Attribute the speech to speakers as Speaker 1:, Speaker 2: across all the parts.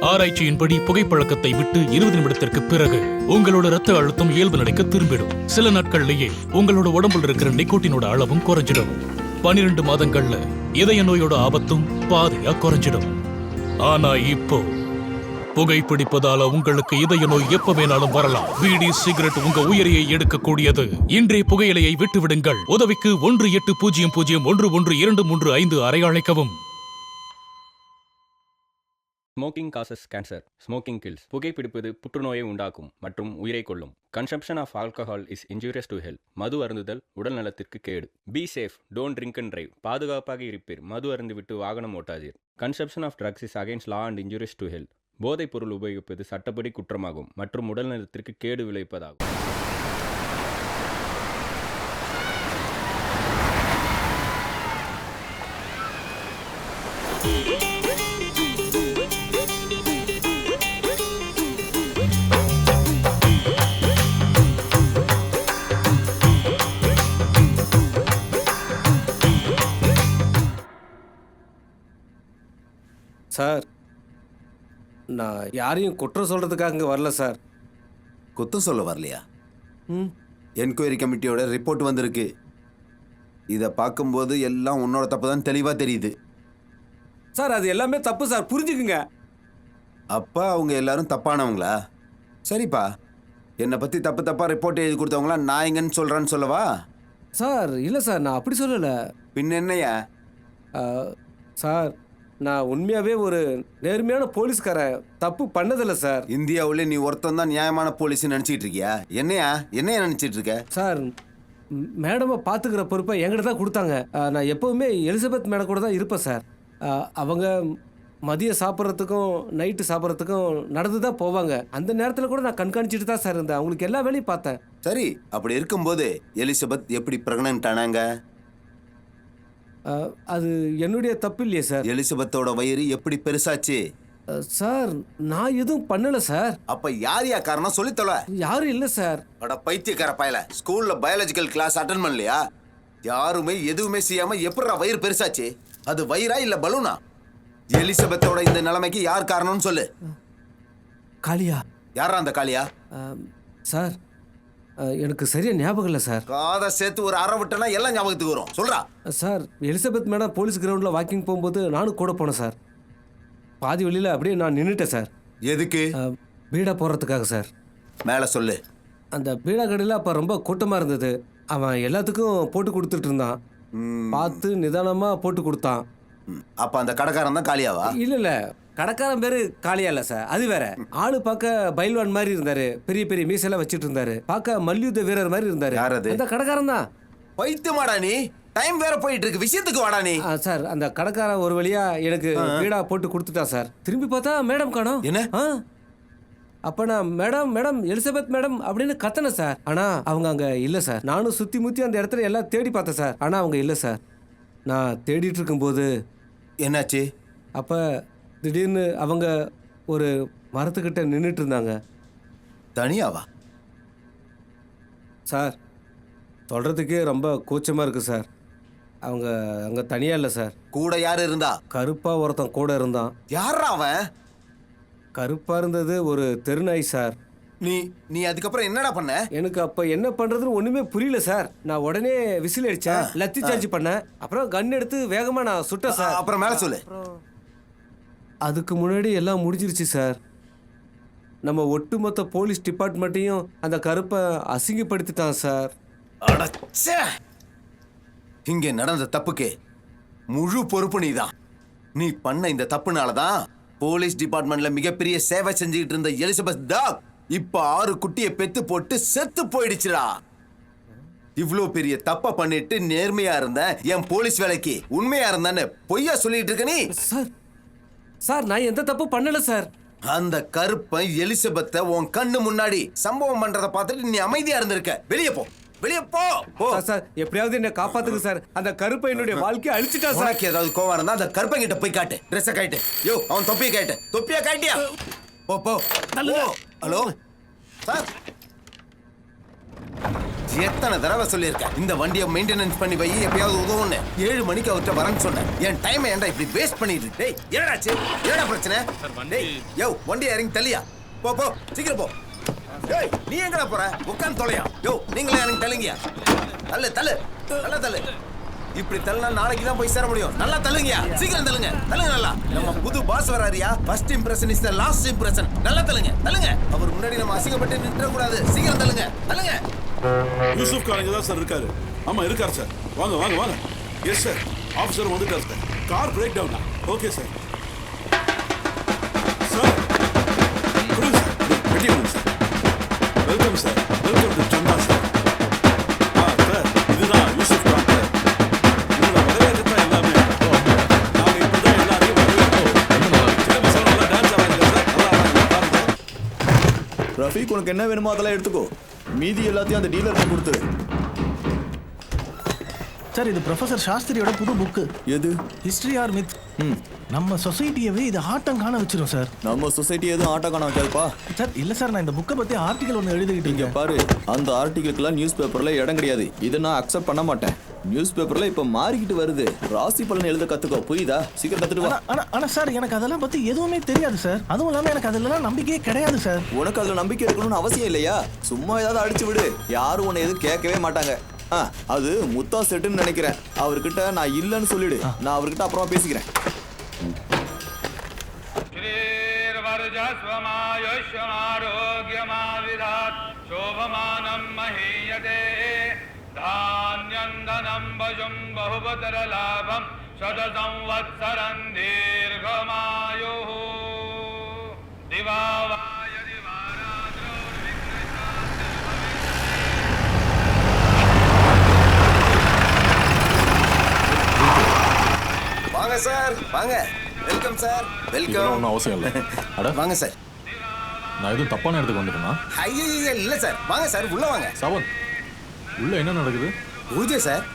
Speaker 1: ஆராய்ச்சியின்படி புகைப்பழக்கத்தை விட்டு 20 நிமிடத்திற்கு பிறகு உங்களோட ரத்த அழுத்தம் இயல்பு நிலைக்கு திரும்பிடும். சில நாட்கள்லயே உங்களோட உடம்புல இருக்கிற நிக்கோட்டினோட அளவும் குறைஞ்சிடும். 12 மாதங்கள்ல இதய நோயோட ஆபத்தும் பாதியா குறைஞ்சிடும். ஆனா இப்போ புகைப்பிடிப்பதால உங்களுக்கு இதய நோய் எப்ப வேணாலும் வரலாம். பீடி சிகரெட் உங்க உயிரையை எடுக்கக்கூடியது. இன்றைய புகையிலையை விட்டு விடுங்கள். உதவிக்கு 18001123 அழைக்கவும்.
Speaker 2: Smoking causes cancer, smoking kills. புகைப்பிடிப்பது புற்றுநோயை உண்டாக்கும் மற்றும் உயிரை கொல்லும். Consumption of alcohol is injurious to health. மது அருந்துதல் உடல் நலத்திற்கு கேடு. Be safe, don't drink and drive. பாதுகாப்பாக இருப்பீர், மது அருந்துவிட்டு வாகனம் ஓட்டாதீர். Consumption of drugs is against law and injurious to health. போதைப் பொருள் உபயோகிப்பது சட்டப்படி குற்றமாகும் மற்றும் உடல் நலத்திற்கு கேடு விளைவிப்பதாகும்.
Speaker 3: சார், நான் யாரையும் குற்றம் சொல்கிறதுக்காக இங்கே வரல சார்.
Speaker 4: குத்தம் சொல்ல வரலையா?
Speaker 3: ம்
Speaker 4: என்கொயரி கமிட்டியோட ரிப்போர்ட் வந்திருக்கு. இதை பார்க்கும்போது எல்லாம் உன்னோட தப்பு தான் தெளிவாக தெரியுது.
Speaker 3: சார், அது எல்லாமே தப்பு சார், புரிஞ்சுக்குங்க.
Speaker 4: அப்பா அவங்க எல்லாரும் தப்பானவங்களா? சரிப்பா, என்னை பற்றி தப்பாக ரிப்போர்ட் எழுதி கொடுத்தவங்களா நான் எங்கன்னு சொல்கிறேன்னு சொல்லவா?
Speaker 3: சார், இல்லை சார், நான் அப்படி சொல்லலை.
Speaker 4: பின்ன என்னையா?
Speaker 3: சார், நான் உண்மையாகவே ஒரு நேர்மையான போலீஸ்காரன், தப்பு பண்ணதில்லை சார்.
Speaker 4: இந்தியாவில் நீ ஒருத்தன் தான் நியாயமான போலீஸ்ன்னு நினச்சிட்டு இருக்கியா? என்னையா நினச்சிட்டு இருக்க?
Speaker 3: சார், மேடமை பார்த்துக்கிற பொறுப்பை என்கிட்ட தான் கொடுத்தாங்க. நான் எப்போவுமே எலிசபெத் மேடம் கூட தான் இருப்பேன் சார். அவங்க மதியம் சாப்பிட்றதுக்கும் நைட்டு சாப்பிட்றதுக்கும் நடந்து தான் போவாங்க. அந்த நேரத்தில் கூட நான் கண்காணிச்சிட்டு தான் சார் இருந்தேன். அவங்களுக்கு எல்லா வேலையும் பார்த்தேன்.
Speaker 4: சரி, அப்படி இருக்கும்போது எலிசபெத் எப்படி பிரெக்னன்ட் ஆனாங்க?
Speaker 3: அது என்னுடைய தப்பு இல்லையே சார்.
Speaker 4: எலிசபெத்தோட வயிறு எப்படி பெருசாச்சு?
Speaker 3: சார், நான் எதுவும் பண்ணல சார்.
Speaker 4: அப்ப யாரையா காரணம் சொல்லித்தல?
Speaker 3: யாரும் இல்லை சார்.
Speaker 4: அட பைத்தியக்கார பயல, ஸ்கூல்ல பயாலஜிக்கல் கிளாஸ் அட்டன் பண்ணலையா? யாருமே எதுவுமே செய்யாம எப்படிடா வயிறு பெருசாச்சு? அது வயிறா இல்ல பலூனா? எலிசபெத்தோட இந்த நிலைமைக்கு யார் காரணம்னு சொல்லு.
Speaker 3: காளியா?
Speaker 4: யாரா அந்த காளியா?
Speaker 3: சார், எனக்கு சரியா ஞாபகம் இல்லை சார்.
Speaker 4: காதை சேர்த்து ஒரு அரை விட்டனா எல்லாம் ஞாபகத்துக்கு வரும். சொல்றா.
Speaker 3: சார், எலிசபெத் மேடம் போலீஸ் கிரவுண்டில் வாக்கிங் போகும்போது நானும் கூட போனேன் சார். பாதி வழியில் அப்படியே நான் நின்றுட்டேன் சார்.
Speaker 4: எதுக்கு?
Speaker 3: பீடா போடுறதுக்காக சார்.
Speaker 4: மேலே சொல்லு.
Speaker 3: அந்த பீடா கடையில் அப்போ ரொம்ப கூட்டமாக இருந்தது. அவன் எல்லாத்துக்கும் போட்டு கொடுத்துட்டு இருந்தான். பார்த்து நிதானமாக போட்டு கொடுத்தான்.
Speaker 4: அப்போ அந்த கடைக்காரன் தான் காளியாவா?
Speaker 3: இல்லை, கடைக்காரன் பேரு காளியா இல்லை சார், அது வேற. ஆளு பார்க்க பைல்வான் மாதிரி இருந்தாரு. பெரிய பெரிய மீசெல்லாம் வச்சுட்டு இருந்தாரு. பார்க்க மல்யுத்த வீரர் மாதிரி இருந்தாரு. அந்த கடைக்காரன் தான்.
Speaker 4: பைத்தியமாடா நீ? டைம் வேற போயிட்டு இருக்கு, விஷயத்துக்கு வாடா நீ.
Speaker 3: சார், அந்த கடைக்காரன் ஒரு வழியா எனக்கு பீடா போட்டு கொடுத்துட்டான் சார். திரும்பி பார்த்தா மேடம் காணோம்.
Speaker 4: என்ன?
Speaker 3: அப்ப நான் மேடம் மேடம் எலிசபெத் மேடம் அப்படின்னு கத்தனேன் சார். ஆனா அவங்க அங்க இல்ல சார். நானும் சுத்தி முத்தி அந்த இடத்துல எல்லாம் தேடி பார்த்தேன் சார். ஆனா அவங்க இல்ல சார். நான் தேடிட்டு இருக்கும்போது
Speaker 4: என்னாச்சு?
Speaker 3: அப்ப திடீர்னு அவங்க ஒரு மரத்துக்கிட்ட நின்றுட்டு இருந்தாங்க.
Speaker 4: தனியாவா?
Speaker 3: சார், சொல்றதுக்கே ரொம்ப கூச்சமா இருக்கு சார். அவங்க அங்க தனியா இல்லை சார்.
Speaker 4: கூட யார் இருந்தா?
Speaker 3: கருப்பா ஒருத்தன் கூட இருந்தான்.
Speaker 4: யாரா அவன்?
Speaker 3: கருப்பா இருந்தது ஒரு தெருநாய் சார்.
Speaker 4: நீ அதுக்கப்புறம் என்னடா பண்ண?
Speaker 3: எனக்கு அப்ப என்ன பண்றதுன்னு ஒண்ணுமே புரியல சார். நான் உடனே விசில் அடிச்சேன், லத்தி சார்ஜ் பண்ணேன். அப்புறம் கன் எடுத்து வேகமா நான் சுட்டேன் சார்.
Speaker 4: அப்புறம் மேல சொல்லு.
Speaker 3: அதுக்கு முன்னாடி எல்லாம் முடிஞ்சிருச்சு சார். நம்ம ஒட்டுமொத்த போலீஸ் டிபார்ட்மெண்ட்டையும் அந்த கருப்பை அசிங்கப்படுத்திட்டான் சார்.
Speaker 4: அடச்சே! இங்க நடந்த தப்புக்கு முழு பொறுப்பு நீதான். நீ பண்ண இந்த தப்புனாலதான் போலீஸ் டிபார்ட்மெண்ட்ல மிகப்பெரிய சேவை செஞ்சுக்கிட்டு இருந்த எலிசபெத் டாக் இப்ப 6 குட்டியை பெத்து போட்டு செத்து போயிடுச்சுடா. இவ்ளோ பெரிய தப்ப பண்ணிட்டு நேர்மையா இருந்த என் போலீஸ் வேலைக்கு உண்மையா இருந்தான்னு பொய்யா சொல்லிட்டு இருக்க நீ.
Speaker 3: சார், நான் எந்த தப்பு பண்ணல சார்.
Speaker 4: அந்த கருப்பை எலிசபெத்தை உன் கண்ணு முன்னாடி சம்பவம் பண்றத பார்த்துட்டு நீ அமைதியா இருந்திருக்க. வெளியே போ, வெளியே போ.
Speaker 3: சார், எப்படியாவது என்ன காப்பாத்துங்க சார். அந்த கருப்பை என்னுடைய வாழ்க்கையை அழிச்சிட்டா சார்.
Speaker 4: உனக்கு ஏதாவது கோவம் இருந்தா அந்த கருப்பை கிட்ட போய் காட்டு. ட்ரெஸ்ஸை காட்டு. யோ, அவன் தொப்பியை காட்டு. தொப்பியா காட்டியா? போ போ. ஹலோ சார், எத்தனை தடவை சொல்லியிருக்கேன் இந்த வண்டியை மெயின்டெனன்ஸ் பண்ணி வை, எப்பயாவது உதவுன்னு. 7 மணிக்கு அவர்கிட்ட வரேன்னு சொன்னேன். என் டைமை ஏன்டா இப்படி வேஸ்ட் பண்ணிட்டு? டேய் என்னடாச்சு, என்னடா பிரச்சனை? டேய் யோ வண்டியை இறங்கி தள்ளியா, போ போ சீக்கிரம் போ. டேய் நீ எங்கடா போற? உட்காந்து தொலையா. யோ நீங்களே இறங்கி தள்ளுங்கயா. தள்ளு தள்ளு நல்லா தள்ளு. இப்படி தள்ளினா நாளைக்கு தான் போய் சேர முடியும். நல்லா தள்ளுங்கயா, சீக்கிரம் தள்ளுங்க தள்ளுங்க. நல்லா நம்ம புது பாஸ் வராரியா. First impression is the last impression. நல்லா தள்ளுங்க தள்ளுங்க. அவர் முன்னாடி நம்ம அசிங்கப்பட்டு நிற்ற கூடாது. சீக்கிரம் தள்ளுங்க தள்ளுங்க.
Speaker 5: யூசுப் காலேஜ் தான் சார் இருக்காரு. ஆமா இருக்காரு சார். வாங்க வாங்க வாங்க. எஸ் சார், ஆஃபீஸர் வந்துட்டார் சார். கார் பிரேக் டவுனா? Okay sir. சார் கொடுங்க சார், வெட்டி கொடுங்க sir. Welcome sir, welcome to Chennai sir. Sir இதுதான் யூசுப் கான் சார். உங்களை வரவேற்கத்தான் எல்லாமே. நாங்கள் இப்படி தான் எல்லாரையும் வரவேற்கிறோம். சின்ன பசங்க நல்லா டான்ஸ் ஆடுறாங்க சார். நல்லா ஆடுறாங்க பாருங்க.
Speaker 6: ரஃபீக் உனக்கு என்ன வேணுமோ அதெல்லாம் எடுத்துக்கோ. மீதி எல்லாத்தையும் அந்த டீலருக்கு கொடுத்துரு.
Speaker 7: சார் இது ப்ரொஃபசர் சாஸ்திரியோட புது புக்கு.
Speaker 6: எது?
Speaker 7: History or myth. நம்ம சொசைட்டியவே இது ஆட்டம் காண வச்சிரும் சார்.
Speaker 6: நம்ம சொசைட்டி எதுவும் ஆட்டோ காண வச்சாதுப்பா
Speaker 7: சார். இல்ல சார், நான் இந்த புக்கை பத்தி ஆர்டிகல் ஒன்று எழுதிக்கிட்டு
Speaker 6: இங்க
Speaker 7: இருக்கேன்.
Speaker 6: பாரு, அந்த ஆர்டிகிளுக்குலாம் நியூஸ் பேப்பர்ல இடம் கிடையாது. இதை நான் அக்செப்ட் பண்ண மாட்டேன். நியூஸ் பேப்பர்ல இப்ப மாறிக்கிட்டு வருது. ராசி பலன் எழுத கத்துக்கோ, புரியுதா? சீக்கிரம் கத்துட்டு வா.
Speaker 7: ஆனா சார் எனக்கு அதெல்லாம் பத்தி எதுவுமே தெரியாது சார். அதுவும் இல்லாம எனக்கு அதெல்லாம் நம்பிக்கையே கிடையாது சார்.
Speaker 6: உனக்கு அதுல நம்பிக்கை இருக்கணும்னு அவசியம் இல்லையா? சும்மா ஏதாவது அடிச்சு விடு, யாரும் உன்னை எதுவும் கேட்கவே மாட்டாங்க. அது முத்தா செட்டுன்னு நினைக்கிறேன். அவர்கிட்ட நான் இல்லைன்னு சொல்லிடு. நான் அவர்கிட்ட அப்புறமா பேசிக்கிறேன்.
Speaker 4: வாங்க சார் வாங்க. Welcome sir welcome.
Speaker 8: ஒன்றும் அவசியம் இல்லை. அட
Speaker 4: வாங்க சார்.
Speaker 8: நான் எதுவும் தப்பான இடத்துக்கு வந்துட்டேனா?
Speaker 4: ஐயா இல்ல சார், வாங்க சார் உள்ள வாங்க.
Speaker 8: சவன், உள்ள என்ன நடக்குது?
Speaker 4: பூஜை சார்.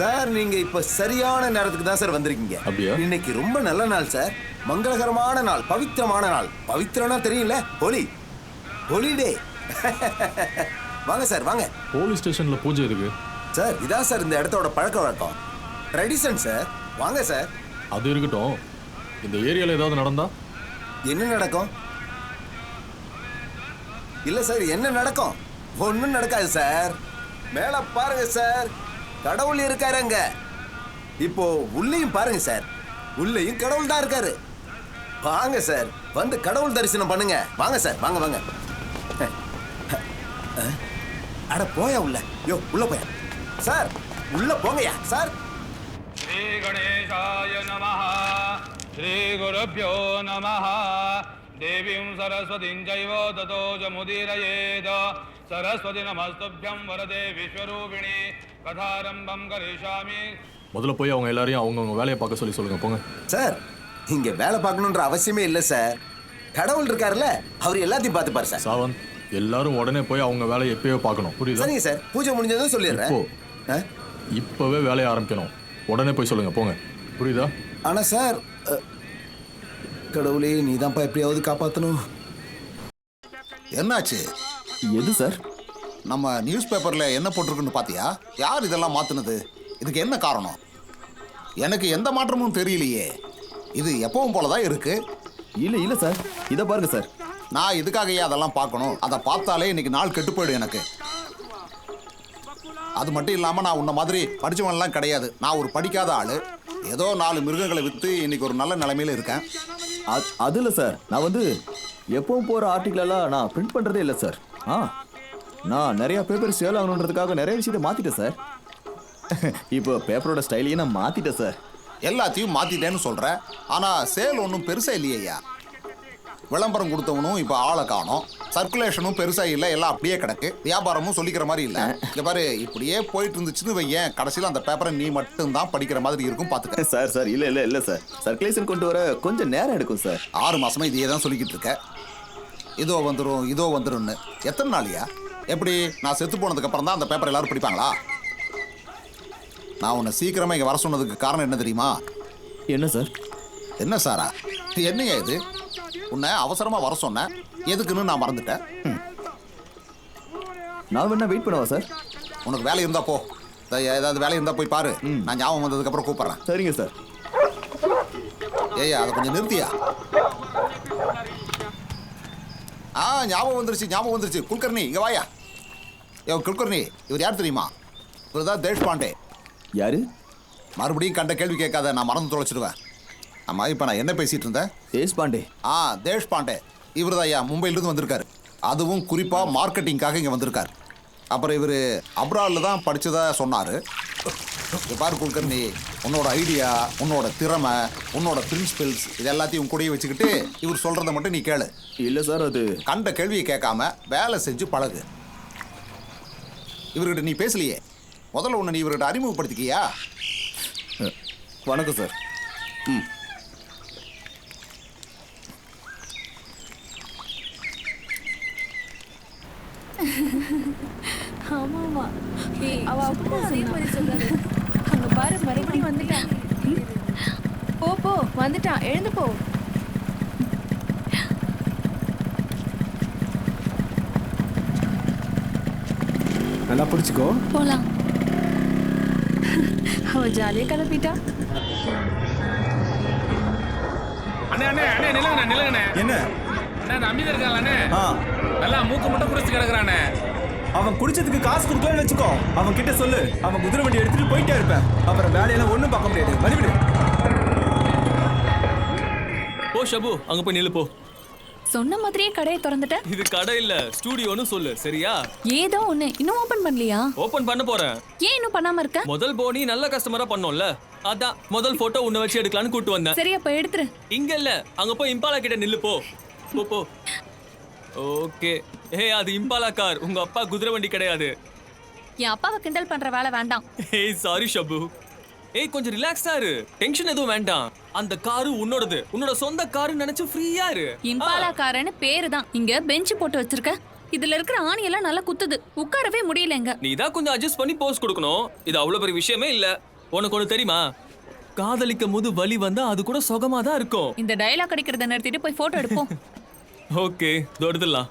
Speaker 4: சார் நீங்க இப்ப சரியான நேரத்துக்கு தான் சார் வந்திருக்கீங்க.
Speaker 8: அப்படியா?
Speaker 4: இன்னைக்கு ரொம்ப நல்ல நாள் சார். மங்களகரமான நாள், பவித்திரமான நாள். பவித்திரம்னா தெரியல, ஹோலி ஹோலிடே. வாங்க சார் வாங்க.
Speaker 8: போலீஸ் ஸ்டேஷன்ல பூஜை இருக்கு
Speaker 4: சார். இதான் சார் இந்த இடத்தோட பழக்க வழக்கம், ட்ரெடிஷன் சார். வாங்க சார்.
Speaker 8: அது இருக்கட்டும், இந்த ஏரியால ஏதாவது நடந்தா?
Speaker 4: என்ன நடக்கும்? இல்ல சார், என்ன நடக்கும்? ஒண்ணும் நடக்காது சார். மேல பாருங்க சார், கடவுள் இருக்காருங்க. இப்போ உள்ளேயும் பாருங்க சார், உள்ளேயும் கடவுள் தான் இருக்காரு. வாங்க சார், வந்து கடவுள் தரிசனம் பண்ணுங்க. வாங்க சார் வாங்க வாங்க. அட போயா உள்ள. யோ உள்ள போயா சார், உள்ள போங்கயா சார்.
Speaker 9: ஸ்ரீ கணேசாய நமஹ. ஸ்ரீ குருப்யோ நமஹ. தேவீம் சரஸ்வதிம் ஜைவ ததோ ஜமுதீரயேத. சரஸ்வதி நமஸ்துப்யம் வரதே விஸ்வரூபிணி. கதாரம்பம் கரிஷ்யாமி.
Speaker 8: முதல்ல போய் அவங்க எல்லாரையும் அவங்கவுங்க வேலையை பார்க்க சொல்லி சொல்லுங்க, போங்க.
Speaker 4: சார் இங்க வேலை பார்க்கணுன்ற அவசியமே இல்லை சார். கடவுள் இருக்காருல்ல, அவர் எல்லாத்தையும் பார்த்துப்பாரு சார்.
Speaker 8: சாவந்த், எல்லாரும் உடனே போய் அவங்க வேலையை எப்பயோ பார்க்கணும், புரியுதா?
Speaker 4: சரிங்க சார், பூஜை முடிஞ்சதும் சொல்லிடுறேன்.
Speaker 8: இப்பவே வேலையை ஆரம்பிக்கணும். உடனே போய் சொல்லுங்க, போங்க, புரியுதா?
Speaker 4: ஆனா சார், கடவுளே நீதான்ப்பா எப்படியாவது காப்பாற்றணும்.
Speaker 10: என்னாச்சு?
Speaker 6: எது சார்?
Speaker 10: நம்ம நியூஸ் பேப்பர்ல என்ன போட்டிருக்குன்னு பாத்தியா? யார் இதெல்லாம் மாத்துனது? இதுக்கு என்ன காரணம்? எனக்கு எந்த மாற்றமும் தெரியலையே. இது எப்பவும் போலதான் இருக்கு.
Speaker 6: இல்ல சார், இதை பாருங்க சார்.
Speaker 10: நான் இதுக்காகவே அதெல்லாம் பார்க்கணும்? அதை பார்த்தாலே இன்னைக்கு நாள் கெட்டு போயிடும் எனக்கு. அது மட்டும் இல்லாம நான் உன்ன மாதிரி படிச்சவன்லாம் கிடையாது. நான் ஒரு படிக்காத ஆளு. ஏதோ 4 மிருகங்களை வித்து இன்னைக்கு ஒரு நல்ல நிலைமையில இருக்கேன்.
Speaker 6: அது இல்லை சார், நான் வந்து எப்பவும் போகிற ஆர்டிக்கிளெல்லாம் நான் பிரிண்ட் பண்ணுறதே இல்லை சார். நான் நிறையா பேப்பர் சேல் ஆகணுன்றதுக்காக நிறைய விஷயத்தை மாற்றிட்டேன் சார். இப்போ பேப்பரோட ஸ்டைலையே நான் மாற்றிட்டேன் சார்.
Speaker 10: எல்லாத்தையும் மாத்திட்டேன்னு சொல்ற, ஆனா சேல் ஒன்றும் பெருசா இல்லையா? விளம்பரம் கொடுத்தவனும் இப்போ ஆளை காணோம். சர்க்குலேஷனும் பெருசா இல்லை, எல்லாம் அப்படியே கிடக்கு. வியாபாரமும் சொல்லிக்கிற மாதிரி இல்லை. இங்க பாரு, இப்படியே போயிட்டு இருந்துச்சுன்னு வையேன், கடைசியில் அந்த பேப்பரை நீ மட்டும்தான் படிக்கிற மாதிரி இருக்கும். பார்த்துக்க
Speaker 6: சார். இல்லை சார், சர்க்குலேஷன் கொண்டு வர கொஞ்சம் நேரம் எடுக்கும் சார்.
Speaker 10: 6 மாசமா இதையே தான் சொல்லிக்கிட்டு இருக்க. இதோ வந்துரும்னு. எத்தனை நாளையா? எப்படி நான் செத்து போனதுக்கு அப்புறம் தான் அந்த பேப்பர் எல்லாரும் படிப்பாங்களா? நான் உன்னை சீக்கிரமா இங்க வர சொன்னதுக்கு காரணம் என்ன தெரியுமா?
Speaker 6: என்ன சார்?
Speaker 10: என்ன சாரா? என்னையா இது? உன்னை அவசரமா வர சொன்னேன், எதுக்குன்னு நான் மறந்துட்டேன்.
Speaker 6: நான் வேணா வெயிட் பண்ணவா சார்?
Speaker 10: உனக்கு வேலை இருந்தா போ. ஏதாவது வேலை இருந்தா போய் பாரு. நான் ஞாபகம் வந்ததுக்கு அப்புறம் கூப்பிடுறேன்.
Speaker 6: சரிங்க சார்.
Speaker 10: ஏய்யா அதை கொஞ்சம் நிறுத்தியா. ஞாபகம் வந்துருச்சு. குல்கர்னி இங்க வாயா. குல்கர்னி இவர் யார் தெரியுமா? இவர் தான் தேஷ்பாண்டே.
Speaker 6: யாரு?
Speaker 10: மறுபடியும் கண்ட கேள்வி கேட்காத, நான் மறந்து தொலைச்சிடுவேன். ஆமா, இப்போ நான் என்ன பேசிட்டு இருந்தேன்?
Speaker 6: தேஷ்பாண்டே.
Speaker 10: தேஷ்பாண்டே இவர் தான் ஐயா மும்பையிலிருந்து வந்திருக்காரு. அதுவும் குறிப்பாக மார்க்கெட்டிங்காக இங்கே வந்திருக்காரு. அப்புறம் இவர் அப்ராடில் தான் படித்ததா சொன்னார். பாரு குல்கர்னி, உன்னோட ஐடியா, உன்னோட திறமை, உன்னோட பிரின்சிபல்ஸ் இது எல்லாத்தையும் கூடயே வச்சுக்கிட்டு இவர் சொல்கிறத மட்டும் நீ கேளு.
Speaker 6: இல்லை சார், அது
Speaker 10: கண்ட கேள்வியை கேட்காம வேலை செஞ்சு பழகு. இவர்கிட்ட நீ பேசலையே, முதல்ல ஒன்று நீ இவர்கிட்ட அறிமுகப்படுத்திக்கியா?
Speaker 6: வணக்கம் சார்.
Speaker 11: ஆமாமா, அவ அப்படியே அதே மாதிரி சொல்றாரு. அங்க பாரு, மறுபடியும் வந்துட்டான். போ வந்துட்டான், எழுந்து போ.
Speaker 3: நல்லா பிடிச்சிக்கோ.
Speaker 11: போலாம். அவ ஜாலியா கிளப்பிட்டா.
Speaker 9: அண்ணே நிலங்கண்ணே.
Speaker 7: என்ன
Speaker 9: அண்ணே அமீதா இருக்கான்லண்ணே, நல்லா மூக்க மட்டும் குடிச்சு கிடக்குறானே.
Speaker 7: அவன் குடிச்சதுக்கு காசு கொடுக்கலன்னு வச்சுக்கோ. அவன் கிட்ட சொல்லு, அவன் குதிரை வண்டி எடுத்துட்டு போயிட்டே இருப்பேன். அப்புறம் வேலையெல்லாம் ஒண்ணும் பார்க்க முடியாது. வழிவிடு.
Speaker 1: போ ஷபு, அங்க போய் நில்லு போ.
Speaker 11: சொன்ன மாதிரியே கடையை திறந்துட்ட.
Speaker 1: இது கடை இல்ல, ஸ்டூடியோன்னு சொல்லு, சரியா?
Speaker 11: ஏதோ ஒண்ணு. இன்னும் ஓபன் பண்ணலையா?
Speaker 1: ஓபன் பண்ண போறேன்.
Speaker 11: ஏன் இன்னும் பண்ணாம இருக்க?
Speaker 1: முதல் போனி நல்ல கஸ்டமரா பண்ணோம்ல, அதான் முதல் போட்டோ உன்னை வச்சு எடுக்கலான்னு கூட்டு வந்தேன்.
Speaker 11: சரி, அப்ப எடுத்துரு.
Speaker 1: இங்க இல்ல, அங்க போய் இம்பாலா கிட்ட நில்லு போ. போ. ஓகே. அது இம்பாலா கார், உங்க அப்பா குதிரை வண்டி கிடையாது.
Speaker 11: என் அப்பாவை கிண்டல் பண்ற வேலை வேண்டாம்.
Speaker 1: சாரி ஷபு. கொஞ்சம் ரிலாக்ஸா இரு, டென்ஷன் எதுவும் வேண்டாம். அந்த காரு உன்னோடது, உன்னோட சொந்த காரு நினைச்சு ஃப்ரீயா இரு.
Speaker 11: இம்பாலா காரன்னு பேரு தான். இங்க பெஞ்ச் போட்டு வச்சிருக்க. இதுல இருக்கிற ஆணி எல்லாம் நல்லா குத்துது, உட்காரவே முடியலங்க.
Speaker 1: நீ தான் கொஞ்சம் அட்ஜஸ்ட் பண்ணி போஸ் கொடுக்கணும். இது அவ்வளவு பெரிய விஷயமே இல்ல. உனக்கு ஒண்ணு தெரியுமா? காதலிக்கும் போது வலி வந்தா அது கூட சுகமா தான் இருக்கும்.
Speaker 11: இந்த டயலாக் அடிக்கிறத நிறுத்திட்டு போய் போட்டோ எடுப்போம்.
Speaker 1: ஓகே, எடுத்துடலாம்.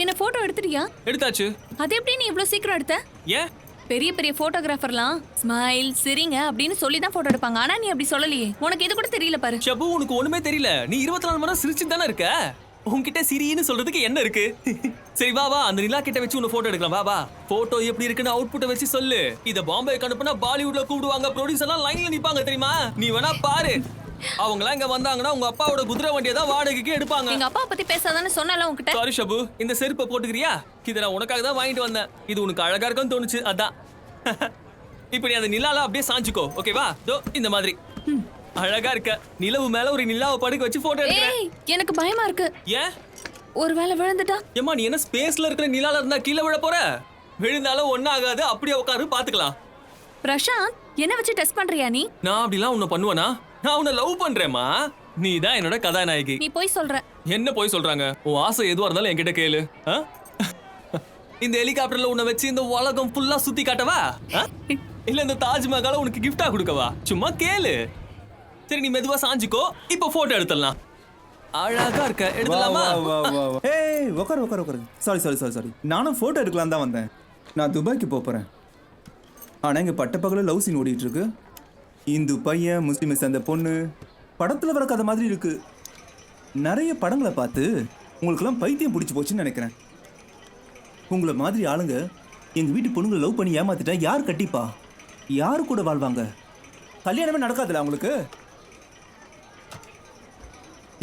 Speaker 11: என்ன போட்டோ எடுத்துட்டியா?
Speaker 1: எடுத்தாச்சு.
Speaker 11: அது எப்படி நீ இவ்வளவு சீக்கிரம் எடுத்த?
Speaker 1: ஏன்?
Speaker 11: பெரிய பெரிய போட்டோகிராஃபர்லாம் ஸ்மைல் சிரிங்க அப்படின்னு சொல்லி தான் போட்டோ எடுப்பாங்க. ஆனா நீ அப்படி சொல்லலையே. உனக்கு இது கூட தெரியல பாரு.
Speaker 1: ஷபு, உனக்கு ஒண்ணுமே தெரியல. நீ 24 மணி நேரம் சிரிச்சு தானே இருக்க. உன்கிட்ட சிரின்னு சொல்றதுக்கு என்ன இருக்கு? சரி வா, அந்த நிலா கிட்ட வச்சு உன்னை போட்டோ எடுக்கலாம். வா. போட்டோ எப்படி இருக்குன்னு அவுட்புட்டை வச்சு சொல்லு. இத பாம்பேக்கு அனுப்புனா பாலிவுட்ல கூப்பிடுவாங்க, ப்ரொடியூசர் எல்லாம் லைன்ல நிப்பாங்க தெரியுமா? நீ வேணா பாரு. அவங்க எல்லாம் இங்க வந்தாங்கன்னா உங்க அப்பாவோட குதிரை வண்டியை தான் வாடகைக்கு எடுப்பாங்க.
Speaker 11: எங்க அப்பா பத்தி பேசாதானே சொன்னால உன்கிட்ட.
Speaker 1: சாரி ஷபு, இந்த செருப்பை போட்டுக்கிறியா? இதை நான் உனக்காக தான் வாங்கிட்டு வந்தேன். இது உனக்கு அழகா இருக்குன்னு தோணுச்சு, அதான். இப்ப நீ அந்த நிலால அப்படியே சாஞ்சுக்கோ, ஓகேவா? இந்த மாதிரி அழகா இருக்க. நிலவு மேல ஒரு நிலாவை படுக்க வச்சு போட்டோ எடுக்கிறேன்.
Speaker 11: எனக்கு பயமா இருக்கு.
Speaker 1: ஏன்?
Speaker 11: ஒருவேளை விழுந்துட்டா?
Speaker 1: ஏமா, நீ என்ன ஸ்பேஸ்ல இருக்கிற நிலால இருந்தா கீழே விழ போற? விழுந்தாலும் ஒன்னும் ஆகாது, அப்படியே உட்காரு, பாத்துக்கலாம்.
Speaker 11: பிரசாந்த், என்ன வச்சு டெஸ்ட் பண்றியா நீ?
Speaker 1: நான் அப்படிலாம் உன்னை பண்ணுவேனா? நான் உன்னை லவ் பண்றேம்மா. நீ தான் என்னோட கதாநாயகி.
Speaker 11: நீ போய் சொல்ற.
Speaker 1: என்ன போய் சொல்றாங்க? உன் ஆசை எதுவா இருந்தாலும் என்கிட்ட கேளு. இந்த ஹெலிகாப்டர்ல உன்னை வச்சு இந்த உலகம் ஃபுல்லா சுத்தி காட்டவா? இல்ல இந்த தாஜ்மஹாலை உனக்கு கிஃப்டா கொடுக்கவா? சும்மா கேளு. சரி, நீ மெதுவா சாஞ்சிக்கோ. இப்போ போட்டோ எடுத்துடலாம். அழகா இருக்க, எடுத்துடலாமா?
Speaker 7: உட்காரு. சாரி. நானும் போட்டோ எடுக்கலாம் தான் வந்தேன். நான் துபாய்க்கு போறேன். ஆனா இங்க பட்டப்பகல லவ் சீன் ஓடிட்டு இருக்கு. இந்து பையன், முஸ்லிம் சேர்ந்த பொண்ணு, படத்துல வர கதை மாதிரி இருக்கு. நிறைய படங்களை பார்த்து உங்களுக்கெல்லாம் பைத்தியம் பிடிச்சி போச்சுன்னு நினைக்கிறேன். உங்களை மாதிரி ஆளுங்க எங்க வீட்டு பொண்ணுங்களை லவ் பண்ணி ஏமாத்திட்டா யார் கட்டிப்பா? யாரு கூட வாழ்வாங்க? கல்யாணமே நடக்காதுல்ல அவங்களுக்கு.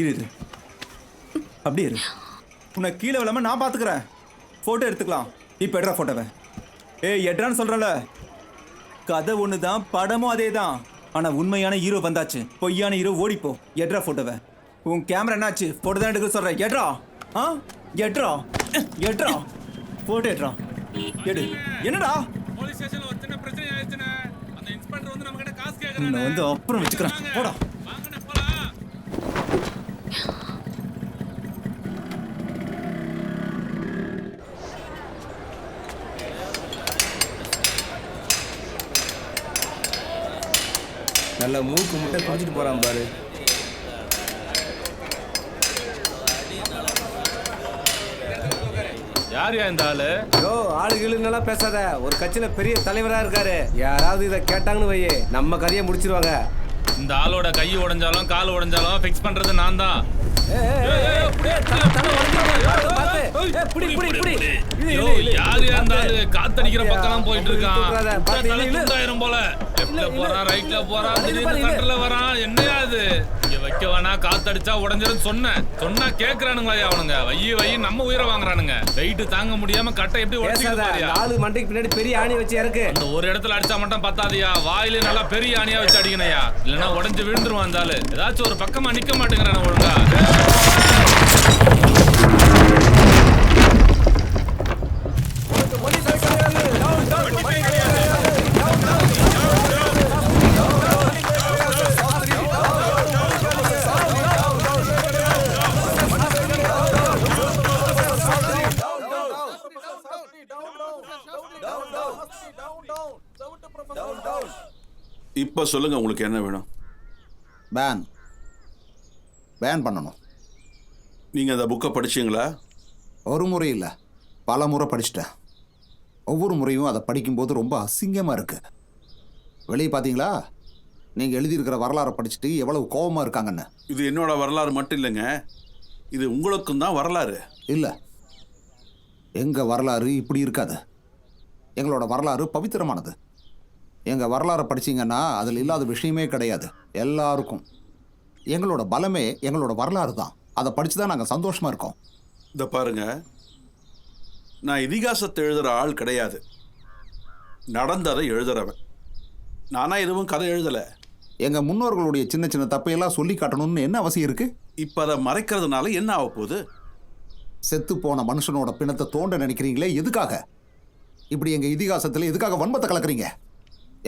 Speaker 7: இரு, அப்படியே இரு. உன்னை கீழே விழாம நான் பாத்துக்கிறேன். போட்டோ எடுத்துக்கலாம். இப்ப எடுறா போட்டோவை. எட்ரான்னு சொல்றல. கதை ஒண்ணுதான், படமும் அதே தான். ஆனா உண்மையான ஹீரோ வந்தாச்சு, பொய்யான ஹீரோ ஓடிப்போ. எட்ரா போட்டோவை. உன் கேமரா என்னாச்சு? போட்டோ தான் எடுக்க சொல்றேன். எட்ரா. போட்டோ எட்ரா. எடு. என்னடா?
Speaker 9: போலீஸ் ஸ்டேஷன்ல ஒரு சின்ன பிரச்சனை ஆயிடுச்சுனே. அந்த இன்ஸ்பெக்டர் வந்து நம்ம கிட்ட காசு கேக்குறானே.
Speaker 7: நான் வந்து அப்புறம் வெச்சுக்கறேன். போடா.
Speaker 9: வாங்கண்ணே போலாம்.
Speaker 3: நல்ல மூக்கு முட்டை குடிச்சிட்டு போறான் பாரு.
Speaker 9: யாரையா இந்த ஆளு?
Speaker 3: யோ ஆளுகளுன்னெல்லாம் பேசாத. ஒரு கட்சியில பெரிய தலைவரா இருக்காரு. யாராவது இதை கேட்டாங்கன்னு வையே, நம்ம கதையை முடிச்சிருவாங்க.
Speaker 9: இந்த ஆளோட கை உடைஞ்சாலும் கால் உடைஞ்சாலும் ஃபிக்ஸ் பண்றது நான் தான். யாரையா இந்த ஆளு? காத்தடிக்கிற பக்கம் போயிட்டு இருக்கான் போல. லெஃப்ட்ல போறான், ரைட்ல போறான், திடீர்னு சென்டர்ல வரான். என்னையா இது? வைக்க வேணா, காத்தடிச்சா உடஞ்சிரும் சொன்னா கேக்குறானுங்களா அவனுங்க? வை நம்ம உயிரை வாங்குறானுங்க. வெயிட் தாங்க முடியாம கட்டை எப்படி உடைச்சிருக்காரு?
Speaker 3: நாலு மண்டைக்கு பின்னாடி பெரிய ஆணி வச்சு இறக்கு.
Speaker 9: அந்த ஒரு இடத்துல அடிச்சா மட்டும் பத்தாதியா, வாயில நல்லா பெரிய ஆணியா வச்சு அடிக்கணையா, இல்லன்னா உடஞ்சு விழுந்துருவான் அந்த ஆளு. ஏதாச்சும் ஒரு பக்கமா நிக்க மாட்டேங்கிறான ஒழுங்கா.
Speaker 5: இப்போ சொல்லுங்க, உங்களுக்கு என்ன வேணும்?
Speaker 10: பேன் பண்ணணும்.
Speaker 5: நீங்க அந்த புக்கை படிச்சீங்களா?
Speaker 10: ஒரு முறை இல்லை, பல முறை படிச்சிட்டேன். ஒவ்வொரு முறையும் அதை படிக்கும்போது ரொம்ப அசிங்கமாக இருக்கு. வெளியே பார்த்தீங்களா, நீங்கள் எழுதியிருக்கிற வரலாறை படிச்சுட்டு எவ்வளவு கோபமாக இருக்காங்கன்னு.
Speaker 5: இது என்னோட வரலாறு மட்டும் இல்லைங்க, இது உங்களுக்கும் தான் வரலாறு.
Speaker 10: இல்லை, எங்கள் வரலாறு இப்படி இருக்காது. எங்களோட வரலாறு பவித்திரமானது. எங்கள் வரலாறை படிச்சிங்கன்னா அதில் இல்லாத விஷயமே கிடையாது. எல்லாருக்கும் எங்களோட பலமே எங்களோட வரலாறு தான். அதை படித்து தான் நாங்கள் சந்தோஷமாக இருக்கோம்.
Speaker 5: இதை பாருங்க, நான் இதிகாசத்தை எழுதுகிற ஆள் கிடையாது, நடந்ததை எழுதுறவன். நானா எதுவும் கதை எழுதலை.
Speaker 10: எங்கள் முன்னோர்களுடைய சின்ன சின்ன தப்பையெல்லாம் சொல்லி காட்டணும்னு என்ன அவசியம் இருக்குது?
Speaker 5: இப்போ அதை மறைக்கிறதுனால என்ன ஆக போகுது?
Speaker 10: செத்து போன மனுஷனோட பிணத்தை தோண்ட நினைக்கிறீங்களே, எதுக்காக? இப்படி எங்கள் இதிகாசத்தில் எதுக்காக வன்மத்தை கலக்குறீங்க?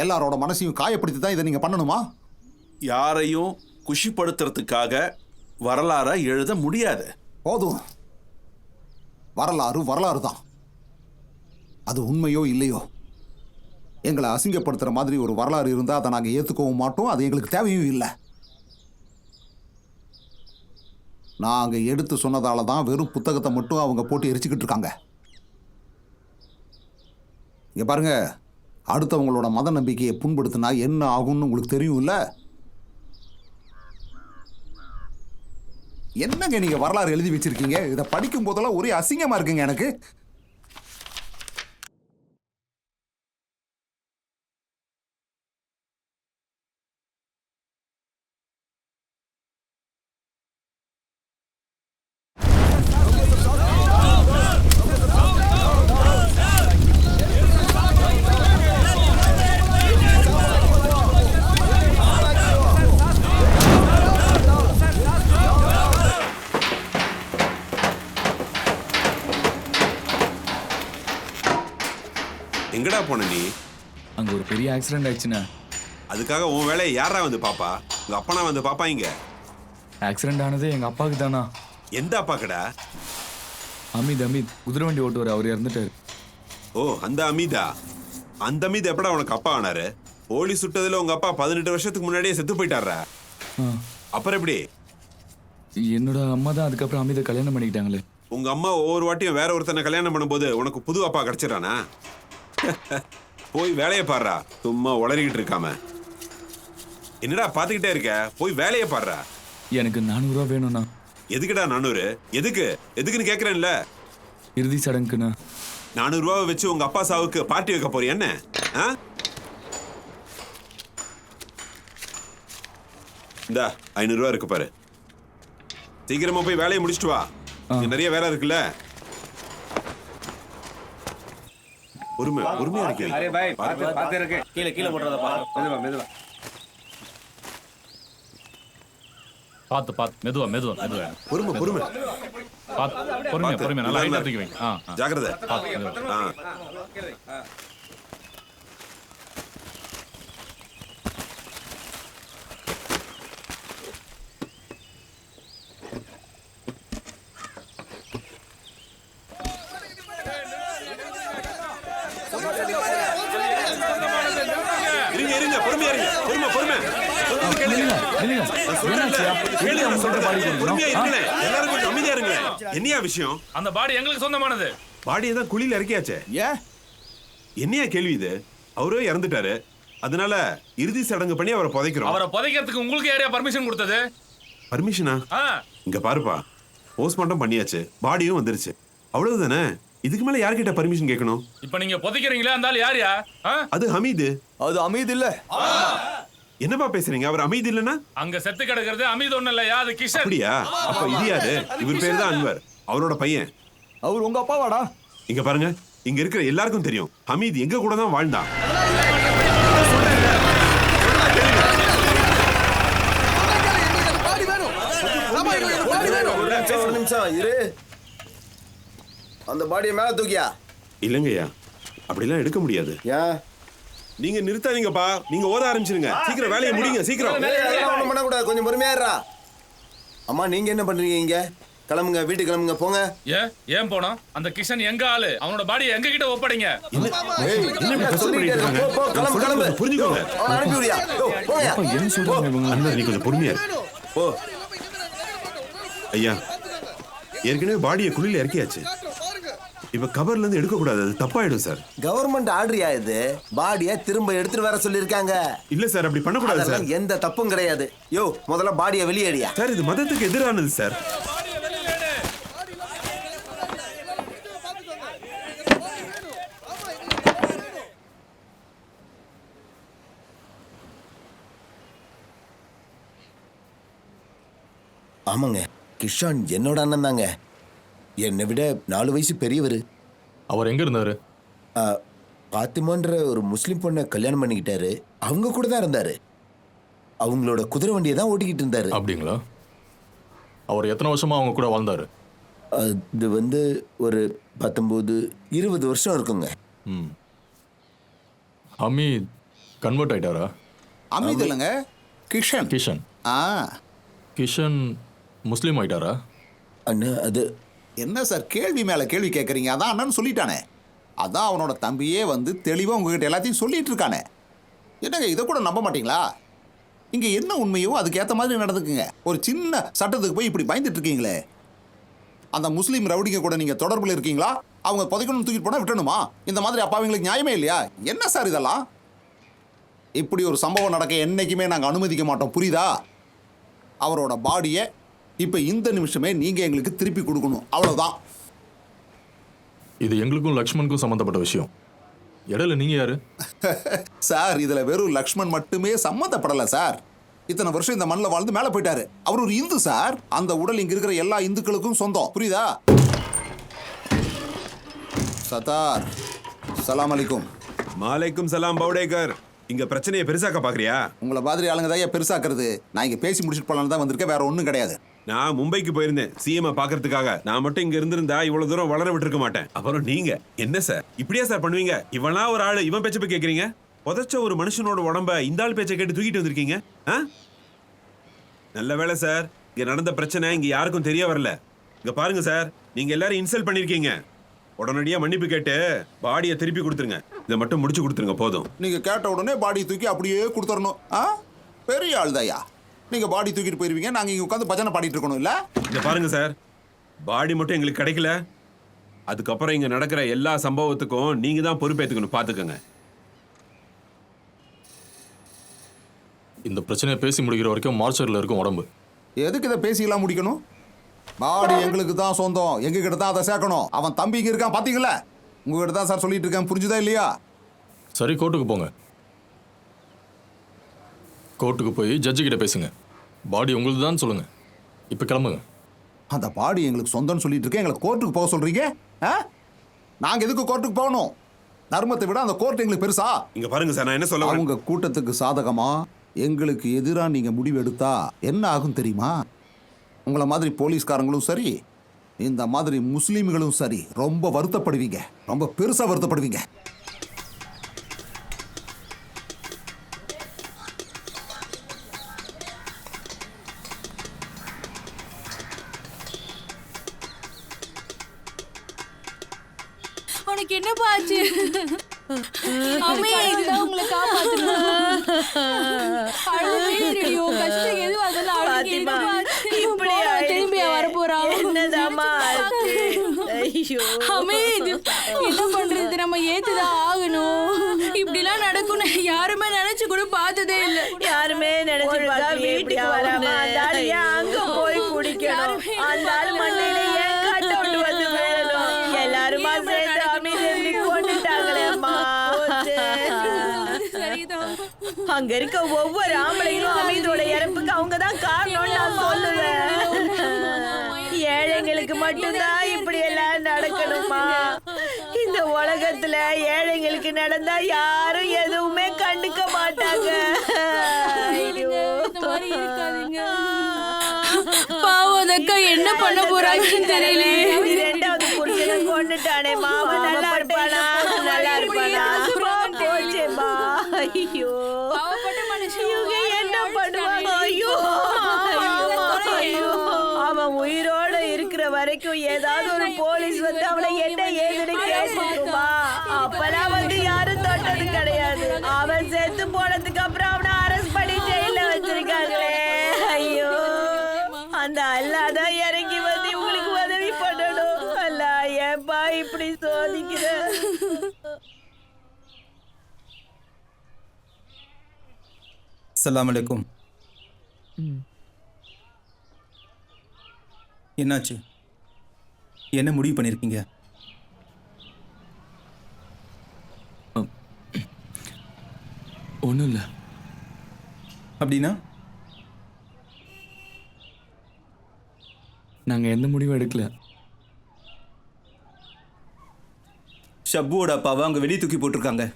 Speaker 10: எல்லாரோட மனசையும் காயப்படுத்தி தான் இதை நீங்கள் பண்ணணுமா?
Speaker 5: யாரையும் குஷிப்படுத்துறதுக்காக வரலாறை எழுத முடியாது.
Speaker 10: போதும், வரலாறு வரலாறு தான். அது உண்மையோ இல்லையோ, எங்களை அசிங்கப்படுத்துகிற மாதிரி ஒரு வரலாறு இருந்தால் அதை நாங்கள் ஏற்றுக்கவும் மாட்டோம். அது எங்களுக்கு தேவையும் இல்லை. நாங்கள் எடுத்து சொன்னதால தான் வெறும் புத்தகத்தை மட்டும் அவங்க போட்டு எரிச்சுக்கிட்டு இருக்காங்க. இங்கே பாருங்க, அடுத்தவங்களோட மத நம்பிக்கையை புண்படுத்தினா என்ன ஆகும்னு உங்களுக்கு தெரியும் இல்லை? என்னங்க நீங்கள் வரலாறு எழுதி வச்சிருக்கீங்க? இதை படிக்கும் போதெல்லாம் ஒரே அசிங்கமாக இருக்குங்க எனக்கு.
Speaker 12: எங்கடா போன நீ?
Speaker 13: அங்க ஒரு பெரிய ஆக்சிடென்ட் ஆயிடுச்சுண்ணே.
Speaker 12: அதுக்காக உன் வேலையை யாரா வந்து பாப்பா? உங்க அப்பனா வந்து பாப்பா? இங்க
Speaker 13: ஆக்சிடென்ட் ஆனது எங்க அப்பாவுக்கு தானா?
Speaker 12: எந்த அப்பா கடா?
Speaker 13: அமித் குதிரை வண்டி ஓட்டுவார், அவர் இறந்துட்டாரு.
Speaker 12: ஓ, அந்த அமிதா? அந்த அமித் எப்படா உனக்கு அப்பா ஆனாரு? போலீஸ் சுட்டதுல உங்க அப்பா 18 வருஷத்துக்கு முன்னாடியே செத்து போயிட்டாரா? அப்புறம் எப்படி?
Speaker 13: என்னோட அம்மா தான் அதுக்கப்புறம் அமிதை கல்யாணம் பண்ணிக்கிட்டாங்களே.
Speaker 12: உங்க அம்மா ஒவ்வொரு வாட்டியும் வேற ஒருத்தனை கல்யாணம் பண்ணும்போது உனக்கு புது அப்பா கிடைச்சிடறானா? போய் வேலையை பாடுறா, சும்மா உளறிக்கிட்டு இருக்காம. என்னடா பாத்துக்கிட்டே இருக்க? போய் வேலையை பாடுறா.
Speaker 13: எனக்கு 400 ரூபா வேணும்ண்ணா.
Speaker 12: எதுக்குடா 400? எதுக்குன்னு கேக்குறேன்ல.
Speaker 13: இறுதி சடங்குண்ணா.
Speaker 12: 400 ரூபாவை வச்சு உங்க அப்பா சாவுக்கு பார்ட்டி வைக்க போறியா என்ன? இந்தா 500 ரூபா இருக்கு பாரு. சீக்கிரமா போய் வேலையை முடிச்சிட்டு வா, நிறைய வேலை இருக்குல்ல. பொறுமையா இருக்கு.
Speaker 3: கீழே போடுறதப்பா. மெதுவா
Speaker 1: பாத்து மெதுவா
Speaker 12: பொறுமை
Speaker 1: பாத்து பொறுமையா நல்லா ஹைட்டா தூக்கி வைங்க.
Speaker 12: ஜாக்கிரதை. இருங்க பொறுமையா இருங்க. பொறுமை. என்னையா விஷயம்?
Speaker 9: அந்த பாடி எங்களுக்கு சொந்தமானது.
Speaker 12: பாடியை தான் குழியில இறக்கியாச்சே.
Speaker 10: ஏன்
Speaker 12: என்னையா கேள்வி இது? அவரே இறந்துட்டாரு, அதனால இறுதி சடங்கு பண்ணி அவரை புதைக்கிறோம்.
Speaker 9: அவரை புதைக்கிறதுக்கு உங்களுக்கு யாரையா பர்மிஷன் கொடுத்தது?
Speaker 12: பர்மிஷனா? இங்க பாருப்பா, போஸ்ட்மார்ட்டம் பண்ணியாச்சு, பாடியும் வந்துருச்சு, அவ்வளவுதானே. இதுக்கு மேல யார்கிட்ட பர்மிஷன் கேட்கணும்?
Speaker 9: இப்ப நீங்க புதைக்கிறீங்களா? அந்த ஆள் யாரியா?
Speaker 12: அது ஹமீது.
Speaker 6: அது அமீது இல்ல.
Speaker 12: என்னப்பா பேசுறீங்க? அவர் அமீது இல்லனா?
Speaker 9: அங்க செத்து கிடக்கிறது அமீது ஒண்ணு இல்லையா, அது கிஷன்.
Speaker 12: அப்படியா? அப்ப இது யாரு? இவர் பேர் தான் அன்வர், அவரோட பையன்.
Speaker 6: அவர் உங்க அப்பாவாடா?
Speaker 12: இங்க பாருங்க, இங்க இருக்கிற எல்லாருக்கும் தெரியும் ஹமீது எங்க கூட தான் வாழ்ந்தான்.
Speaker 4: அந்த பாடியை மேல தூக்கியா?
Speaker 12: இல்லங்கய்யா, அப்படிலாம் எடுக்க முடியாது.
Speaker 4: ஏன்?
Speaker 12: நீங்க நிறுத்தாதீங்கப்பா, நீங்க ஓத ஆரம்பிச்சிருங்க. சீக்கிரம் வேலையை முடிங்க, சீக்கிரம்.
Speaker 4: ஒண்ணும் பண்ணக்கூடாது, கொஞ்சம் பொறுமையா இருடா. அம்மா நீங்க என்ன பண்றீங்க இங்க? கிளம்புங்க, வீட்டுக்கு கிளம்புங்க, போங்க.
Speaker 9: ஏன் போனோம்? அந்த கிஷன் எங்க ஆளு, அவனோட பாடியை எங்க கிட்ட ஒப்படைங்க.
Speaker 12: புரிஞ்சுக்கோங்க. நீ கொஞ்சம் பொறுமையா போ. ஐயா, ஏற்கனவே பாடியை குழியில இறக்கியாச்சு, இப்ப கவர்ல இருந்து எடுக்க கூடாது, அது தப்பாயிடும் சார்.
Speaker 4: கவர்மெண்ட் ஆர்டரியா இது? பாடியை திரும்ப எடுத்துட்டு வர சொல்லிருக்காங்க.
Speaker 12: இல்ல சார், அப்படி பண்ண கூடாது சார்.
Speaker 4: எந்த தப்பும் கிடையாது. யோ, முதல்ல பாடியை வெளியேடியா.
Speaker 12: சார், இது மதத்துக்கு எதிரானது சார்.
Speaker 4: ஆமாங்க, கிஷான் என்னோட அண்ணன் தாங்க. என்னை விட 4 வயசு பெரியவர்.
Speaker 8: அவர் எங்க இருந்தாரு?
Speaker 4: பாத்திமான்ற ஒரு முஸ்லீம் பொண்ணை கல்யாணம் பண்ணிக்கிட்டாரு, அவங்க கூட தான் இருந்தாரு. அவங்களோட குதிரை வண்டியை தான் ஓட்டிக்கிட்டு இருந்தாரு.
Speaker 8: அப்படிங்களா? அவர் எத்தனை வருஷமா அவங்க கூட வாழ்ந்தாரு?
Speaker 4: அது வந்து ஒரு 19-20 வருஷம் இருக்குங்க.
Speaker 8: அமீத் கன்வெர்ட் ஆயிட்டாரா?
Speaker 10: அமீத் இல்லைங்க, கிஷன்.
Speaker 8: கிஷன். கிஷன் முஸ்லீம் ஆயிட்டாரா?
Speaker 4: அண்ணா, அது
Speaker 10: என்ன சார் கேள்வி மேல கேள்வி கேட்குறீங்க? அதான் அண்ணன் சொல்லிட்டானே, அதான் அவனோட தம்பியே வந்து தெளிவாக உங்ககிட்ட எல்லாத்தையும் சொல்லிட்டு இருக்கானே. என்னங்க இதை கூட நம்ப மாட்டீங்களா? இங்கே என்ன உண்மையோ அதுக்கு ஏற்ற மாதிரி நடந்துக்குங்க. ஒரு சின்ன சட்டத்துக்கு போய் இப்படி பயந்துட்டு இருக்கீங்களே. அந்த முஸ்லீம் ரவுடிங்க கூட நீங்கள் தொடர்பில் இருக்கீங்களா? அவங்க புதைக்கணும்னு தூக்கிட்டு போனால் விட்டணுமா? இந்த மாதிரி அப்பாவிங்களுக்கு நியாயமே இல்லையா? என்ன சார் இதெல்லாம்? இப்படி ஒரு சம்பவம் நடக்க என்றைக்குமே நாங்கள் அனுமதிக்க மாட்டோம், புரியுதா? அவரோட பாடியை இப்போ இந்த நிமிஷமே நீங்கள் எங்களுக்கு திருப்பி கொடுக்கணும், அவ்வளோதான்.
Speaker 8: இது எங்களுக்கும் லக்ஷ்மணுக்கும் சம்மந்தப்பட்ட விஷயம். இடையில நீங்க யாரு?
Speaker 10: சார், இதில் வெறும் லக்ஷ்மண் மட்டுமே சம்மந்தப்படலை சார். இத்தனை வருஷம் இந்த மண்ணில் வாழ்ந்து மேலே போயிட்டாரு. அவர் ஒரு இந்து சார். அந்த உடல் இங்கே இருக்கிற எல்லா இந்துக்களுக்கும் சொந்தம், புரியுதா? சத்தார், சலாம் அலைக்கும்.
Speaker 12: மாலைக்கும் சலாம் பவுடேகர். இங்க பிரச்சனையை பெருசாக்க பாக்குறியா?
Speaker 10: உங்களை மாதிரி ஆளுங்க தான் பெருசாக்குறது. நான் இங்கே பேசி முடிச்சுட்டு போலான்னு தான் வந்திருக்கேன், வேற ஒன்றும் கிடையாது.
Speaker 12: நான் மும்பைக்கு போயிருந்தேன் சிஎம் பாக்குறதுக்காக. நான் மட்டும் இங்க இருந்திருந்தா இவ்வளவு தூரம் வளர விட்டுருக்க மாட்டேன். அப்புறம் நீங்க என்ன சார் இப்படியா சார் பண்ணுவீங்க? இவனா ஒரு ஆளு, இவன் பேச்ச போய் கேக்குறீங்க? புதைச்ச ஒரு மனுஷனோட உடம்ப இந்த ஆள் பேச்சை கேட்டு தூக்கிட்டு வந்திருக்கீங்க. நல்ல வேலை சார், இங்க நடந்த பிரச்சனை இங்க யாருக்கும் தெரிய வரல. இங்க பாருங்க சார், நீங்க எல்லாரும் இன்சல்ட் பண்ணிருக்கீங்க. உடனடியா மன்னிப்பு கேட்டு பாடியை திருப்பி கொடுத்துருங்க. இதை மட்டும் முடிச்சு கொடுத்துருங்க போதும்.
Speaker 10: நீங்க கேட்ட உடனே பாடியை தூக்கி அப்படியே கொடுத்துடணும். பெரிய ஆள் தாயா. நீங்க பாடி தூக்கிட்டு போயிருவீங்க, நாங்க இங்க உட்காந்து பஜனை பாடிட்டு இருக்கணும் இல்ல?
Speaker 12: இங்க பாருங்க சார், பாடி மட்டும் எங்களுக்கு கிடைக்கல, அதுக்கப்புறம் இங்க நடக்கிற எல்லா சம்பவத்துக்கும் நீங்க தான் பொறுப்பேற்றுக்கணும், பாத்துக்கோங்க.
Speaker 8: இந்த பிரச்சனையை பேசி முடிக்கிற வரைக்கும் மார்ச்சரில் இருக்கும் உடம்பு.
Speaker 10: எதுக்கு இதை பேசிக்கலாம் முடிக்கணும்? பாடி எங்களுக்கு தான் சொந்தம், எங்க கிட்ட தான் அதை சேர்க்கணும். அவன் தம்பி இங்க இருக்கான் பாத்தீங்களா? உங்ககிட்ட தான் சார் சொல்லிட்டு இருக்கேன், புரிஞ்சுதா இல்லையா?
Speaker 8: சரி, கோர்ட்டுக்கு போங்க. கோர்ட்டுக்கு போய் ஜட்ஜு கிட்ட பேசுங்க. பாடி உங்களுக்கு தான் சொல்லுங்க. இப்போ கிளம்புங்க.
Speaker 10: அந்த பாடி எங்களுக்கு சொந்தம்னு சொல்லிட்டு இருக்கேன், எங்களை கோர்ட்டுக்கு போக சொல்றீங்க? நாங்க எதுக்கு கோர்ட்டுக்கு போகணும்? தர்மத்தை விட அந்த கோர்ட் எங்களுக்கு பெருசா?
Speaker 12: இங்க பாருங்க சார், நான் என்ன சொல்ல,
Speaker 10: உங்க கூட்டத்துக்கு சாதகமா எங்களுக்கு எதிராக நீங்க முடிவு எடுத்தா என்ன ஆகும் தெரியுமா? உங்களை மாதிரி போலீஸ்காரங்களும் சரி, இந்த மாதிரி முஸ்லீம்களும் சரி, ரொம்ப வருத்தப்படுவீங்க, ரொம்ப பெருசா வருத்தப்படுவீங்க.
Speaker 11: உனக்கு என்ன பாச்சு? அம்மே, இதுதான் உங்களை காப்பாத்தணும். அழுகையோ கஷ்டம் எதுவும் அதெல்லாம் அழுகை. திரும்பியா வரப்போறான்?
Speaker 14: என்னதாமா ஆச்சு? ஹமீத், என்ன பண்றது? நம்ம ஏத்துதான் ஆகணும். இப்படிலாம் நடக்கும்னு யாருமே நினைச்சு கூட பார்த்ததே இல்ல.
Speaker 15: யாருமே நினைச்சு வீட்டுக்கு வராம அங்க போய் குடிக்கணும். அந்த ஆள் மண்டையில ஏன் கட்ட விட்டு வந்து வேணும். எல்லாருமா சேர்ந்து அமீர் எப்படி கொண்டுட்டாங்களேம்மா. அங்க இருக்க ஒவ்வொரு ஆம்பளையும் அமீதோட இறப்புக்கு அவங்கதான் காரணம்னு நான் சொல்லுவேன். ஏழைங்களுக்கு மட்டும்தான் இப்படி எல்லாம் நடக்கணுமா? இந்த உலகத்துல ஏழைங்களுக்கு நடந்தா யாரும் எதுவுமே கண்டுக்க மாட்டாங்க.
Speaker 14: பாவதக்கா என்ன பண்ண போறாங்கன்னு தெரியல.
Speaker 15: ரெண்டாவது புருஷனை கொண்டுட்டானே மாமா. நல்லா இருப்பானா? நல்லா இருப்பானா? போச்சேம்மா. ஐயோ, இவங்க என்ன பண்ணுவாங்க? ஐயோ, அவன் உயிரோட இருக்கிற வரைக்கும் ஏதாவது ஒரு போலீஸ் வந்து அவனை என்ன ஏதுன்னு கேட்டுக்குமா? அப்பெல்லாம் வந்து யாரும் தொட்டது கிடையாது. அவன் செத்து போனதுக்கு அப்புறம் அவனை அரெஸ்ட் பண்ணி ஜெயில வச்சிருக்காங்களே. ஐயோ, அந்த அல்லாதான் இறங்கி வந்து உங்களுக்கு உதவி பண்ணணும். அல்லா, ஏன்பா இப்படி சோதிக்கிற?
Speaker 7: அஸ்ஸலாமு அலைக்கும். என்னாச்சு? என்ன முடிவு பண்ணிருக்கீங்க?
Speaker 13: ஒன்றும் இல்லை.
Speaker 7: அப்படின்னா
Speaker 13: நாங்கள் எந்த முடிவும் எடுக்கல.
Speaker 7: ஷப்புவோட அப்பாவை அங்கே வெளியே தூக்கி போட்டிருக்காங்க.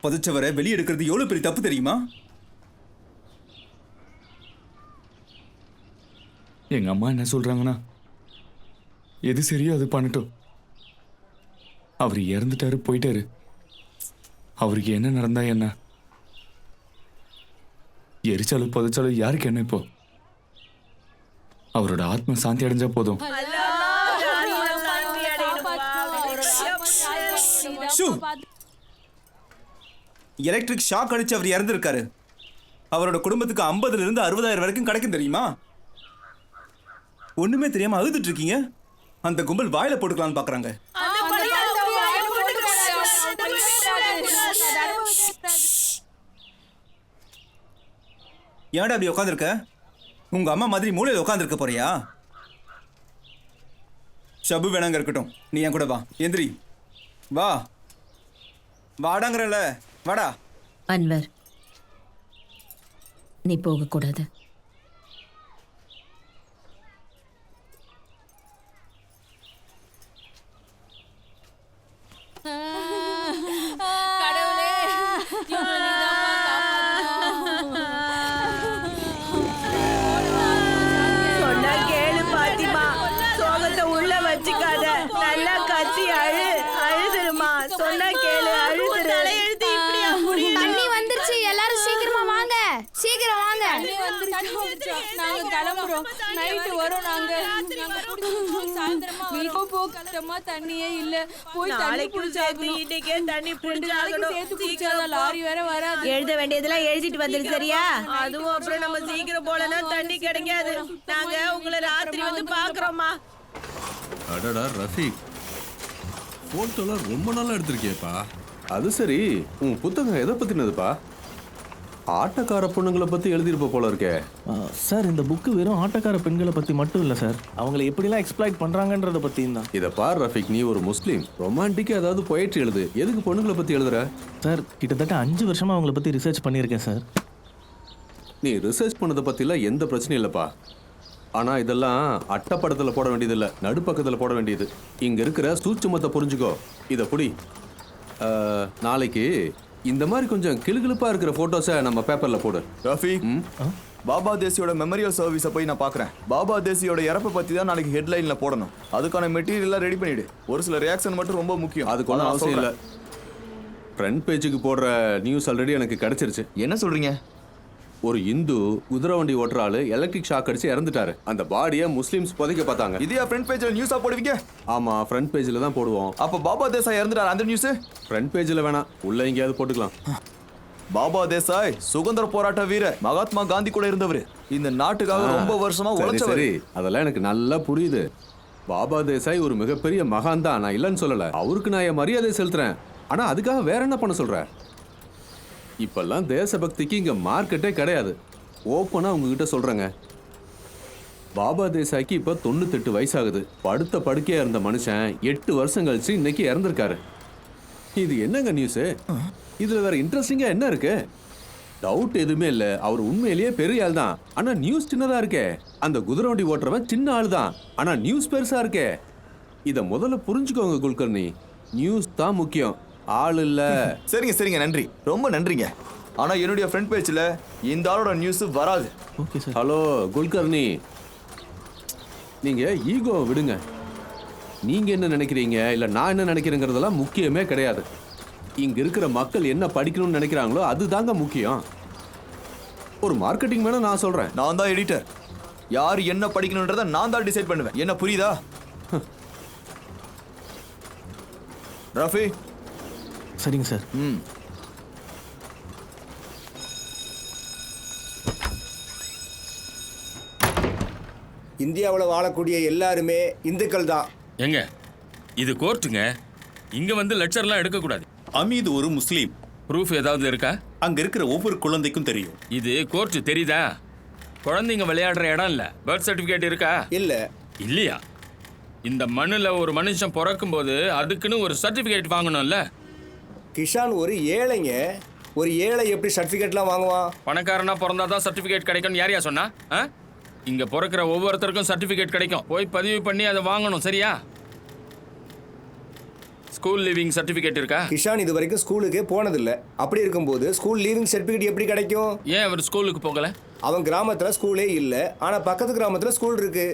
Speaker 7: புதைச்சவரை வெளியே எடுக்கிறது எவ்வளோ பெரிய தப்பு தெரியுமா?
Speaker 13: எங்கள் அம்மா என்ன சொல்கிறாங்கன்னா, எது சரியோ அது பண்ணட்டும். அவர் இறந்துட்டாரு, போயிட்டாரு. அவருக்கு என்ன நடந்தா என்ன? எரிச்சாலும் புதைச்சாலும் யாருக்கு என்ன? இப்போ அவரோட ஆத்மா சாந்தி அடைஞ்சா போதும்.
Speaker 7: எலக்ட்ரிக் ஷாக் அடிச்சு அவர் இறந்துருக்காரு. அவரோட குடும்பத்துக்கு 50,000 to 60,000 வரைக்கும் கிடைக்கும் தெரியுமா? ஒண்ணுமே தெரியாம அழுதுட்டு இருக்கீங்க. அந்த கும்பல் வாயில போட்டுக்கலாம்னு பாக்குறாங்க. ஏன்டா அப்படி உட்காந்துருக்க? உங்க அம்மா மாதிரி மூலையில உட்காந்துருக்க போறியா? ஷபு வேணாங்க இருக்கட்டும், நீ என் கூட வா. எந்திரி, வா. வாடாங்கிறல, வாடா.
Speaker 16: அன்வர், நீ போகக்கூடாது.
Speaker 14: கடவுளே,
Speaker 15: சொன்னா கேளு பாத்திமா. சோகத்தை உள்ள வச்சுக்காத. நல்லா கத்தி அழுதுருமா. சொன்னா கேளு, அழுதுரு. தலையெழுத்து இப்படியா புரியுது?
Speaker 14: தண்ணி வந்துருச்சு, எல்லாரும் சீக்கிரமா வாங்க. சீக்கிரம் வாங்க. நாங்க கிளம்புறோம். நைட்டு வரோம். நாங்க சாயந்தரமா வீட்டுக்கு போக கஷ்டமா, தண்ணியே இல்ல. போய் தண்ணி குடிச்சாகணும்.
Speaker 15: இன்னைக்கே தண்ணி
Speaker 14: புடிச்சாகணும். சேர்த்து குடிச்சாதான் லாரி வேற வராது.
Speaker 15: எழுத வேண்டியதெல்லாம் எழுதிட்டு வந்துரு, சரியா? அதுவும் அப்புறம் நம்ம சீக்கிரம் போலன்னா தண்ணி கிடைக்காது. நாங்க உங்களை ராத்திரி வந்து பாக்குறோமா.
Speaker 17: அடடா ரஃபீக், போட்டோலாம் ரொம்ப நாளா எடுத்திருக்கியப்பா.
Speaker 18: அது சரி, உன் புத்தகம் எதை பத்தினதுப்பா? ஆட்டக்கார பொண்ணுங்களை பத்தி எழுதியிருப்ப போல இருக்கே.
Speaker 19: சார், இந்த புக்கு வெறும் ஆட்டக்கார பெண்களை பத்தி மட்டும் இல்லை சார், அவங்களை எப்படிலாம் எக்ஸ்ப்ளாய்ட் பண்றாங்கன்றத பத்தியும் தான்.
Speaker 18: இதை பார் ரஃபீக், நீ ஒரு முஸ்லீம். ரொமான்டிக்கா ஏதாவது பொயட்ரி எழுது. எதுக்கு பொண்ணுங்களை பத்தி எழுதுற?
Speaker 19: சார், கிட்டத்தட்ட 5 வருஷமா அவங்கள பத்தி ரிசர்ச் பண்ணியிருக்கேன் சார்.
Speaker 18: நீ ரிசர்ச் பண்ணதை பத்திலாம் எந்த பிரச்சனையும் இல்லைப்பா. ஆனா இதெல்லாம் அட்டப்படத்துல போட வேண்டியதில்லை, நடுப்பக்கத்துல போட வேண்டியது. இங்க இருக்கிற சூட்சுமத்தை புரிஞ்சுக்கோ. இதை புடி. நாளைக்கு இந்த மாதிரி கொஞ்சம் கிளுகிளுப்பா இருக்கிற போட்டோஸை நம்ம பேப்பர்ல போடு.
Speaker 6: ரஃபீக், பாபா தேசியோட மெமரியல் சர்வீஸை போய் நான் பார்க்குறேன். பாபா தேசியோட இறப்பை பற்றி தான் நாளைக்கு ஹெட்லைனில் போடணும். அதுக்கான மெட்டீரியல்லாம் ரெடி பண்ணிவிடு. ஒரு சில ரியாக்ஷன் மட்டும் ரொம்ப முக்கியம்.
Speaker 18: அதுக்கு ஒன்றும் அவசியம் இல்லை. ஃப்ரண்ட் பேஜுக்கு போடுற நியூஸ் ஆல்ரெடி எனக்கு கிடைச்சிருச்சு.
Speaker 6: என்ன சொல்கிறீங்க?
Speaker 18: ஒரு இந்து குதிரை வண்டி ஓட்டுற ஆளு எலக்ட்ரிக் ஷாக் அடிச்சு இறந்துட்டாரு. அந்த பாடியை முஸ்லிம்ஸ் புதைக்க பார்த்தாங்க.
Speaker 6: இதையா ஃப்ரண்ட் பேஜில் நியூஸாக போடுவீங்க?
Speaker 18: ஆமா, ஃப்ரண்ட் பேஜில் தான் போடுவோம்.
Speaker 6: அப்போ பாபா தேசாய் இறந்துட்டார், அந்த நியூஸு
Speaker 18: ஃப்ரண்ட் பேஜில் வேணாம், உள்ள எங்கேயாவது போட்டுக்கலாம்.
Speaker 6: பாபா தேசாய் சுதந்திர போராட்ட வீரர், மகாத்மா காந்தி கூட இருந்தவர். இந்த நாட்டுக்காக ரொம்ப வருஷமா உழைச்சவர்.
Speaker 18: சரி, அதெல்லாம் எனக்கு நல்லா புரியுது. பாபா தேசாய் ஒரு மிகப்பெரிய மகான் தான், நான் இல்லைன்னு சொல்லல. அவருக்கு நான் என் மரியாதை செலுத்துறேன். ஆனா அதுக்காக வேற என்ன பண்ண சொல்ற? இப்பெல்லாம் தேசபக்திக்கு இங்க மார்க்கெட்டே கிடையாது. ஓப்பனா உங்ககிட்ட சொல்றேங்க. பாபா தேசாய்க்கு இப்ப 98 வயசாகுது. படுத்த படுக்கையா இருந்த மனுஷன் 8 வருஷம் கழிச்சு இன்னைக்கு இறந்திருக்காரு. இது என்னங்க நியூஸ்? இதுல வேற இன்ட்ரெஸ்டிங்கா என்ன இருக்கு? டவுட் எதுவுமே இல்ல, அவர் உண்மையிலேயே பெரிய ஆள் தான். ஆனா நியூஸ் சின்னதா இருக்கே. அந்த குதிரை வண்டி ஓட்டுறவன் சின்ன ஆள் தான், ஆனா நியூஸ் பெருசா இருக்கே. இத முதல்ல புரிஞ்சுக்கோங்க குல்கர்னி. நியூஸ் தான் முக்கியம், ஆள் இல்ல.
Speaker 6: சரிங்க சரிங்க, நன்றி, ரொம்ப நன்றிங்க. ஆனா என்னுடைய ஃப்ரண்ட் பேஜ்ல இந்த ஆளோட நியூஸ் வராது.
Speaker 18: Okay sir. ஹலோ குல்கர்னி, நீங்க ஈகோ விடுங்க. நீங்க என்ன நினைக்கிறீங்க இல்ல நான் என்ன நினைக்கிறேங்கிறதெல்லாம் முக்கியமே கிடையாது. இங்க இருக்கிற மக்கள் என்ன படிக்கணும்னு நினைக்கிறாங்களோ அதுதாங்க முக்கியம். ஒரு மார்க்கெட்டிங் மேன நான் சொல்றேன்.
Speaker 6: நான் தான் எடிட்டர். யார் என்ன படிக்கணும்ன்றத நான் தான் டிசைட் பண்ணுவேன். என்ன புரியுதா? ரஃபி.
Speaker 19: சரிங்க சார்.
Speaker 16: இந்தியாவில் வாழக்கூடிய எல்லாருமே இந்துக்கள் தான்.
Speaker 9: எங்க இது கோர்ட்டுங்க, இங்க வந்து லெக்சர்லாம் எடுக்க கூடாது.
Speaker 20: அமீது ஒரு முஸ்லீம்.
Speaker 9: ப்ரூஃப் ஏதாவது இருக்கா?
Speaker 20: அங்க இருக்கிற ஒவ்வொரு குழந்தைக்கும் தெரியும்.
Speaker 9: இது கோர்ட் தெரியுதா? குழந்தைங்க விளையாடுற இடம் இல்ல. பர்த் சர்டிபிகேட் இருக்கா?
Speaker 16: இல்ல.
Speaker 9: இல்லையா? இந்த மண்ணுல ஒரு மனுஷன் பிறக்கும் போது அதுக்குன்னு ஒரு சர்டிபிகேட் வாங்கணும்ல.
Speaker 16: கிஷான் ஒரு ஏழைங்க. ஒரு ஏழை எப்படி சர்டிபிகேட்லாம் வாங்குவான்?
Speaker 9: பணக்காரனா பிறந்தாதான் சர்டிபிகேட் கிடைக்கும் யாரையா சொன்னா? இங்க பிறக்கிற ஒவ்வொருத்தருக்கும் சர்டிபிகேட் கிடைக்கும். போய் பதிவு பண்ணி அதை வாங்கணும், சரியா? ஸ்கூல் லீவிங் சர்டிபிகேட் இருக்கா?
Speaker 16: கிஷான் இது வரைக்கும் ஸ்கூலுக்கே போனதில்ல. அப்படி இருக்கும்போது ஸ்கூல் லீவிங் சர்டிபிகேட் எப்படி கிடைக்கும்?
Speaker 9: ஏன் அவர் ஸ்கூலுக்கு போகல?
Speaker 16: அவன் கிராமத்துல ஸ்கூலே இல்ல, ஆனா பக்கத்து கிராமத்துல ஸ்கூல் இருக்கு.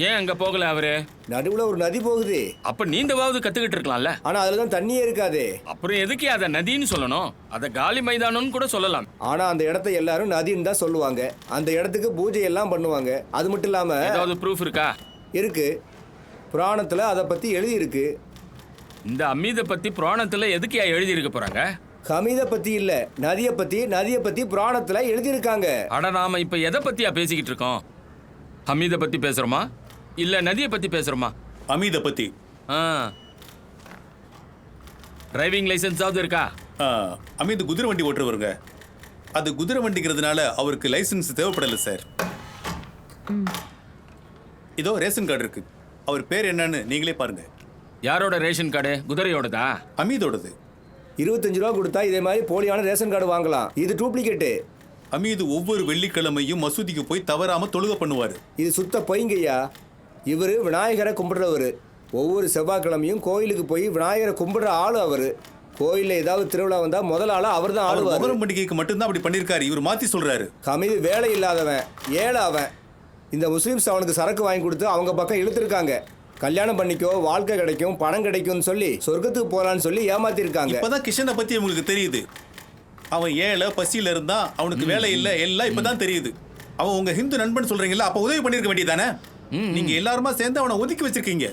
Speaker 9: ஏன் அங்க போகல அவரு?
Speaker 16: நடுவுல ஒரு நதி போகுது.
Speaker 9: அப்ப நீந்தவாவது கத்துக்கிட்டு இருக்கலாம்ல.
Speaker 16: ஆனா அதுலதான் தண்ணியே இருக்காதே.
Speaker 9: அப்புறம் எதுக்கு அத நதின்னு சொல்லணும்? அத காலி மைதானம்னு கூட சொல்லலாம்.
Speaker 16: ஆனா அந்த இடத்தை எல்லாரும் நதின்னு தான் சொல்லுவாங்க. அந்த இடத்துக்கு பூஜை எல்லாம் பண்ணுவாங்க. அது மட்டும் இல்லாம
Speaker 9: ஏதாவது ப்ரூஃப் இருக்கா?
Speaker 16: இருக்கு. புராணத்துல அத பத்தி எழுதி இருக்கு.
Speaker 9: இந்த அமீத பத்தி புராணத்துல எதுக்கு எழுதி இருக்க போறாங்க?
Speaker 16: ஹமீத பத்தி இல்ல, நதிய பத்தி புராணத்துல எழுதி இருக்காங்க.
Speaker 9: அட நாம இப்ப எதை பத்தியா பேசிக்கிட்டு இருக்கோம்? ஹமீத பத்தி பேசுறோமா இல்ல நதியை பத்தி பேசுறோமா?
Speaker 20: அமீத பத்தி.
Speaker 9: டிரைவிங் லைசென்ஸாவது இருக்கா?
Speaker 20: அமீது குதிரை வண்டி ஓட்டுறவருங்க. அது குதிரை வண்டிங்கிறதுனால அவருக்கு லைசென்ஸ் தேவைப்படல சார். இதோ ரேஷன் கார்டு இருக்கு. அவர் பேர் என்னன்னு நீங்களே பாருங்க.
Speaker 9: யாரோட ரேஷன் கார்டு? குதிரையோடதா?
Speaker 20: அமீதோடது.
Speaker 16: 25 ரூபா கொடுத்தா இதே மாதிரி போலியான ரேஷன் கார்டு வாங்கலாம். இது டூப்ளிகேட்டு.
Speaker 20: அமீது ஒவ்வொரு வெள்ளிக்கிழமையும் மசூதிக்கு போய் தவறாம தொழுகை பண்ணுவாரு.
Speaker 16: இது சுத்த பொய்ங்கய்யா. இவரு விநாயகரை கும்பிடுறவரு. ஒவ்வொரு செவ்வாய்க்கிழமையும் கோயிலுக்கு போய் விநாயகரை கும்பிடுற ஆளு அவரு. கோயில்ல ஏதாவது திருவிழா வந்தா முதல் ஆளா அவர் தான் ஆளுவார்.
Speaker 20: மொகரம் பண்டிகைக்கு மட்டும்தான் அப்படி பண்ணிருக்காரு. இவர் மாத்தி சொல்றாரு.
Speaker 16: ஹமீது வேலை இல்லாதவன், ஏழை அவன். இந்த முஸ்லிம்ஸ் அவனுக்கு சரக்கு வாங்கி கொடுத்து அவங்க பக்கம் இழுத்துருக்காங்க. கல்யாணம் பண்ணிக்கோ, வாழ்க்கை கிடைக்கும், பணம் கிடைக்கும்னு சொல்லி சொர்க்கத்துக்கு போலான்னு சொல்லி ஏமாத்திருக்காங்க.
Speaker 20: இப்பதான் கிஷனை பத்தி உங்களுக்கு தெரியுது. அவன் ஏழை பசியில இருந்தா, அவனுக்கு வேலை இல்லை, எல்லாம் இப்பதான் தெரியுது. அவன் உங்க ஹிந்து நண்பன் சொல்றீங்களா? அப்ப உதவி பண்ணிருக்க வேண்டியதானே? நீங்க எல்லாருமா சேர்ந்து அவனை ஒதுக்கி வச்சிருக்கீங்க.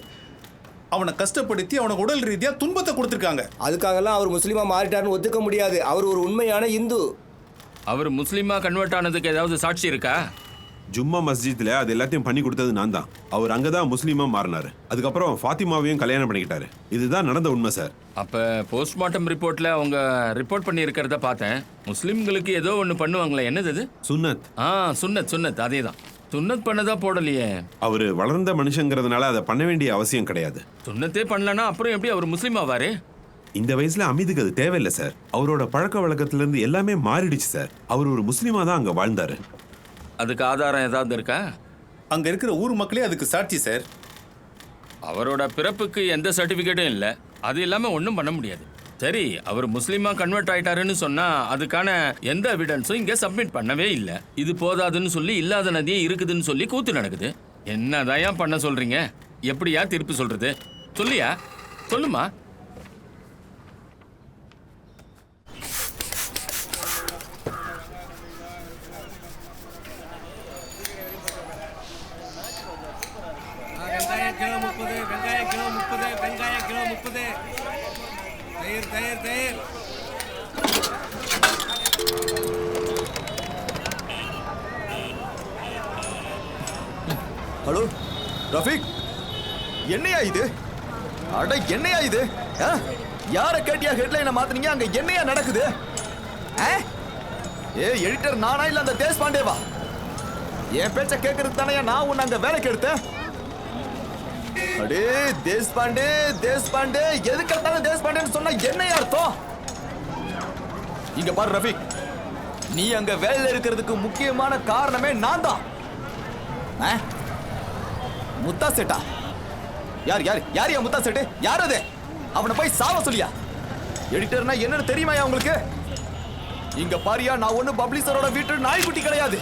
Speaker 20: அவனை கஷ்டப்படுத்தி அவனுக்கு உடல் ரீதியா துன்பத்தை கொடுத்துருக்காங்க.
Speaker 16: அதுக்காகலாம் அவர் முஸ்லீமா மாறிட்டாருன்னு ஒத்துக்க முடியாது. அவர் ஒரு உண்மையான இந்து.
Speaker 9: அவர் முஸ்லீமா கன்வெர்ட் ஆனதுக்கு ஏதாவது சாட்சி இருக்கா?
Speaker 12: ஜும்மா மஸ்ஜித்ல அது எல்லாத்தையும் பண்ணி கொடுத்தது நான் தான். அவர் அங்கதான் முஸ்லீமா மாறினாரு. அதுக்கப்புறம் ஃபாத்திமாவையும் கல்யாணம் பண்ணிக்கிட்டாரு. இதுதான் நடந்த உண்மை சார்.
Speaker 9: அப்ப போஸ்ட்மார்ட்டம் ரிப்போர்ட்ல அவங்க ரிப்போர்ட் பண்ணி இருக்கிறத பார்த்தேன். முஸ்லிம்களுக்கு ஏதோ ஒன்று பண்ணுவாங்களே, என்னது அது?
Speaker 12: சுன்னத்.
Speaker 9: சுன்னத் அதேதான். சுன்னத் பண்ணதா போடலையே.
Speaker 12: அவரு வளர்ந்த மனுஷங்கிறதுனால அதை பண்ண வேண்டிய அவசியம் கிடையாது.
Speaker 9: சுன்னத்தே பண்ணலன்னா அப்புறம் எப்படி அவர் முஸ்லீம் ஆவாரு?
Speaker 12: இந்த வயசுல அமீதுக்கு அது தேவையில்லை சார். அவரோட பழக்க வழக்கத்துல இருந்து எல்லாமே மாறிடுச்சு சார். அவர் ஒரு முஸ்லீமா தான் அங்க வாழ்ந்தாரு.
Speaker 9: அதுக்கு ஆதாரம் ஏதாவது இருக்கா?
Speaker 20: அங்க இருக்கிற ஊர் மக்களே அதுக்கு சாட்சி சார்.
Speaker 9: அவரோட பிறப்புக்கு எந்த சர்டிபிகேட்டும் இல்லை. அது இல்லாம ஒன்றும் பண்ண முடியாது. சரி, அவர் முஸ்லீமா கன்வெர்ட் ஆயிட்டாருன்னு சொன்னா அதுக்கான எந்த எவிடன்ஸும் இங்க சப்மிட் பண்ணவே இல்லை. இது போதாதுன்னு சொல்லி இல்லாத நதியே இருக்குதுன்னு சொல்லி கூத்து நடக்குது. என்னதான் பண்ண சொல்றீங்க? எப்படியா தீர்ப்பு சொல்றது? சொல்லியா? சொல்லுமா.
Speaker 21: வெங்காயம் கிலோ 30, வெங்காயம் கிலோ 30, வெங்காயம் கிலோ 30. தயிர்.
Speaker 6: ஹலோ ரஃபீக். என்னையா இது? அட என்னையா இது? யார கேட்டியா ஹெட்லைனை மாத்துனீங்க? அங்க என்னையா நடக்குது? ஏ எடிட்டர் நானா இல்ல அந்த தேஷ்பாண்டேவா? என் பேச்ச கேட்கறதுக்கு தானே நான் உன்னை அங்க வேலைக்கு எடுத்தேன். அடே தேஷ்பாண்டே தேஷ்பாண்டே, எதுக்கு எடுத்தாலும் தேஷ்பாண்டேன்னு சொன்னா என்னையா அர்த்தம்? இங்க பாரு ரஃபீக், நீ அங்க வேலையில இருக்கிறதுக்கு முக்கியமான காரணமே நான் தான். முத்தா சேட்டா? யார் யார் யார் யா முத்தா சேட்டு? யார் அது? அவனை போய் சாவ சொல்லியா? எடிட்டர்னா என்னன்னு தெரியுமாயா உங்களுக்கு? இங்க பாரியா, நான் ஒண்ணு பப்ளிஷரோட வீட்டு நாய்க்குட்டி கிடையாது.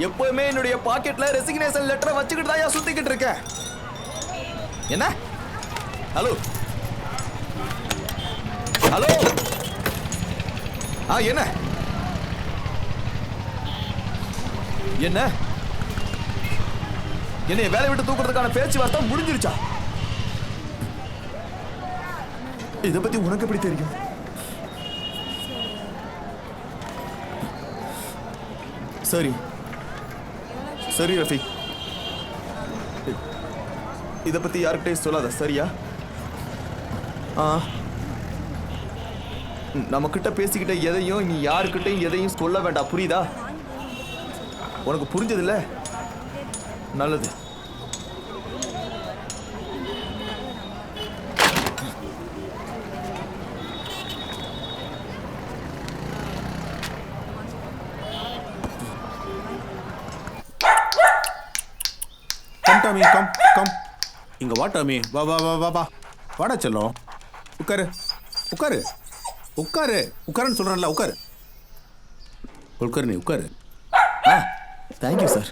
Speaker 6: எப்பவுமே என்னுடைய பாக்கெட்ல ரெசிக்னேஷன் லெட்டரை வச்சுக்கிட்டு தான் சுத்திக்கிட்டு இருக்கேன். என்ன? ஹலோ ஹலோ, என்ன என்ன என்னைய வேலை விட்டு தூக்குறதுக்கான பேச்சுவார்த்தை முடிஞ்சிருச்சா? இதை பத்தி உனக்கு எப்படி தெரியும்? சரி சரி ரஃபீக், இதை பத்தி யாருக்கிட்டையும் சொல்லாத, சரியா? நம்ம கிட்ட பேசிக்கிட்ட எதையும் நீ யாருக்கிட்டையும் எதையும் சொல்ல வேண்டாம், புரியுதா? உனக்கு புரிஞ்சதில்ல? நல்லது.
Speaker 20: Come Tommy, come come. இங்க வா டாமி, வா வா வா வா வா. வாடா செல்லம், உட்காரு உட்காரு உட்காரு உட்காருன்னு சொல்றேன்ல, உட்காரு. குல்கர்னி உட்காரு.
Speaker 6: Thank you sir.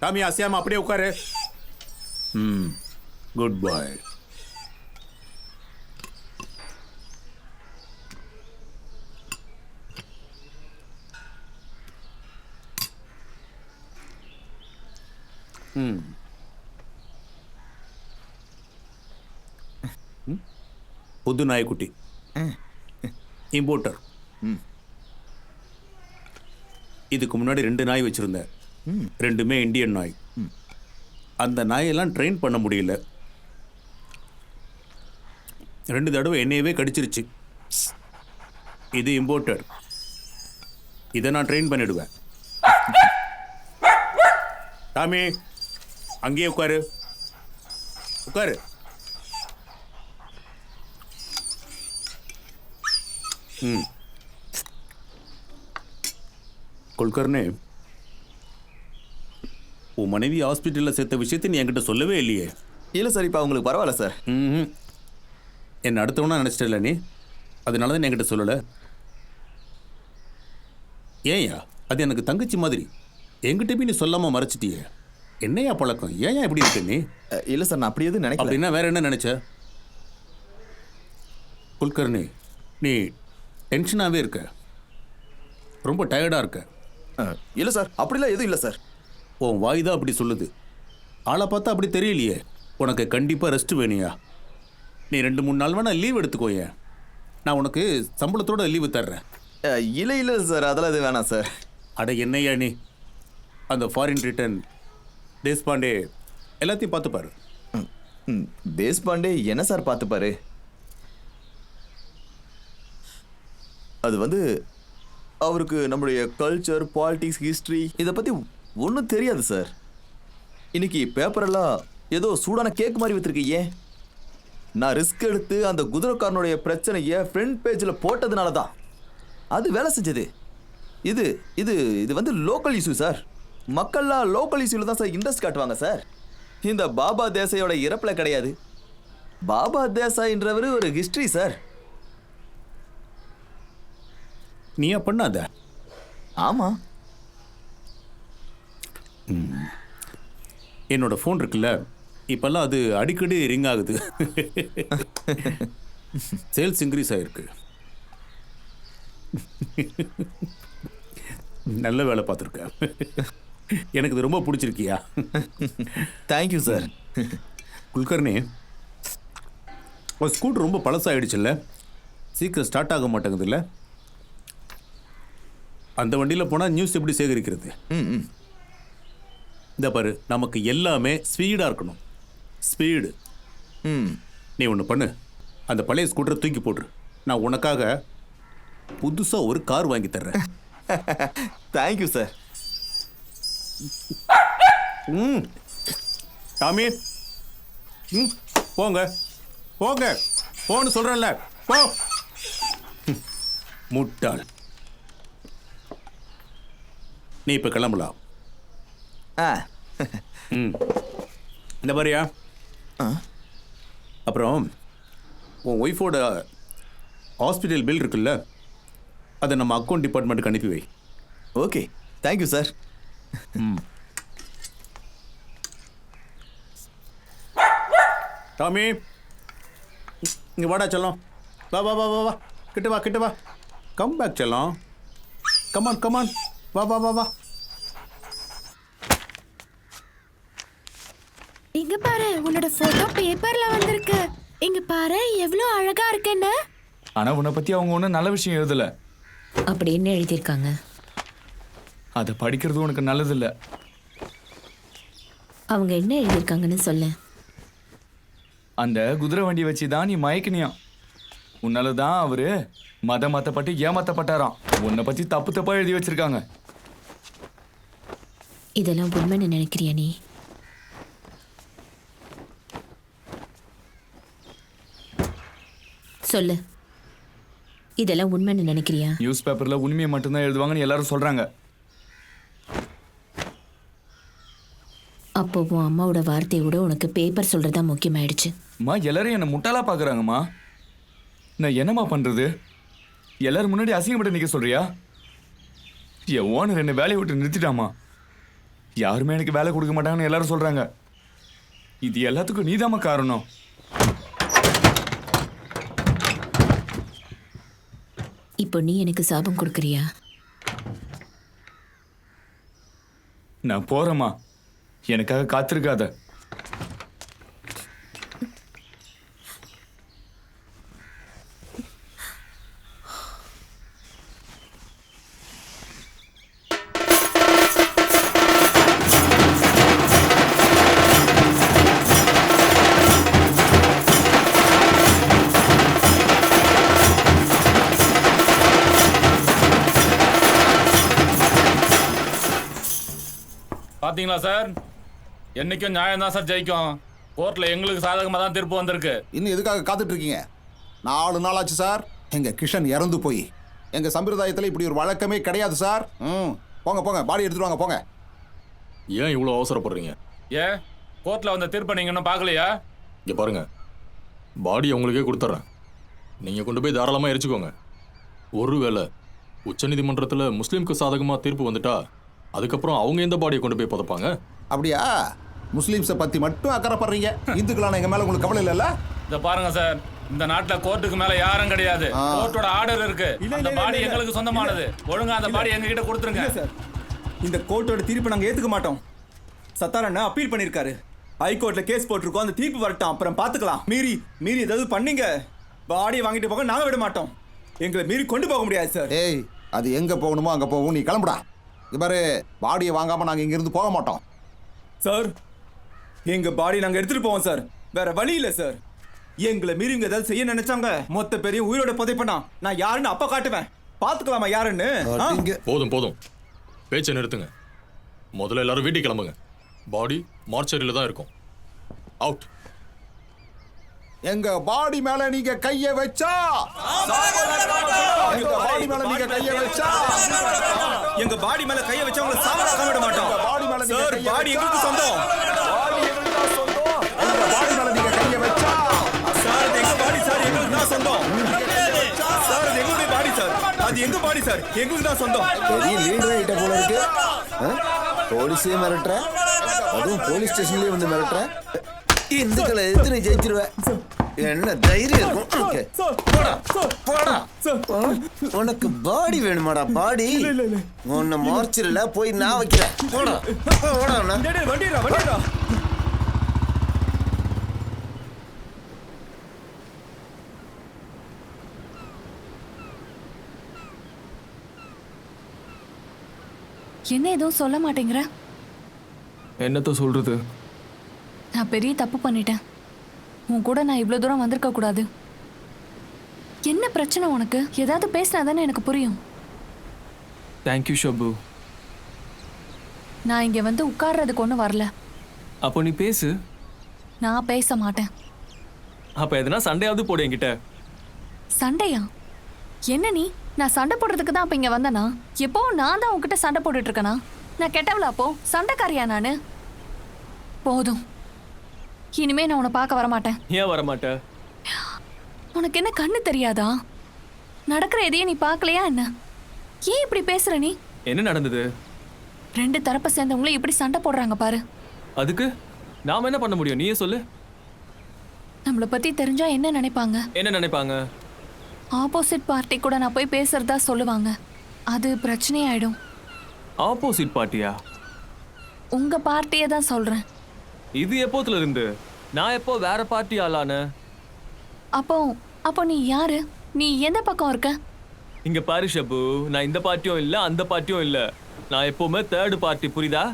Speaker 20: டாமி அசியாம அப்படியே உட்காரு. குட் பாய். புது நாய்க்குட்டி, இம்போர்ட்டர். இதுக்கு முன்னாடி 2 நாய் வச்சிருந்தேன். 2மே இந்தியன் நாய். அந்த நாயெல்லாம் ட்ரெயின் பண்ண முடியல. 2 தடவை என்னையவே கடிச்சிருச்சு. இது இம்போர்ட்டர். இதை நான் ட்ரெயின் பண்ணிடுவேன். டாமி அங்கேயே உட்காரு உட்காரு. குல்கர்னே, உன் மனைவி ஹாஸ்பிட்டலில் சேர்த்த விஷயத்தை நீ என்கிட்ட சொல்லவே இல்லையே.
Speaker 6: இல்லை சார், இப்போ உங்களுக்கு பரவாயில்ல சார்.
Speaker 20: என்னை அடுத்தவனா நினச்சிட்டல நீ, அதனால தான் என்கிட்ட சொல்லலை. ஏன்யா, அது எனக்கு தங்கச்சி மாதிரி. என்கிட்ட போய் நீ சொல்லாமல் மறைச்சிட்டியே, என்னையா பழக்கம்? ஏன் இப்படி இருக்க நீ?
Speaker 6: இல்லை சார், நான் அப்படி எதுவும் நினைக்கல.
Speaker 20: அப்படின்னா வேற என்ன நினச்ச? குல்கர்னி, நீ டென்ஷனாகவே இருக்க, ரொம்ப டயர்டாக இருக்க.
Speaker 6: இல்லை சார், அப்படிலாம் எதுவும் இல்லை சார்.
Speaker 20: உன் வாய் தான் அப்படி சொல்லுது. ஆளை பார்த்தா அப்படி தெரியலையே. உனக்கு கண்டிப்பாக ரெஸ்ட் வேணியா? நீ 2-3 நாள் வேணா லீவ் எடுத்துக்கோய. நான் உனக்கு சம்பளத்தோட லீவு தர்றேன்.
Speaker 6: இல்லை இல்லை சார், அதெல்லாம் இது வேணாம் சார்.
Speaker 20: அட என்னையா நீ, அந்த ஃபாரின் ரிட்டர்ன் தேஷ்பாண்டே எல்லாத்தையும் பார்த்துப்பாரு.
Speaker 6: தேஷ்பாண்டே என்ன சார் பார்த்துப்பாரு? அது வந்து அவருக்கு நம்முடைய கல்ச்சர், பாலிடிக்ஸ், ஹிஸ்ட்ரி இதை பற்றி ஒன்றும் தெரியாது சார். இன்னைக்கு பேப்பரெல்லாம் ஏதோ சூடான கேக் மாதிரி விற்றுருக்கு. ஏன்? நான் ரிஸ்க் எடுத்து அந்த குதிரைக்காரனுடைய பிரச்சனையை ஃப்ரண்ட் பேஜில் போட்டதுனால தான் அது வேலை செஞ்சது. இது இது இது வந்து லோக்கல் இஷ்யூ சார். மக்கள்லாம் லோக்கல் இஷ்யூவில் தான் சார் இன்ட்ரெஸ்ட் காட்டுவாங்க சார். இந்த பாபா தேசாயோட இறப்பில் கிடையாது. பாபா தேசாயின்றவர் ஒரு ஹிஸ்ட்ரி சார்.
Speaker 20: நீயா பண்ணாத?
Speaker 6: ஆமாம்.
Speaker 20: என்னோட ஃபோன் இருக்குல்ல, இப்பெல்லாம் அது அடிக்கடி ரிங் ஆகுது. சேல்ஸ் இன்க்ரீஸ் ஆயிருக்கு. நல்ல வேலை பார்த்துருக்க. எனக்கு இது ரொம்ப பிடிச்சிருக்கியா?
Speaker 6: Thank you sir.
Speaker 20: குல்கர்னி, ஒரு ஸ்கூட்டர் ரொம்ப பழசாயிடுச்சுல்ல, சீக்கிரம் ஸ்டார்ட் ஆக மாட்டேங்குது இல்லை? அந்த வண்டியில் போனால் நியூஸ் எப்படி சேகரிக்கிறது? இந்த பாரு, நமக்கு எல்லாமே ஸ்பீடா இருக்கணும். ஸ்பீடு. நீ ஒன்று பண்ணு, அந்த பழைய ஸ்கூட்டரை தூக்கி போட்டுரு. நான் உனக்காக புதுசா ஒரு கார் வாங்கி தர்றேன்.
Speaker 6: Thank you sir.
Speaker 20: டாமி, போங்க போங்க போன்னு சொல்றேன்ல, போ. முட்டாள். நீ இப்ப கிளம்பலாம். இந்த மாதிரியா? அப்புறம் உன் ஒய்ஃபோட ஹாஸ்பிட்டல் பில் இருக்குல்ல, அதை நம்ம அக்கௌண்ட் டிபார்ட்மெண்ட்டுக்கு அனுப்பி வை.
Speaker 6: Okay, thank you sir.
Speaker 20: டாமி, இங்க வாடா செல்லம். வா வா வா வா வா, கிட்ட வா கிட்ட வா. கம் பேக் செல்லம். கமான் கமான், வா வா வா வா.
Speaker 14: இங்க பாரு, உன்னோட போட்டோ பேப்பர்ல வந்திருக்கு. இங்க பாரு எவ்வளவு அழகா இருக்குன்னு.
Speaker 13: ஆனா உன்னை பத்தி அவங்க ஒன்றும் நல்ல விஷயம் எழுதல.
Speaker 2: அப்படி என்ன எழுதியிருக்காங்க?
Speaker 13: அதை படிக்கிறது உனக்கு நல்லது இல்லை.
Speaker 2: அவங்க என்ன எழுதியிருக்காங்கன்னு சொல்ல.
Speaker 13: அந்த குதிரை வண்டி வச்சு தான் நீ மயக்கினியாம். உன்னால தான் அவரு மாத்தப்பட்டு ஏமாத்தப்பட்டாராம். உன்னை பத்தி தப்பு தப்பா எழுதி வச்சிருக்காங்க.
Speaker 2: இதெல்லாம் உண்மைன்னு நினைக்கிறியா நீ? சொல்லு, இதெல்லாம் உண்மைன்னு நினைக்கிறியா?
Speaker 13: நியூஸ் பேப்பர்ல உண்மையை மட்டும்தான் எழுதுவாங்கன்னு எல்லாரும் சொல்றாங்க.
Speaker 2: அப்போ உன் அம்மாவோட வார்த்தையை விட உனக்கு பேப்பர் சொல்றதா முக்கியமாயிடுச்சு.
Speaker 13: அம்மா, எல்லாரும் என்ன முட்டாளா பாக்குறாங்கம்மா. நான் என்னம்மா பண்றது? எல்லாரும் முன்னாடி அசிங்கப்பட்டு நிக்க சொல்றியா? என் ஓனர் என்ன வேலையை விட்டு நிறுத்திட்டாமா. யாருமே எனக்கு வேலை கொடுக்க மாட்டாங்கன்னு எல்லாரும் சொல்றாங்க. இது எல்லாத்துக்கும் நீதாம்மா காரணம்.
Speaker 2: இப்போ நீ எனக்கு சாபம் கொடுக்கறியா?
Speaker 13: நான் போறேம்மா, எனக்காக காத்திருக்காத.
Speaker 9: பாத்தீங்களா சார், என்னைக்கும் நியாயம் தான் சார் ஜெயிக்கும். கோர்ட்ல எங்களுக்கு சாதகமா தான் தீர்ப்பு வந்திருக்கு.
Speaker 10: இன்னும் எதுக்காக காத்துட்டு இருக்கீங்க? 4 நாள் ஆச்சு சார். எங்க கிஷன் இறந்து போய். எங்க சம்பிரதாயத்தில் இப்படி ஒரு வழக்கமே கிடையாது சார். போங்க போங்க, பாடி எடுத்துட்டு வாங்க போங்க.
Speaker 8: ஏன் இவ்வளோ அவசரப்படுறீங்க?
Speaker 9: ஏன் கோர்ட்ல வந்த தீர்ப்பை நீங்க இன்னும் பார்க்கலையா?
Speaker 8: இங்கே பாருங்க, பாடி உங்களுக்கே கொடுத்துட்றேன். நீங்கள் கொண்டு போய் தாராளமாக எரிச்சுக்கோங்க. ஒருவேளை உச்சநீதிமன்றத்தில் முஸ்லீம்க்கு சாதகமாக தீர்ப்பு வந்துட்டா அதுக்கப்புறம் அவங்க எந்த பாடியை கொண்டு போய் புதைப்பாங்க?
Speaker 10: அப்படியா? முஸ்லீம்ஸை பற்றி மட்டும் அக்கறைப்படுறீங்க, இந்துக்களான எங்கள் மேலே உங்களுக்கு கவலை இல்லைல்ல?
Speaker 9: இதை பாருங்க சார், இந்த நாட்டுல கோர்ட்டுக்கு மேல யாரும் கிடையாது. கோர்ட்டோட ஆர்டர் இருக்கு. அந்த பாடி எங்களுக்கு சொந்தமானது. ஒழுங்கா அந்த பாடி எங்க கிட்ட கொடுத்துருங்க
Speaker 7: சார். இந்த கோர்ட்டோட தீர்ப்பை நாங்க ஏத்துக்க மாட்டோம். சத்தார் அண்ணா அப்பீல் பண்ணிருக்காரு. ஹைகோர்ட்ல கேஸ் போட்டிருக்கோம். அந்த தீர்ப்பு வரட்டும், அப்புறம் பாத்துக்கலாம். மீறி ஏதாவது பண்ணீங்க, பாடியை வாங்கிட்டு போக நாங்க விட மாட்டோம். எங்களை மீறி கொண்டு போக முடியாது சார்.
Speaker 10: ஏய், அது எங்க போகணுமோ அங்க போகும். நீ கிளம்புடா. பாரு, பாடியை வாங்காம நாங்க இங்க இருந்து போக மாட்டோம்
Speaker 7: சார். எங்க பாடி நாங்க எடுத்துட்டு போவோம் சார். வேற வழி இல்ல சார். எங்களை மீறி இங்க ஏதாவது செய்ய நினைச்சாங்க, மொத்த பெரிய உயிரோட புதைப்பனா நான் யாருன்னு அப்ப காட்டுவேன். பாத்துக்கலாமா யாருன்னு?
Speaker 8: போதும் போதும், பேச்சை நிறுத்துங்க. முதல்ல எல்லாரும் வீட்டுக்கு கிளம்புங்க. பாடி மார்ச்சரியில தான் இருக்கும். அவுட்.
Speaker 10: எங்க பாடி மேல நீங்க கைய வச்சா, எங்க பாடி மேல நீங்க கைய வச்சா,
Speaker 7: எங்க பாடி மேல கைய வச்சா உங்களை சாவடிக்க விட மாட்டோம்.
Speaker 10: பாடி மேல நீங்க
Speaker 7: சார், பாடி எங்களுக்கு சொந்தம்.
Speaker 10: பாடி எங்களுக்கு தான் சொந்தம். எங்க பாடி மேல நீங்க கைய வச்சா,
Speaker 7: சார் எங்க பாடி சார், எங்களுக்கு தான் சொந்தம். சார் அது எங்களுடைய பாடி சார். அது எங்க பாடி சார், எங்களுக்கு தான் சொந்தம்.
Speaker 4: பெரிய லீடர் ஆயிட்ட போல இருக்கு. போலீஸே மிரட்டுற, அதுவும் போலீஸ் ஸ்டேஷன்லயே வந்து மிரட்டுற. இந்துக்களை எதிர்த்து நீ ஜெயிச்சிருவ. என்ன தைரியம் இருக்கும்? போடா போடா. உனக்கு பாடி வேணுமாடா? பாடி உன்னை மார்ச்சரில போய் நான் வைக்கிறேன். போடா போடா.
Speaker 11: என்ன எதுவும் சொல்ல மாட்டேங்கிற?
Speaker 13: என்னத்த சொல்றது?
Speaker 14: நான் பெரிய தப்பு பண்ணிட்டேன். உன் கூட நான் இவ்வளோ தூரம் வந்திருக்க கூடாது. என்ன பிரச்சனை உனக்கு? ஏதாவது பேசினா தானே எனக்கு புரியும்.
Speaker 13: தேங்க்யூ ஷபு.
Speaker 14: நான் இங்கே வந்து உட்கார்றதுக்கு ஒன்றும் வரல.
Speaker 13: அப்போ நீ பேசு.
Speaker 14: நான் பேச மாட்டேன்.
Speaker 13: அப்ப எதனா சண்டையாவது போடு என்கிட்ட.
Speaker 14: சண்டையா? என்ன நீ? நான் சண்டை போடுறதுக்கு தான் அப்போ இங்கே வந்தேனா? எப்போ நான் தான் உன்கிட்ட சண்டை போட்டுட்டு இருக்கேனா? நான் கெட்டவளா அப்போ? சண்டைக்காரியா நான்? போதும், இனிமே நான் உன்னை பார்க்க வரமாட்டேன்.
Speaker 13: ஏன் வரமாட்ட?
Speaker 14: உனக்கு என்ன கண்ணு தெரியாதா? நடக்கிற எதையும் நீ பார்க்கலையா என்ன? ஏன் இப்படி பேசுற நீ?
Speaker 13: என்ன நடந்தது?
Speaker 14: 2 தரப்பை சேர்ந்தவங்களும் இப்படி சண்டை போடுறாங்க பாரு.
Speaker 13: அதுக்கு நாம என்ன பண்ண முடியும்? நீயே சொல்லு.
Speaker 14: நம்மளை பத்தி தெரிஞ்சா என்ன நினைப்பாங்க?
Speaker 13: என்ன நினைப்பாங்க?
Speaker 14: ஆப்போசிட் பார்ட்டி கூட நான் போய் பேசுறதா சொல்லுவாங்க. அது பிரச்சனையாயிடும்.
Speaker 13: ஆப்போசிட் பார்ட்டியா?
Speaker 14: உங்க பார்ட்டியை தான் சொல்றேன்.
Speaker 13: இது எப்போத்துல இருந்து? நான் எப்போ வேற பார்ட்டி ஆளான?
Speaker 14: அப்போ நீ யாரு? நீ எந்த பக்கம் இருக்க?
Speaker 13: இங்க பாரு ஷபு, நான் இந்த பார்ட்டியும் இல்ல அந்த பார்ட்டியும் இல்ல. நான் எப்பவுமே தேர்ட் பார்ட்டி, புரியுதா?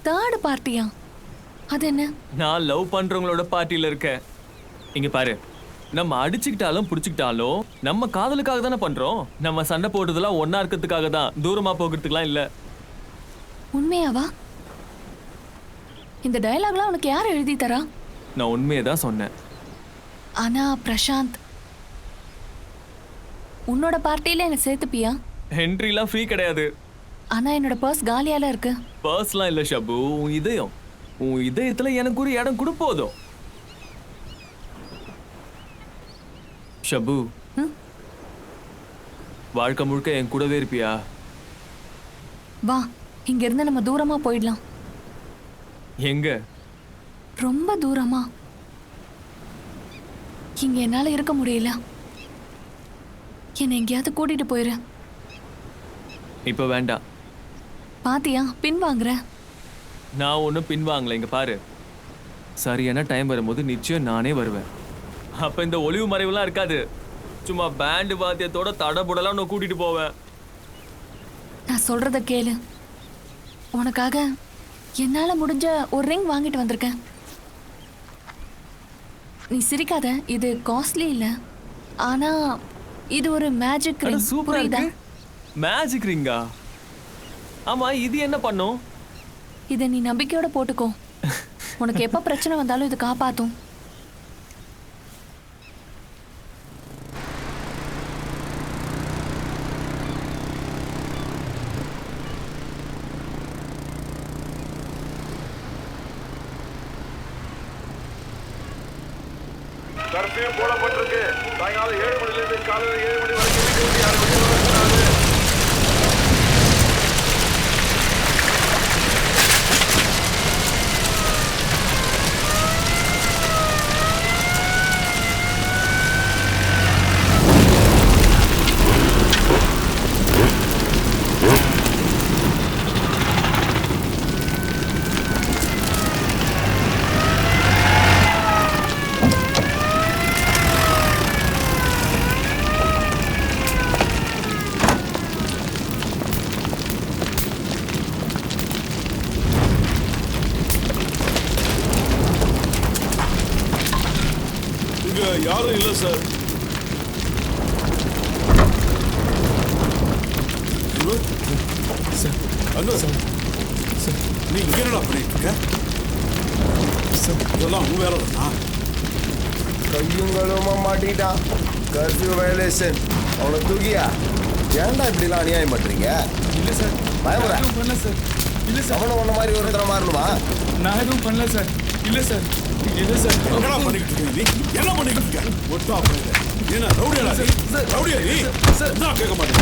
Speaker 14: தேர்ட் பார்ட்டியா? அது என்ன?
Speaker 13: நான் லவ் பண்றவங்களோட பார்ட்டியில இருக்கேன். இங்க பாரு, நம்ம அடிச்சுக்கிட்டாலும் புடிச்சுக்கிட்டாலும் நம்ம காதலுக்காக தானே பண்றோம். நம்ம சண்டை போடுறதுலாம் ஒன்னா இருக்கிறதுக்காக தான், தூரமா போகிறதுக்குலாம் இல்ல.
Speaker 14: உண்மையாவா? இந்த டயலாக்லாம் உனக்கு யார் எழுதி தரா?
Speaker 13: நான் உண்மையை தான் சொன்னேன்.
Speaker 14: ஆனா பிரசாந்த், உன்னோட பார்ட்டியில என்ன சேர்த்துப்பியா?
Speaker 13: என்ட்ரிலாம் ஃப்ரீ கிடையாது.
Speaker 14: ஆனா என்னோட பர்ஸ் காலியால இருக்கு.
Speaker 13: பர்ஸ்லாம் இல்ல ஷபு, உன் இதயம். உன் இதயத்துல எனக்கு ஒரு இடம் கொடு போதும். ஷபு, வாழ்க்கை முழுக்க என் கூடவே இருப்பியா?
Speaker 14: வா, இங்க இருந்து நம்ம தூரமா போயிடலாம்.
Speaker 13: எங்க?
Speaker 14: ரொம்ப தூரமா. இங்க என்னால இருக்க முடியல. என்னை எங்கேயாவது கூட்டிட்டு போயிரு.
Speaker 13: இப்ப வேண்டாம்.
Speaker 14: பாத்தியா, பின்வாங்குற.
Speaker 13: நான் ஒன்றும் பின்வாங்கல. இங்க பாரு, சரியான டைம் வரும்போது நிச்சயம் நானே வருவேன். அப்ப இந்த ஒளிவு மறைவுலாம் இருக்காது. சும்மா பேண்டு வாத்தியத்தோட தடபுடலாம் நான் கூட்டிட்டு போவேன்.
Speaker 14: நான் சொல்றத கேளு. உனக்காக என்னால முடிஞ்ச ஒரு ரிங் வாங்கிட்டு வந்திருக்கேன். நீ சிரிக்காத, இது காஸ்ட்லி இல்ல. ஆனா இது ஒரு மேஜிக் ரிங்.
Speaker 13: சூப்பரா. மேஜிக் ரிங்கா? ஆமா, இது என்ன பண்ணும்?
Speaker 14: இதை நீ நம்பிக்கையோட போட்டுக்கோ. உனக்கு எப்ப பிரச்சனை வந்தாலும் இது காப்பாத்தும்.
Speaker 5: கர்ஃபியூ போடப்பட்டிருக்கு. சாயங்காலம் 7 மணிலிருந்து காலையில் 7 மணி வரைக்கும் வீட்டு விட்டு யாரும் வெளியே வரக்கூடாது. யாரும் இல்லை சார். அண்ணா சார், நீ இங்க என்னடா பண்ணிட்டு இருக்க? இதெல்லாம் உன் வேலை தானா?
Speaker 4: கையும் கழுவமா மாட்டிட்டான். Curfew violation. அவனை தூக்கியா? ஏன்டா இப்படிலாம் அநியாயம் பண்றீங்க?
Speaker 13: இல்ல சார்,
Speaker 4: பயமுறா?
Speaker 13: பண்ணல சார். இல்ல சார்,
Speaker 4: அவனை ஒன்ன மாதிரி ஒரு தரம் மாறணுமா?
Speaker 13: நான் எதுவும் பண்ணல சார். இல்ல சார், இல்ல சார்.
Speaker 5: என்னடா பண்ணிக்கிட்டு இருக்க நீ? என்ன பண்ணிக்கிட்டு இருக்க? ஒட்டா போயிடு. என்ன ரவுடியா நீ? ரவுடியா நீ? நான் கேட்க மாட்டேன்.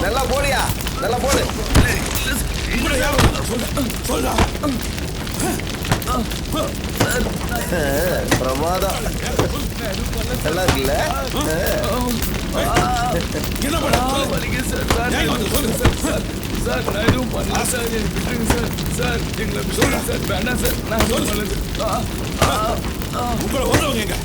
Speaker 4: நல்லா போடியா, நல்லா போடு. பிரமாதம். நல்லா இருக்குல்ல?
Speaker 5: என்ன பண்ண?
Speaker 13: சார், நான் எதுவும் பண்ணல சார். விட்டுருங்க சார். சார், எங்களை விட்டுருங்க சார். வேண்டாம் சார், நான் எதுவும் பண்ணல.
Speaker 5: உங்களை வர்றவங்க எங்க?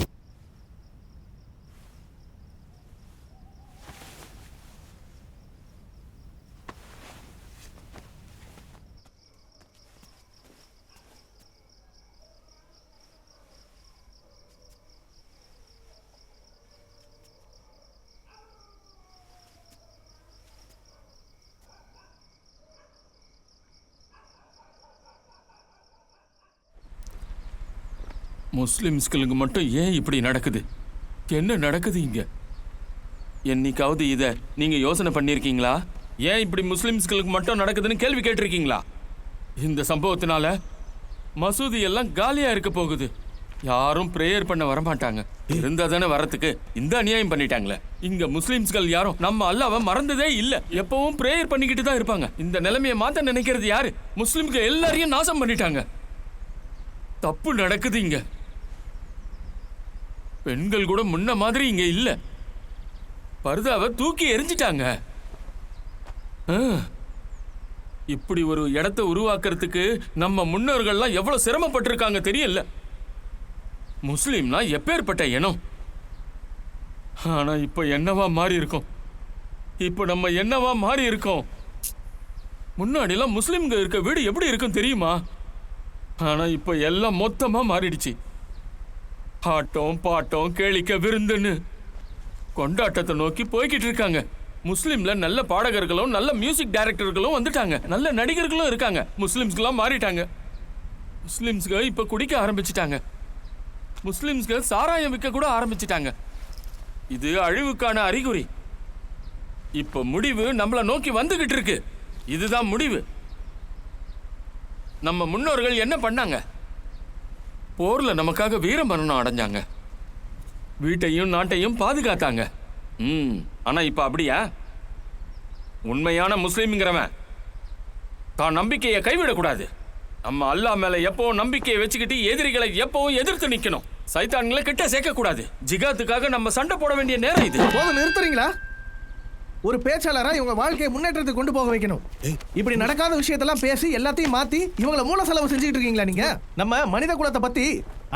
Speaker 3: முஸ்லிம்ஸ்களுக்கு மட்டும் ஏன் இப்படி நடக்குது? என்ன நடக்குது இங்க? என்னைக்காவது இத நீங்க யோசனை பண்ணிருக்கீங்களா? ஏன் இப்படி முஸ்லிம்ஸ்களுக்கு மட்டும் நடக்குதுன்னு கேள்வி கேட்டிருக்கீங்களா? இந்த சம்பவத்தினால மசூதி எல்லாம் காலியா இருக்க போகுது. யாரும் பிரேயர் பண்ண வரமாட்டாங்க. இருந்தா தானே வரத்துக்கு. இந்த அநியாயம் பண்ணிட்டாங்களே. இங்க முஸ்லிம்ஸ்கள் யாரும் நம்ம அல்லாஹ்வை மறந்ததே இல்ல. எப்பவும் பிரேயர் பண்ணிக்கிட்டு தான் இருப்பாங்க. இந்த நிலைமையை மாத்த நினைக்கிறது யாரு? முஸ்லிம்கள் எல்லாரையும் நாசம் பண்ணிட்டாங்க. தப்பு நடக்குது இங்க. பெண்கள் கூட முன்ன மாதிரி இங்க இல்ல. பர்தாவை தூக்கி எரிஞ்சிட்டாங்க. இப்படி ஒரு இடத்தை உருவாக்குறதுக்கு நம்ம முன்னோர்கள்லாம் எவ்வளவு சிரமப்பட்டிருக்காங்க தெரியல. முஸ்லிம்னா எப்பேற்பட்ட இனம். ஆனா இப்ப என்னவா மாறி இருக்கும்? இப்ப நம்ம என்னவா மாறி இருக்கோம்? முன்னாடிலாம் முஸ்லிம்ங்க இருக்க வீடு எப்படி இருக்கும் தெரியுமா? ஆனா இப்ப எல்லாம் மொத்தமா மாறிடுச்சு. ஆட்டம் பாட்டம் கேளிக்க விருந்துன்னு கொண்டாட்டத்தை நோக்கி போய்கிட்டு இருக்காங்க. முஸ்லிம்ல நல்ல பாடகர்களும் நல்ல மியூசிக் டைரக்டர்களும் வந்துட்டாங்க. நல்ல நடிகர்களும் இருக்காங்க. முஸ்லிம்ஸ்கெல்லாம் மாறிட்டாங்க. முஸ்லிம்ஸ்க இப்ப குடிக்க ஆரம்பிச்சிட்டாங்க. முஸ்லிம்ஸ்க சாராயம் விற்க கூட ஆரம்பிச்சிட்டாங்க. இது அழிவுக்கான அறிகுறி. இப்ப முடிவு நம்மள நோக்கி வந்துகிட்டு இருக்கு. இதுதான் முடிவு. நம்ம முன்னோர்கள் என்ன பண்ணாங்க? போர்ல நமக்காக வீர மரணம் அடைஞ்சாங்க. வீட்டையும் நாட்டையும் பாதுகாத்தாங்க. ஆனா இப்ப அப்படியா? உண்மையான முஸ்லிம்ங்கிறவன் தான் நம்பிக்கையை கைவிடக்கூடாது. நம்ம அல்லாஹ் மேல எப்பவும் நம்பிக்கையை வச்சுக்கிட்டு எதிரிகளை எப்பவும் எதிர்த்து நிக்கணும். சைத்தான்களை கிட்ட சேர்க்க கூடாது. ஜிகாத்துக்காக நம்ம சண்டை போட வேண்டிய நேரம் இது.
Speaker 22: போதும், நிறுத்துறீங்களா? ஒரு பேச்சாளரா இவங்க வாழ்க்கையை முன்னேற்றத்துக்கு கொண்டு போக வைக்கணும். இப்படி நடக்காத விஷயத்தெல்லாம் பேசி எல்லாத்தையும் மாத்தி இவங்களை மூல செலவு செஞ்சுட்டு இருக்கீங்களா நீங்க? நம்ம மனித குலத்தை பத்தி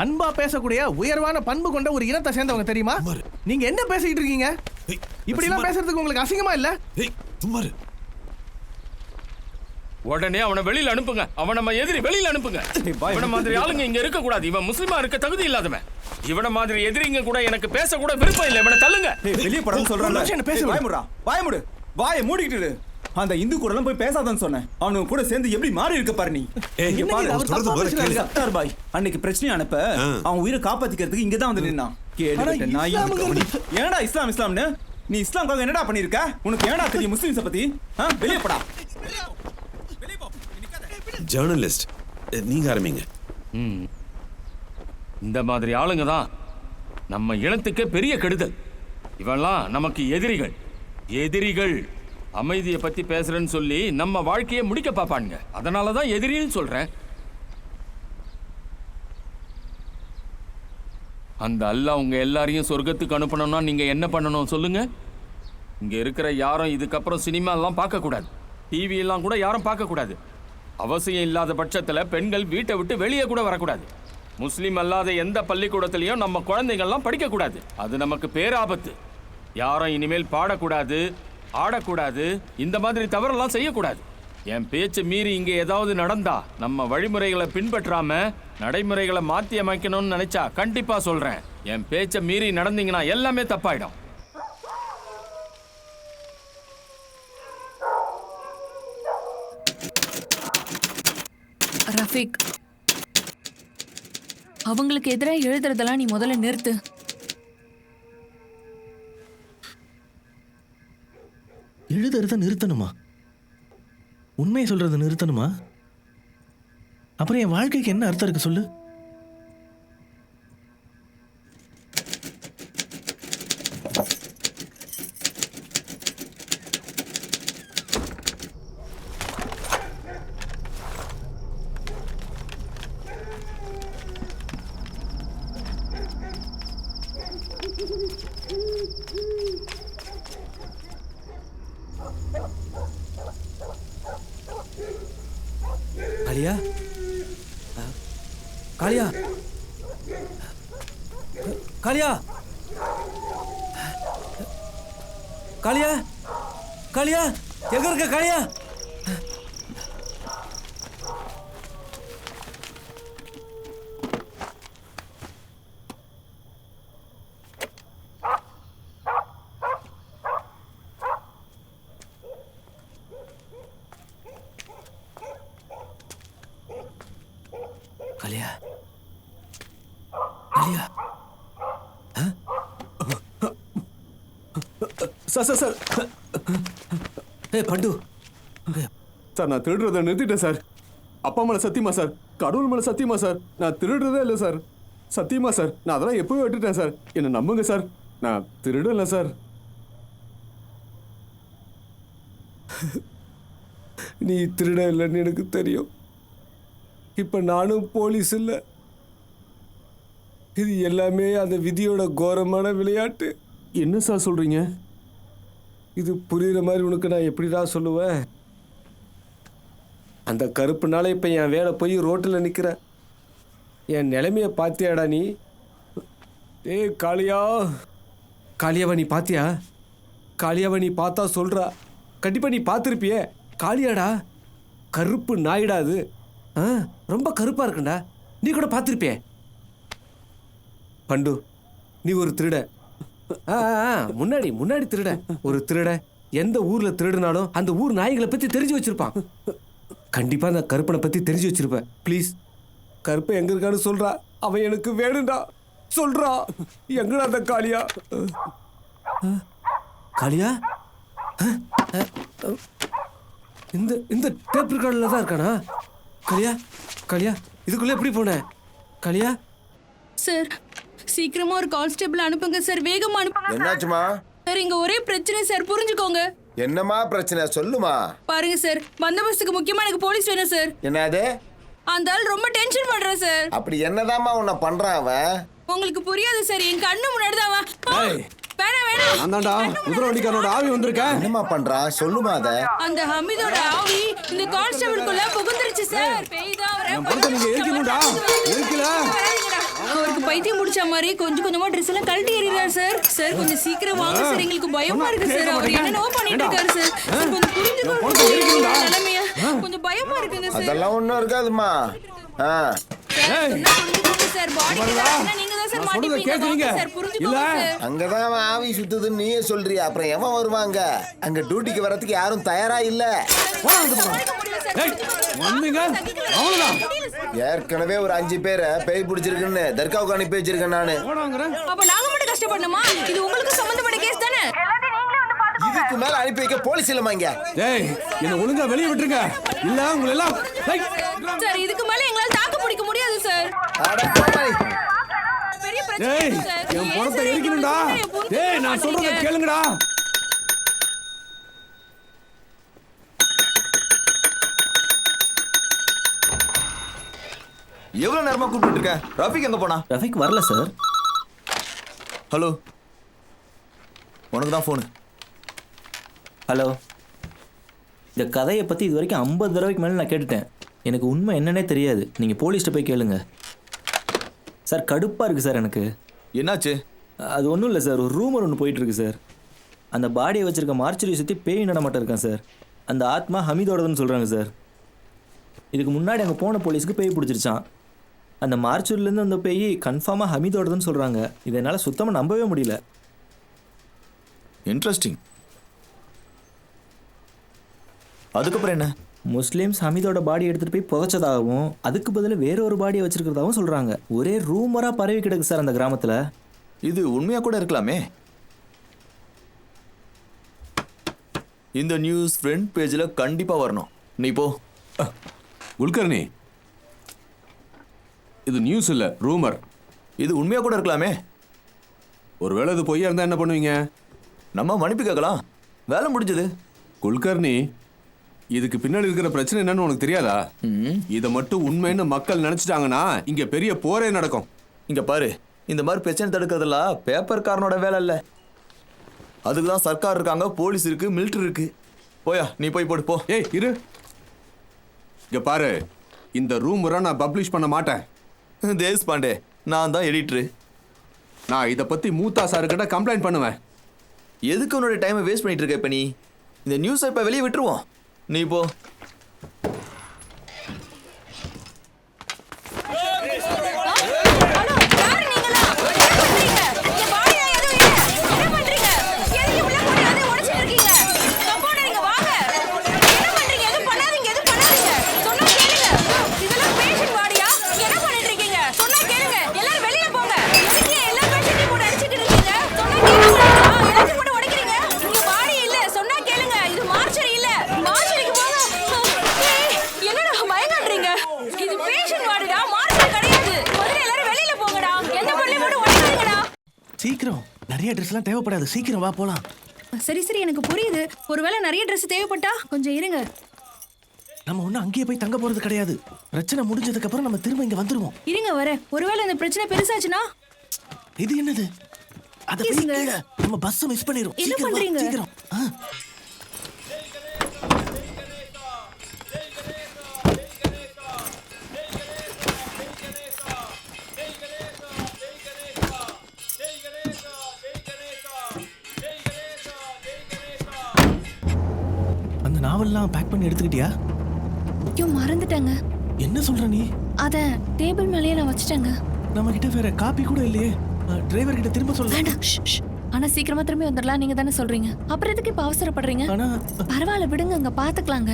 Speaker 22: அன்பா பேசக்கூடிய உயர்வான பண்பு கொண்ட ஒரு இனத்தை சேர்ந்தவங்க தெரியுமா? நீங்க என்ன பேசிட்டு இருக்கீங்க? இப்படி எல்லாம் பேசுறதுக்கு உங்களுக்கு அசிங்கமா இல்ல?
Speaker 3: உடனே அவனை வெளியில அனுப்புங்க. அவன் நம்ம எதிரி, வெளியில அனுப்புங்க. இவன மாதிரி ஆளுங்க இங்க இருக்க கூடாது. இவன் முஸ்லிமா இருக்க தகுதி இல்லாதவன். இவன மாதிரி எதிரிங்க கூட எனக்கு பேச கூட விருப்பம் இல்லை. இவனை தள்ளுங்க.
Speaker 7: வெளியே படம் சொல்றான். பேச வாய்முடா, வாய்முடு, வாயை மூடிக்கிட்டு. அந்த இந்து கூட போய் பேசாதன்னு சொன்னேன். அவனுக்கு கூட சேர்ந்து எப்படி மாறி இருக்க பாரு நீ. பாய் அன்னைக்கு பிரச்சனை அனுப்ப அவன் உயிரை காப்பாத்திக்கிறதுக்கு இங்கதான் வந்து நின்னான். ஏன்டா இஸ்லாம் இஸ்லாம்னு? நீ இஸ்லாம்காக என்னடா பண்ணிருக்க? உனக்கு ஏன்டா தெரியும் முஸ்லிம்ஸை பத்தி? வெளியே போடா.
Speaker 12: ஜர்னலிஸ்ட் நீங்க ஆரம்பிங்க.
Speaker 3: இந்த மாதிரி ஆளுங்க தான் நம்ம இனத்துக்கு பெரிய கெடுதல். இவெல்லாம் நமக்கு எதிரிகள். எதிரிகள் அமைதியை பத்தி பேசுறேன்னு சொல்லி நம்ம வாழ்க்கையை முடிக்க பார்ப்பானுங்க. அதனாலதான் எதிரின்னு சொல்றேன். அந்த அல்லாஹ் உங்க எல்லாரையும் சொர்க்கத்துக்கு அனுப்பணும்னா நீங்க என்ன பண்ணணும் சொல்லுங்க? இங்க இருக்கிற யாரும் இதுக்கப்புறம் சினிமா எல்லாம் பார்க்க கூடாது. டிவி எல்லாம் கூட யாரும் பார்க்க கூடாது. அவசியம் இல்லாத பட்சத்துல பெண்கள் வீட்டை விட்டு வெளியே கூட வரக்கூடாது. முஸ்லிம் அல்லாத எந்த பள்ளிக்கூடத்திலையும் நம்ம குழந்தைகள்லாம் படிக்க கூடாது. அது நமக்கு பேராபத்து. யாரும் இனிமேல் பாடக்கூடாது, ஆடக்கூடாது, இந்த மாதிரி தவறெல்லாம் செய்யக்கூடாது. என் பேச்சு மீறி இங்க ஏதாவது நடந்தா நம்ம வழிமுறைகளை பின்பற்றாம நடைமுறைகளை மாற்றி அமைக்கணும்னு நினைச்சா கண்டிப்பா சொல்றேன், என் பேச்சை மீறி நடந்தீங்கன்னா எல்லாமே தப்பாயிடும்.
Speaker 11: ரஃபீக், அவங்களுக்கு எதிராக எழுதுறதெல்லாம் நீ முதல்ல நிறுத்து.
Speaker 19: எழுதுறத நிறுத்தணுமா? உண்மையை சொல்றத நிறுத்தணுமா? அப்புறம் என் வாழ்க்கைக்கு என்ன அர்த்தம் இருக்கு சொல்லு?
Speaker 23: காளியா, காளியா, காளியா, காளியா, காளியா, எங்க இருக்க காளியா? காளியா, காளியா
Speaker 18: சார் சார் சார்
Speaker 23: ஏய் பண்டு
Speaker 18: சார் நான் திருடுறதை நிறுத்திட்டேன் சார். அப்பா மேலே சத்தியமா சார், கடவுள் மேலே சத்தியமா சார், நான் திருடுறதே இல்லை சார். சத்தியமா சார், நான் அதெல்லாம் எப்பவும் விட்டுட்டேன் சார். என்னை நம்புங்க சார், நான் திருடலை சார்.
Speaker 23: நீ திருட இல்லைன்னு எனக்கு தெரியும். இப்போ நானும் போலீஸ் இல்லை. இது எல்லாமே அந்த விதியோட கோரமான விளையாட்டு.
Speaker 18: என்ன சார் சொல்கிறீங்க?
Speaker 23: இது புரியுற மாதிரி உனக்கு நான் எப்படிடா சொல்லுவேன்? அந்த கருப்புனால இப்போ என் வேலை போய் ரோட்டில் நிற்கிறேன். என் நிலைமையை பார்த்தியாடா நீ? ஏய் காளியா, காளியாவை நீ பார்த்தியா? காளியாவை நீ பார்த்தா சொல்கிறா, கண்டிப்பாக நீ பார்த்துருப்பியே. காளியாடா, கருப்பு நாயிடா அது. ரொம்ப கருப்பாக இருக்குண்டா, நீ கூட பார்த்துருப்பியே. பண்டு, நீ ஒரு திருட. முன்னாடி முன்னாடி திருட. ஒரு திருட எந்த ஊர்ல திருடினாலும் அந்த ஊர் நாய்களை பத்தி தெரிஞ்சு வச்சிருப்பான். கண்டிப்பா அந்த கருப்பனை பத்தி தெரிஞ்சு வச்சிருப்பேன். ப்ளீஸ், கருப்பை எங்க இருக்கான்னு சொல்றா, அவன் எனக்கு வேணும்டா. சொல்றா, எங்கடா அந்த காளியா? காளியா இந்த இந்த டேப் ரெக்கார்டில் தான் இருக்கானா? காளியா காளியா, இதுக்குள்ள எப்படி போன? காளியா
Speaker 14: சார், சீக்கிரமா ஒரு கான்ஸ்டபிள் அனுப்புங்க சார், வேகமா அனுப்புங்க.
Speaker 4: என்னாச்சுமா?
Speaker 14: சார், இங்க ஒரே பிரச்சனை சார், புரிஞ்சுக்கோங்க.
Speaker 4: என்னமா பிரச்சனை சொல்லுமா?
Speaker 14: பாருங்க சார், பந்தோபஸ்துக்கு முக்கியமா எனக்கு போலீஸ் வேணும் சார்.
Speaker 4: என்னது?
Speaker 14: அந்த ஆள் ரொம்ப டென்ஷன் பண்றான் சார்.
Speaker 4: அப்படி என்னதாம்மா உன்னை பண்றான் அவன்?
Speaker 14: உங்களுக்கு புரியாது சார், என் கண்ணு முன்னாடி தான் அவன். வேணாம் வேணாம்,
Speaker 18: அந்தாண்டா குதிரவண்டிக்காரனோட ஆவி வந்திருக்கேன்.
Speaker 4: என்னமா பண்றான் சொல்லுமா? அத
Speaker 14: அந்த ஹமீதோட ஆவி இந்த கான்ஸ்டபிள்குள்ள புகுந்துருச்சு சார். பேய்தான் வரேன்.
Speaker 18: நீங்க எரிக்கணும்டா, எரிக்கல.
Speaker 14: அவருக்கு பைத்தியம் முடிச்ச மாதிரி கொஞ்சம் கொஞ்சமா ட்ரெஸ் எல்லாம் கழட்டி எறிறாரு சார். சார் கொஞ்சம் சீக்கிரம் வாங்க சார், எங்களுக்கு பயமா இருக்கு சார். அவர் என்னென்னவோ பண்ணிட்டு இருக்காரு சார். சார் கொஞ்சம் புரிஞ்சுக்கோங்க நிலைமையா, கொஞ்சம் பயமா இருக்குங்க சார்.
Speaker 4: அதெல்லாம் ஒண்ணும் இருக்காதுமா. அங்கதான் அவன் ஆவி சுத்துதுன்னு நீயே சொல்றியா? அப்புறம் எவன் வருவாங்க? அங்க டியூட்டிக்கு வரதுக்கு யாரும் தயாரா இல்ல. ஏற்கனவே ஒரு 5 பேரை பேய் பிடிச்சிருக்குன்னு தர்காவுக்கு அனுப்பி வச்சிருக்கேன் நானு.
Speaker 14: அப்ப நாங்க மட்டும் கஷ்டப்படணுமா? இது உங்களுக்கு சம்பந்தப்பட்ட கேஸ் தானே?
Speaker 4: இதுக்கு மேல அனுப்பி வைக்க போலீஸ் இல்லமா இங்க?
Speaker 18: டேய், என்ன ஒழுங்கா வெளிய விட்டுருங்க, இல்ல உங்களை எல்லாம்.
Speaker 14: சார், இதுக்கு மேல எங்களால தாக்கு பிடிக்க முடியாது சார். பெரிய பிரச்சனை சார்.
Speaker 18: என் பணத்தை எரிக்கணும்டா. டேய், நான் சொல்றத கேளுங்கடா.
Speaker 6: எவ்வளவு நேரமா கூப்பிட்டு இருக்க? ரஃபிக் எங்க போனா?
Speaker 19: ரஃபிக் வரல சார்.
Speaker 6: ஹலோ, உனக்கு தான் ஃபோனு.
Speaker 19: ஹலோ, இந்த கதையை பற்றி இது வரைக்கும் 50 தடவைக்கு மேலே நான் கேட்டுட்டேன். எனக்கு உண்மை என்னன்னே தெரியாது. நீங்கள் போலீஸ்கிட்ட போய் கேளுங்க சார். கடுப்பாக இருக்குது சார் எனக்கு.
Speaker 6: என்னாச்சு?
Speaker 19: அது ஒன்றும் இல்லை சார், ஒரு ரூமர் ஒன்று போயிட்டுருக்கு சார். அந்த பாடியை வச்சுருக்க மார்ச்சரி சுற்றி பேய் நடமாட்டம் இருக்கான் சார். அந்த ஆத்மா ஹமீதோடதுன்னு சொல்கிறாங்க சார். இதுக்கு முன்னாடி அங்கே போன போலீஸுக்கு பேய் பிடிச்சிருச்சான். அந்த மார்ச்சூர்லேருந்து அந்த பேய் கன்ஃபார்மாக ஹமீதோடதுன்னு சொல்கிறாங்க. இதை என்னால் சுத்தமாக நம்பவே முடியல.
Speaker 6: இன்ட்ரெஸ்டிங். அதுக்கப்புறம் என்ன?
Speaker 19: முஸ்லீம்ஸ் ஹமீதோட பாடி எடுத்துகிட்டு போய் புதைச்சதாகவும் அதுக்கு பதில் வேற ஒரு பாடியை வச்சிருக்கிறதாகவும் சொல்கிறாங்க. ஒரே ரூமராக பரவி கிடக்கு சார் அந்த கிராமத்தில்.
Speaker 6: இது உண்மையாக கூட இருக்கலாமே. இந்த நியூஸ் ஃப்ரண்ட் பேஜில் கண்டிப்பாக வரணும். நீ போ.
Speaker 18: குல்கர்னி, இது நியூஸ் இல்லை, ரூமர்.
Speaker 6: இது உண்மையாக கூட இருக்கலாமே.
Speaker 18: ஒருவேளை இது பொய்யா இருந்தால் என்ன பண்ணுவீங்க?
Speaker 6: நம்ம மன்னிப்பு கேட்கலாம், வேலை முடிஞ்சது.
Speaker 18: குல்கர்னி, இதுக்கு பின்னாடி இருக்கிற பிரச்சனை என்னன்னு உனக்கு தெரியாதா? இதை மட்டும் உண்மைன்னு மக்கள் நினைச்சிட்டாங்கன்னா இங்க பெரிய போரே நடக்கும்.
Speaker 6: இங்க பாரு, இந்த மாதிரி பிரச்சனை தடுக்கிறதெல்லாம் பேப்பர்காரனோட வேலை இல்லை. அதுக்கு தான் சர்க்கார் இருக்காங்க, போலீஸ் இருக்கு, மிலிட்டரி இருக்கு. போயா, நீ போய் போடு போ.
Speaker 18: ஏய் இரு, இங்க பாரு, இந்த ரூமரை நான் பப்ளிஷ் பண்ண மாட்டேன்.
Speaker 6: தேஸ் பாண்டே, நான் தான் எடிட்டரு.
Speaker 18: நான் இதை பத்தி மூத்தா சாருக்கிட்ட கம்ப்ளைண்ட் பண்ணுவேன்.
Speaker 6: எதுக்கு உன்னோட டைமை வேஸ்ட் பண்ணிட்டு இருக்க? இப்ப நீ இந்த நியூஸை இப்ப வெளியே விட்டுருவோம். நீ போ.
Speaker 22: சீக்கிரம், நிறைய ட்ரெஸ்லாம் தேவைப்படாது. சீக்கிரம் வா போலாம்.
Speaker 11: சரி சரி எனக்கு புரியுது. ஒருவேளை நிறைய ட்ரெஸ் தேவைப்பட்டா கொஞ்சம் இருங்க.
Speaker 22: நம்ம ஒன்றும் அங்கேயே போய் தங்க போறது கிடையாது. பிரச்சனை முடிஞ்சதுக்கு அப்புறம் நம்ம திரும்ப இங்க வந்துருவோம்.
Speaker 11: இருங்க வரேன். ஒருவேளை இந்த பிரச்சனை பெருசாச்சுன்னா?
Speaker 22: இது என்னது? அத
Speaker 11: பேசுங்க.
Speaker 22: நம்ம பஸ் மிஸ் பண்ணிரும்.
Speaker 11: என்ன பண்றீங்க?
Speaker 22: சீக்கிரம். அந்த நாவல்லாம் பேக் பண்ணி எடுத்துக்கிட்டியா?
Speaker 11: ஐயோ மறந்துட்டேங்க.
Speaker 22: என்ன சொல்ற நீ?
Speaker 11: அத டேபிள் மேலயே நான் வச்சிட்டேங்க.
Speaker 22: நம்ம கிட்ட வேற காப்பி கூட இல்லையே. டிரைவர் கிட்ட திரும்ப சொல்ல.
Speaker 11: வேண்டாம். ஆனா சீக்கிரமா திரும்பி வந்துடலாம் நீங்க தானே சொல்றீங்க. அப்புறம் எதுக்கு இப்ப அவசரப்படுறீங்க? பரவாயில்ல விடுங்க, அங்க பாத்துக்கலாங்க.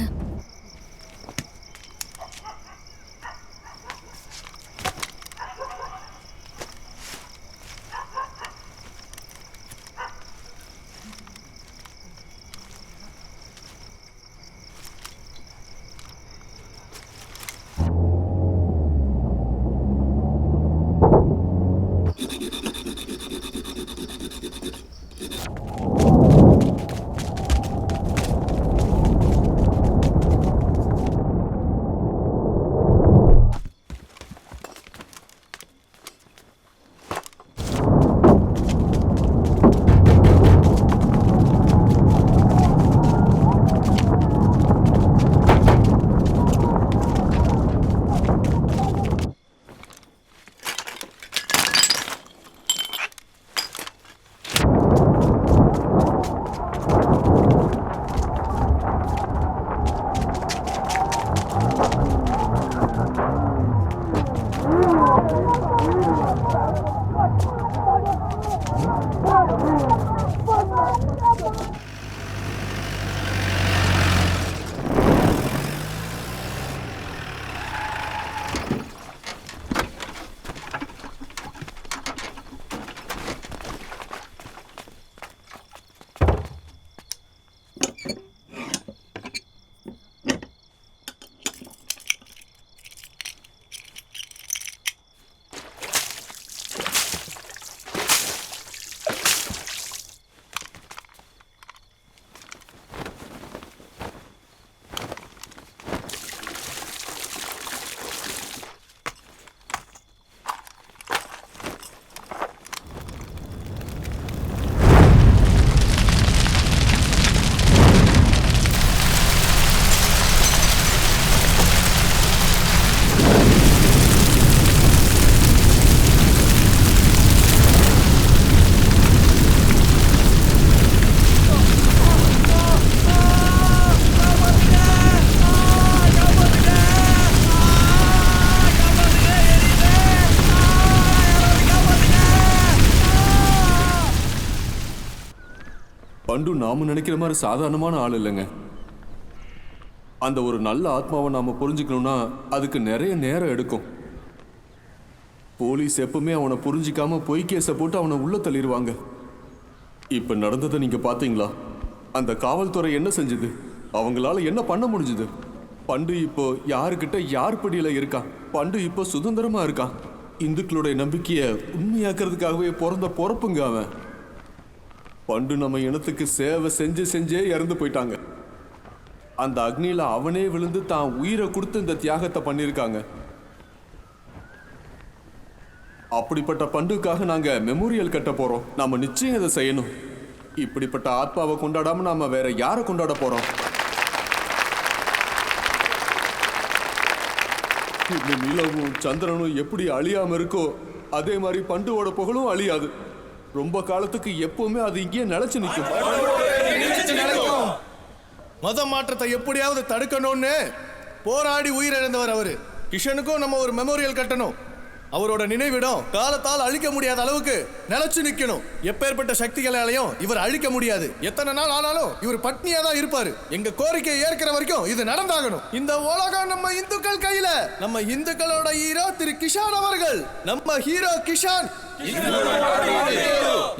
Speaker 18: பண்டு நாம நினைக்கிற மாதிரி சாதாரணமான ஆள் இல்லைங்க. அந்த ஒரு நல்ல ஆத்மாவை நாம புரிஞ்சுக்கணும்னா அதுக்கு நிறைய நேரம் எடுக்கும். போலீஸ் எப்பவுமே அவனை புரிஞ்சிக்காம பொய் கேஸை போட்டு அவனை உள்ள தள்ளிடுவாங்க. இப்ப நடந்ததை நீங்க பாத்தீங்களா? அந்த காவல்துறை என்ன செஞ்சது? அவங்களால என்ன பண்ண முடிஞ்சது? பண்டு இப்போ யாருக்கிட்ட யார் படியில இருக்கான்? பண்டு இப்போ சுதந்திரமா இருக்கான். இந்துக்களுடைய நம்பிக்கையை உண்மையாக்குறதுக்காகவே பிறந்த பொறப்புங்க அவன். பண்டு நம்ம இனத்துக்கு சேவை செஞ்சே இறந்து போயிட்டாங்க. அந்த அக்னியில அவனே விழுந்து தான் உயிரை கொடுத்து இந்த தியாகத்தை பண்ணியிருக்காங்க. அப்படிப்பட்ட பண்டுக்காக நாங்க மெமோரியல் கட்ட போறோம். நாம நிச்சயம் இதை செய்யணும். இப்படிப்பட்ட ஆத்மாவை கொண்டாடாம நாம வேற யாரை கொண்டாட போறோம்? இந்த நிலவும் சந்திரனும் எப்படி அழியாம இருக்கோ அதே மாதிரி பண்டுவோட புகழும் அழியாது. ரொம்ப காலத்துக்கு எப்பவுமே அது இங்கேயே நிலைச்சு நிற்கும்.
Speaker 22: மத மாற்றத்தை எப்படியாவது தடுக்கணும்னு போராடி உயிரிழந்தவர் அவரு. கிஷனுக்கும் நம்ம ஒரு மெமோரியல் கட்டணும். அவரோட நினைவிடம் காலத்தால் அழிக்க முடியாத அளவுக்கு நிலைச்சு நிக்கணும். எப்பேற்பட்ட சக்திகளாலையும் இவர் அழிக்க முடியாது. எத்தனை நாள் ஆனாலும் இவர் பட்னியா தான் இருப்பாரு. எங்க கோரிக்கையை ஏற்கிற வரைக்கும் இது நடந்தாகணும். இந்த உலகம் நம்ம இந்துக்கள் கையில. நம்ம இந்துக்களோட ஹீரோ திரு கிஷான் அவர்கள். நம்ம ஹீரோ கிஷான்.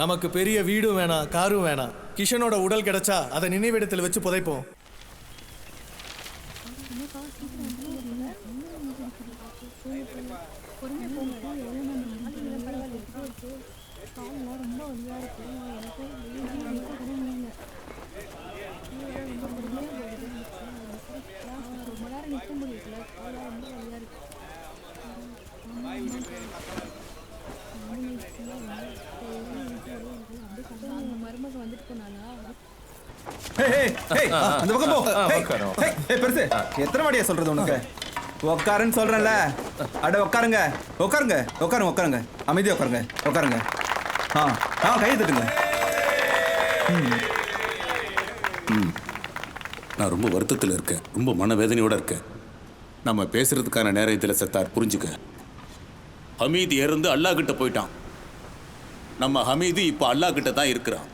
Speaker 22: நமக்கு பெரிய வீடும் வேணாம், காரும் வேணாம். கிஷனோட உடல் கிடைச்சா அதை நினைவிடத்தில் வச்சு புதைப்போம்.
Speaker 14: ரொம்ப வலியா இருக்கு ரொம்ப நேரம் நிற்க முடியல, ரொம்ப வலியா இருக்கு. மருமக வந்துட்டு போனாலா?
Speaker 7: அந்த பக்கம் போ. பெருசு எத்தனை வாடியா சொல்றது உனக்கு? உட்காருன்னு சொல்றேன்ல. அட உட்காருங்க உட்காருங்க உட்காருங்க உட்காருங்க அமைதியா உட்காருங்க உட்காருங்க. கையை தட்டுங்க.
Speaker 5: நான் ரொம்ப வருத்தத்தில் இருக்கேன், ரொம்ப மனவேதனையோட இருக்கேன். நம்ம பேசுறதுக்கான நேரம் இதில் சத்தார், புரிஞ்சுக்க. ஹமீது இறந்து அல்லாஹ் கிட்ட போயிட்டான். நம்ம ஹமீது இப்போ அல்லாஹ் கிட்ட தான் இருக்கிறான்.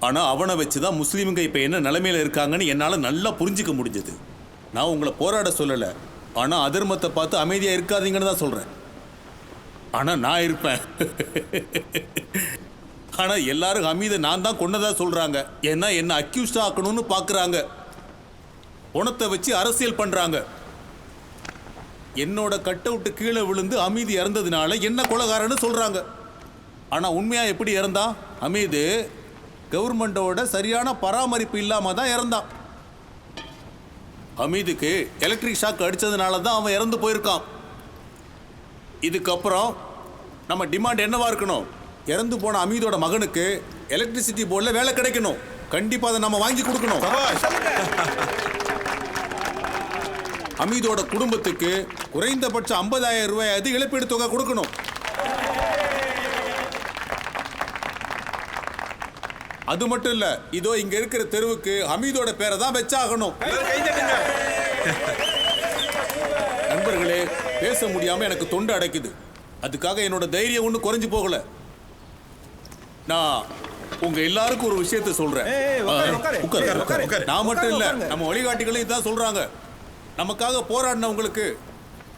Speaker 5: ஆனால் அவனை வச்சு தான் முஸ்லீமுங்க இப்போ என்ன நிலைமையில் இருக்காங்கன்னு என்னால் நல்லா புரிஞ்சிக்க முடிஞ்சது. நான் உங்களை போராட சொல்லலை, ஆனால் அதர்மத்தை பார்த்து அமைதியாக இருக்காதீங்கன்னு தான் சொல்கிறேன். ஆனால் நான் இருப்பேன். ஆனால் எல்லாரும் ஹமீதை நான் தான் கொண்டதா சொல்கிறாங்க. ஏன்னா என்னை அக்யூஸ்டாக ஆக்கணும்னு பார்க்குறாங்க. பணத்தை வச்சு அரசியல் பண்ணுறாங்க. என்னோட கட்டை விட்டு கீழே விழுந்து ஹமீது இறந்ததுனால என்ன கொலைகாரன்னு சொல்கிறாங்க. ஆனால் உண்மையாக எப்படி இறந்தான்? ஹமீது கவர்மெண்டோட சரியான பராமரிப்பு இல்லாமல் தான் இறந்தான். ஹமீதுக்கு எலக்ட்ரிக் ஷாக் அடித்ததுனால தான் அவன் இறந்து போயிருக்கான். இதுக்கப்புறம் நம்ம டிமாண்ட் என்னவா இருக்கணும்? இறந்து போன ஹமீதோட மகனுக்கு எலக்ட்ரிசிட்டி போர்டில் வேலை கிடைக்கணும். கண்டிப்பாக அதை நம்ம வாங்கி கொடுக்கணும். ஹமீதோட குடும்பத்துக்கு குறைந்தபட்சம் 50,000 ரூபாய் இழப்பீடு தொகை கொடுக்கணும். அது மட்டும் இல்ல, இதோ இங்க இருக்கிற தெருவுக்கு ஹமீதோட பேரை தான் வச்சாகணும். நண்பர்களே, பேச முடியாம எனக்கு தொண்டை அடைக்குது. அதுக்காக என்னோட தைரியம் ஒன்றும் குறைஞ்சு போகல. நான் உங்க எல்லாருக்கும் ஒரு விஷயத்தை சொல்றேன். நான் மட்டும் இல்ல, நம்ம வழிகாட்டிகளும் இதான் சொல்றாங்க. நமக்காக போராடினவங்களுக்கு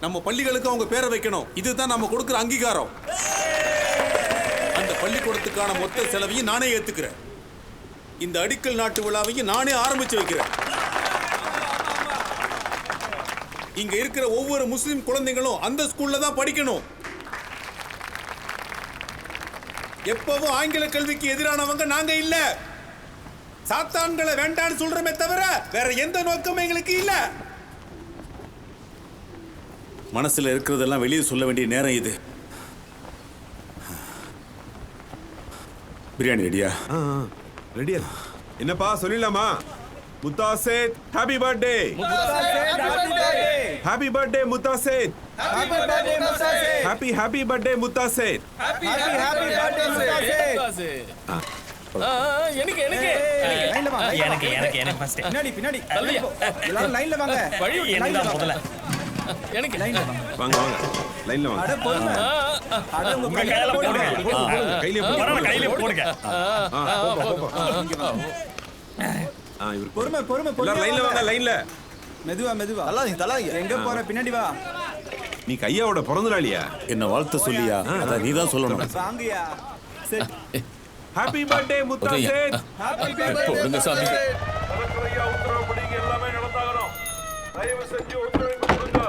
Speaker 5: நம்ம பள்ளிகளுக்கு அவங்க பேரை வைக்கணும். இதுதான் நம்ம கொடுக்கிற அங்கீகாரம். அந்த பள்ளிக்கூடத்துக்கான மொத்த செலவையும் நானே ஏத்துக்கிறேன். இந்த அடிக்கல் நாட்டு விழாவையும் நானே ஆரம்பிச்சு வைக்கிறேன். இங்க இருக்கிற ஒவ்வொரு முஸ்லிம் குழந்தைகளும் அந்த ஸ்கூல்ல தான் படிக்கணும். எப்பவும் ஆங்கில கல்விக்கு எதிரானவங்க நாங்க இல்ல. சாத்தான்களை வேண்டான்னு சொல்றமே தவிர வேற எந்த நோக்கமும் எங்களுக்கு இல்ல. மனசுல இருக்கிறதெல்லாம் வெளியே சொல்ல வேண்டிய நேரம் இது. பிரியாணி ரெடியா?
Speaker 12: ரெடியா? என்னப்பா சொல்லிடலாமா? Muthaseth happy birthday. Happy birthday Muthaseth. Happy birthday Muthaseth.
Speaker 7: எனக்கு ஃபர்ஸ்ட். பின்னாடி எல்லாரும் லைன்ல வாங்க. லைன்ல முதல்ல. எனக்கு லைன்ல வாங்க.
Speaker 12: வாங்க லைன்ல வாங்க.
Speaker 7: அட போடுங்க. அட உங்க கையில போடுங்க. கையில போடுங்க.
Speaker 12: இவர்
Speaker 7: பொறுமை
Speaker 12: எல்லாரும் லைன்ல வாங்க. லைன்ல
Speaker 7: மெதுவா தலாங்க. எங்க போற? பின்னாடி வா.
Speaker 12: நீ கையாவோட பிறந்தநாளியா?
Speaker 5: என்ன வாழ்த்து சொல்லியா? அத நீ தான் சொல்லணும்.
Speaker 7: வாங்கயா. சரி.
Speaker 12: Happy birthday Muthaseth.
Speaker 7: Happy birthday.
Speaker 3: போடுங்க சாமி.
Speaker 1: கலெக்டரையா உத்தரவுப்படிங்க எல்லாமே நடந்தாகணும். தயவு செஞ்சு ஒத்துழைப்பு கொடுங்க.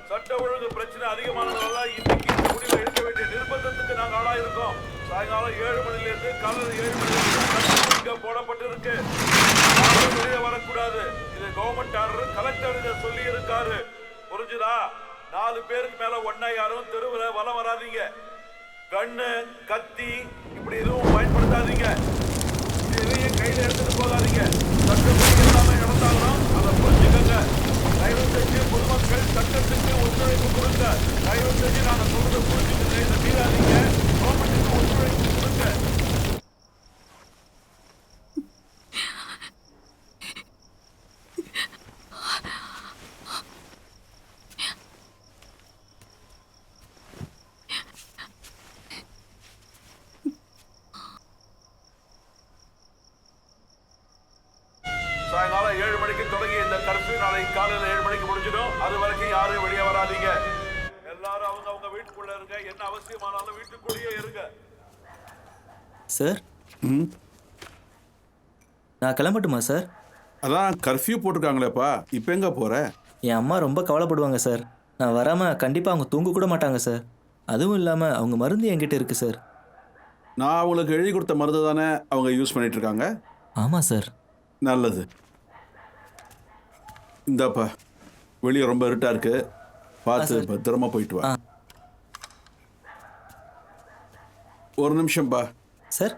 Speaker 1: சட்ட ஒழுங்கு பிரச்சனை அதிகமானதால இன்னைக்கு இந்த முடிவை எடுக்க வேண்டிய நிர்பந்தத்துக்கு நாங்கள் ஆளாயிருக்கோம். சாயங்காலம் 7 மணிலிருந்து காலையில் 7 மணி வரைக்கும் இங்க போடப்பட்டிருக்கு. யாரும் வெளியே வரக்கூடாது. இது கவர்மெண்ட் ஆர்டர். கலெக்டர் இதை சொல்லி இருக்காரு. புரிஞ்சுதா? 4 பேருக்கு மேல ஒன்னா யாரும் தெருவில் வலம் வராதீங்க. கண்ணு கத்தி இப்படி எதுவும் பயன்படுத்தாதீங்க. இதையும் கையில் எடுத்துட்டு போகாதீங்க. சட்டப்படி எல்லாமே நடந்தாலும் அதை புரிஞ்சுக்கங்க. தயவு செஞ்சு பொதுமக்கள் சட்டத்துக்கு ஒத்துழைப்பு கொடுங்க. தயவு செஞ்சு நாங்கள் சொல்றதை புரிஞ்சுக்கங்க. இதை மீறாதீங்க. கவர்மெண்ட்டுக்கு ஒத்துழைப்பு கொடுங்க. சாயங்காலம் 7 மணிக்கு தொடங்கி இந்த கர்ஃபியூ நாளை காலையில் 7 மணிக்கு முடிஞ்சிடும். அது வரைக்கும் யாரும் வெளியே வராதீங்க. எல்லாரும் அவங்க வீட்டுக்குள்ள இருங்க. என்ன அவசியமானாலும் வீட்டுக்குள்ளேயே இருங்க.
Speaker 19: சார் நான் கிளம்பட்டுமா சார்?
Speaker 5: அதான் கர்ஃபியூ போட்டிருக்காங்களேப்பா, இப்போ எங்கே போகிற?
Speaker 19: என் அம்மா ரொம்ப கவலைப்படுவாங்க சார். நான் வராமல் கண்டிப்பாக அவங்க தூங்க கூட மாட்டாங்க சார். அதுவும் இல்லாமல் அவங்க மருந்து என்கிட்ட இருக்குது சார்.
Speaker 15: நான் அவங்களுக்கு எழுதி கொடுத்த மருந்து தானே அவங்க யூஸ் பண்ணிட்டு இருக்காங்க?
Speaker 19: ஆமாம் சார்.
Speaker 15: நல்லது. இந்தாப்பா, வெளியே ரொம்ப இருட்டா இருக்கு, பார்த்து பத்திரமா போயிட்டு வா. ஒரு நிமிஷம்பா.
Speaker 19: சார்,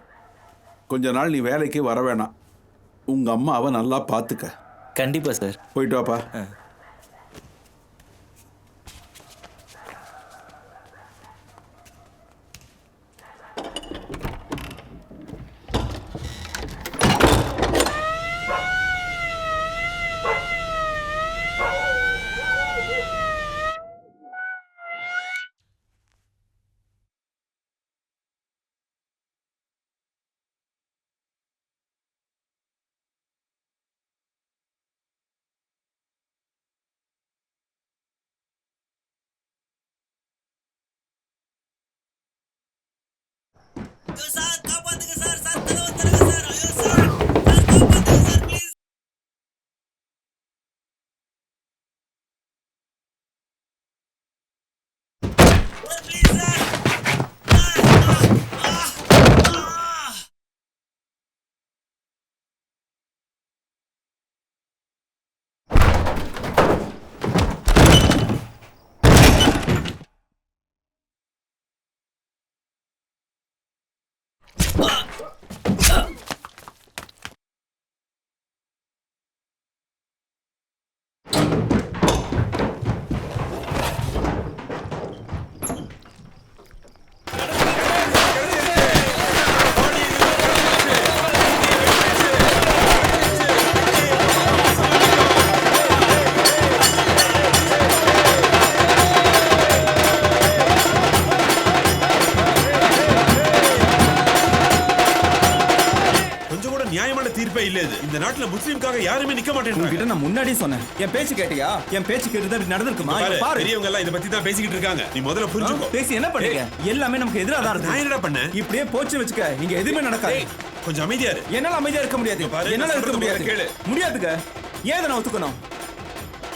Speaker 15: கொஞ்ச நாள் நீ வேலைக்கு வர வேணாம். உங்க அம்மாவை நல்லா பார்த்துக்க.
Speaker 19: கண்டிப்பா சார்.
Speaker 15: போயிட்டு வாப்பா.
Speaker 12: இந்த நாட்டுல முஸ்லிம்காக யாருமே நிக்க மாட்டேங்கிறாங்க.
Speaker 7: உன்கிட்ட நான் முன்னாடி சொன்னேன். என் பேச்சு கேட்டியா? என் பேச்சு கேட்டு தான் நடந்துருக்குமா?
Speaker 12: பாரு, பெரியவங்க எல்லாம் இத பத்தி தான் பேசிக்கிட்டு இருக்காங்க. நீ முதல்ல புரிஞ்சுக்கோ.
Speaker 7: பேசி என்ன பண்ணீங்க? எல்லாமே நமக்கு எதிரா தான் இருக்கு.
Speaker 12: நான் என்னடா பண்ணேன்?
Speaker 7: இப்படியே போச்சு வெச்சுக்க. இங்க எதுமே நடக்காது.
Speaker 12: கொஞ்சம் அமைதியா இரு.
Speaker 7: என்னால அமைதியா இருக்க முடியாது. என்னால இருக்க முடியாது. முடியாதுங்க. ஏன் நான் ஒத்துக்கணும்?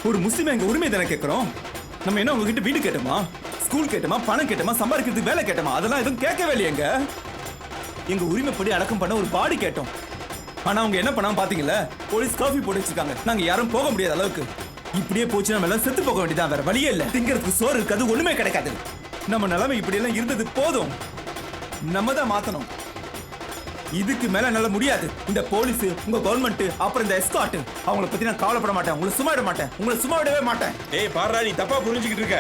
Speaker 7: ஒரு முஸ்லிம் எங்க உரிமை தானே கேட்கிறோம். நம்ம என்ன உங்ககிட்ட வீடு கேட்டோமா, ஸ்கூல் கேட்டோமா, பணம் கேட்டோமா, சம்பாதிக்கிறதுக்கு வேலை கேட்டோமா? அதெல்லாம் எதுவும் கேட்கவே இல்லையேங்க. எங்க உரிமைப்படி அடக்கம் பண்ண ஒரு பாடி கேட்டோம். ஆனா அவங்க என்ன பண்ணாம பாத்தீங்களா? போலீஸ் காஃபி போட்டு வச்சிருக்காங்க. நாங்க யாரும் போக முடியாத அளவுக்கு. இப்படியே போச்சு நம்ம எல்லாம் செத்து போக வேண்டியதான். வேற வழியே இல்ல. திங்கிறதுக்கு சோறு இருக்காது, ஒண்ணுமே கிடைக்காது. நம்ம நிலைமை இப்படி எல்லாம் இருந்தது போதும். நம்ம தான் மாத்தணும். இதுக்கு மேல என்னால முடியாது. இந்த போலீஸ், உங்க கவர்மெண்ட், அப்புறம் இந்த எஸ்கார்ட், அவங்கள பத்தி நான் கவலைப்பட மாட்டேன். உங்களை சும்மா விட மாட்டேன். உங்களை சும்மா விடவே மாட்டேன்.
Speaker 12: ஏய் பாரா, நீ தப்பா புரிஞ்சுக்கிட்டு இருக்க.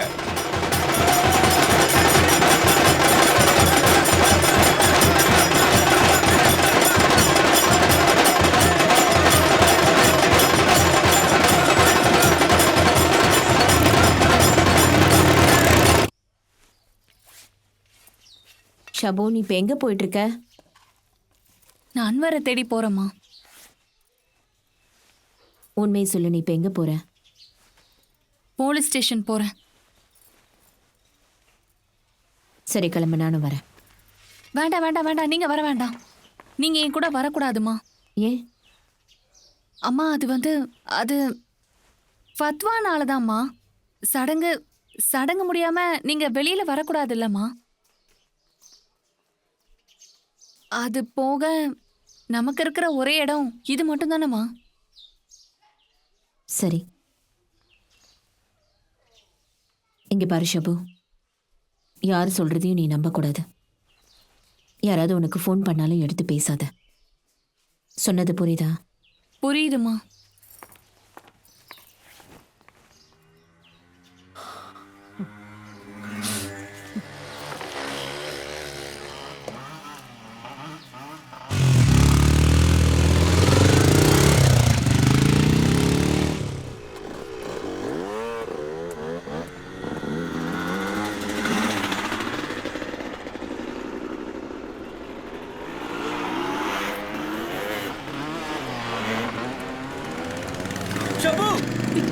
Speaker 2: ஷபு, நீ இப்ப எங்க போயிட்டு இருக்க?
Speaker 14: நான் அன்வரை தேடி போறேம்மா.
Speaker 2: உண்மையை சொல்லு, நீ இப்ப எங்க போற?
Speaker 14: போலீஸ் ஸ்டேஷன் போறேன்.
Speaker 2: சரி, கிளம்பு, நானும் வரேன்.
Speaker 14: வேண்டாம் வேண்டாம் வேண்டாம், நீங்க வர வேண்டாம். நீங்க என் கூட வரக்கூடாதுமா.
Speaker 2: ஏன்
Speaker 14: அம்மா? அது ஃபத்வானாலதாம்மா. சடங்கு முடியாம நீங்க வெளியில வரக்கூடாது இல்லம்மா. அது போக நமக்கு இருக்கிற ஒரே இடம் இது மட்டும் தானம்மா.
Speaker 2: சரி, இங்க பாரு ஷபு, யார் சொல்றதையும் நீ நம்பக்கூடாது. யாராவது உனக்கு ஃபோன் பண்ணாலும் எடுத்து பேசாத. சொன்னது புரியுதா?
Speaker 14: புரியுதுமா.
Speaker 7: ஷபு!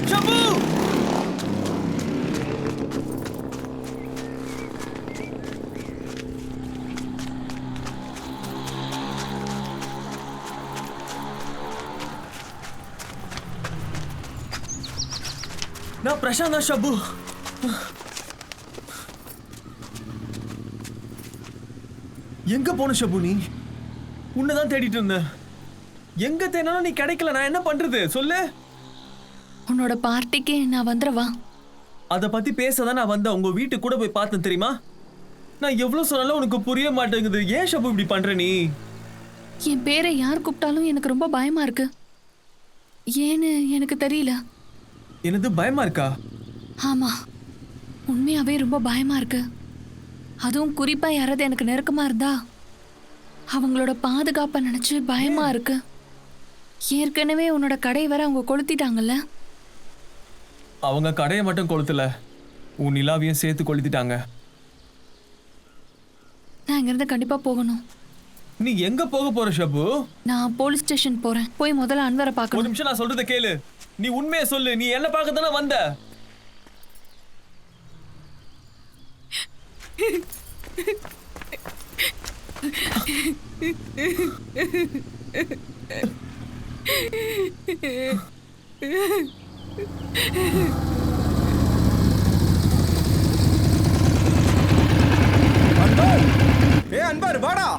Speaker 7: ஷபு! நான் பிரசாந்தா ஷபு.
Speaker 16: எங்க போன ஷபு நீ? உன்னதான் தேடிட்டு இருந்தேன். எங்க தேனாலும் நீ கிடைக்கல. நான் என்ன பண்றது சொல்லு.
Speaker 11: உன்னோட பார்ட்டிக்கு நான் வந்துடவா?
Speaker 16: அதை பத்தி பேசதான் நான் வந்தேன். உங்க வீட்டுக்கு கூட போய் பார்த்தேன் தெரியுமா? நான் எவ்வளவு சொன்னாலும் உனக்கு புரிய மாட்டேங்குது. ஏன் ஷபு இப்படி பண்ற நீ?
Speaker 11: என் பேரை யார் கூப்பிட்டாலும் எனக்கு ரொம்ப பயமா இருக்கு. ஏன்னு எனக்கு தெரியல.
Speaker 16: என்னது பயமா இருக்கா?
Speaker 11: ஆமா, உண்மையாவே ரொம்ப பயமா இருக்கு. அதுவும் குறிப்பா யாராவது எனக்கு நெருக்கமா இருந்தா அவங்களோட பாதுகாப்பை நினைச்சு பயமா இருக்கு. ஏற்கனவே உன்னோட கடை வர அவங்க கொளுத்திட்டாங்கல்ல.
Speaker 16: அவங்க கடையை மட்டும் கொளுத்தல, உன் நிலாவையும் சேர்த்து கொளுத்திட்டாங்க.
Speaker 11: நான் இங்கிருந்து கண்டிப்பா போகணும்.
Speaker 16: நீ எங்க போக போற ஷபு?
Speaker 11: நான் போலீஸ் ஸ்டேஷன் போறேன். போய் முதல்ல அன்வரை பார்க்கணும்.
Speaker 16: ஒரு நிமிஷம், நான் சொல்றத கேளு. நீ உண்மையை சொல்லு. நீ என்ன பார்க்க தானே வந்த?
Speaker 22: அன்பார், அன்பார் வாடா.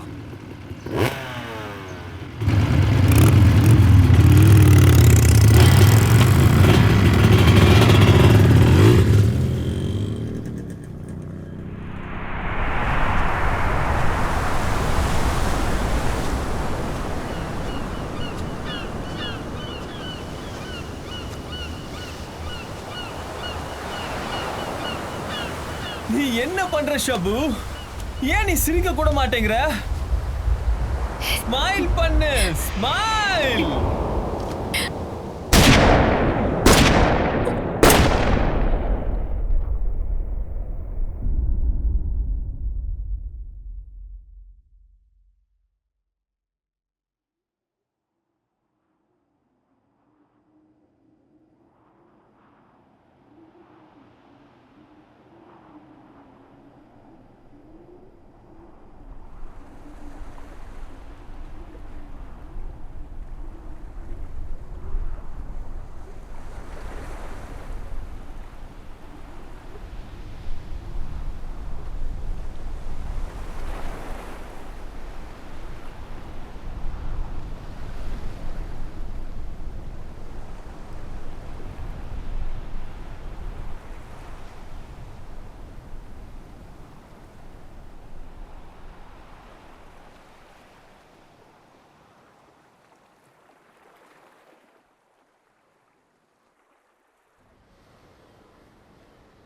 Speaker 16: நீ என்ன பண்ற ஷபு? ஏன் நீ சிரிக்க கூட மாட்டேங்கிற? ஸ்மைல் பண்ணு, ஸ்மைல்.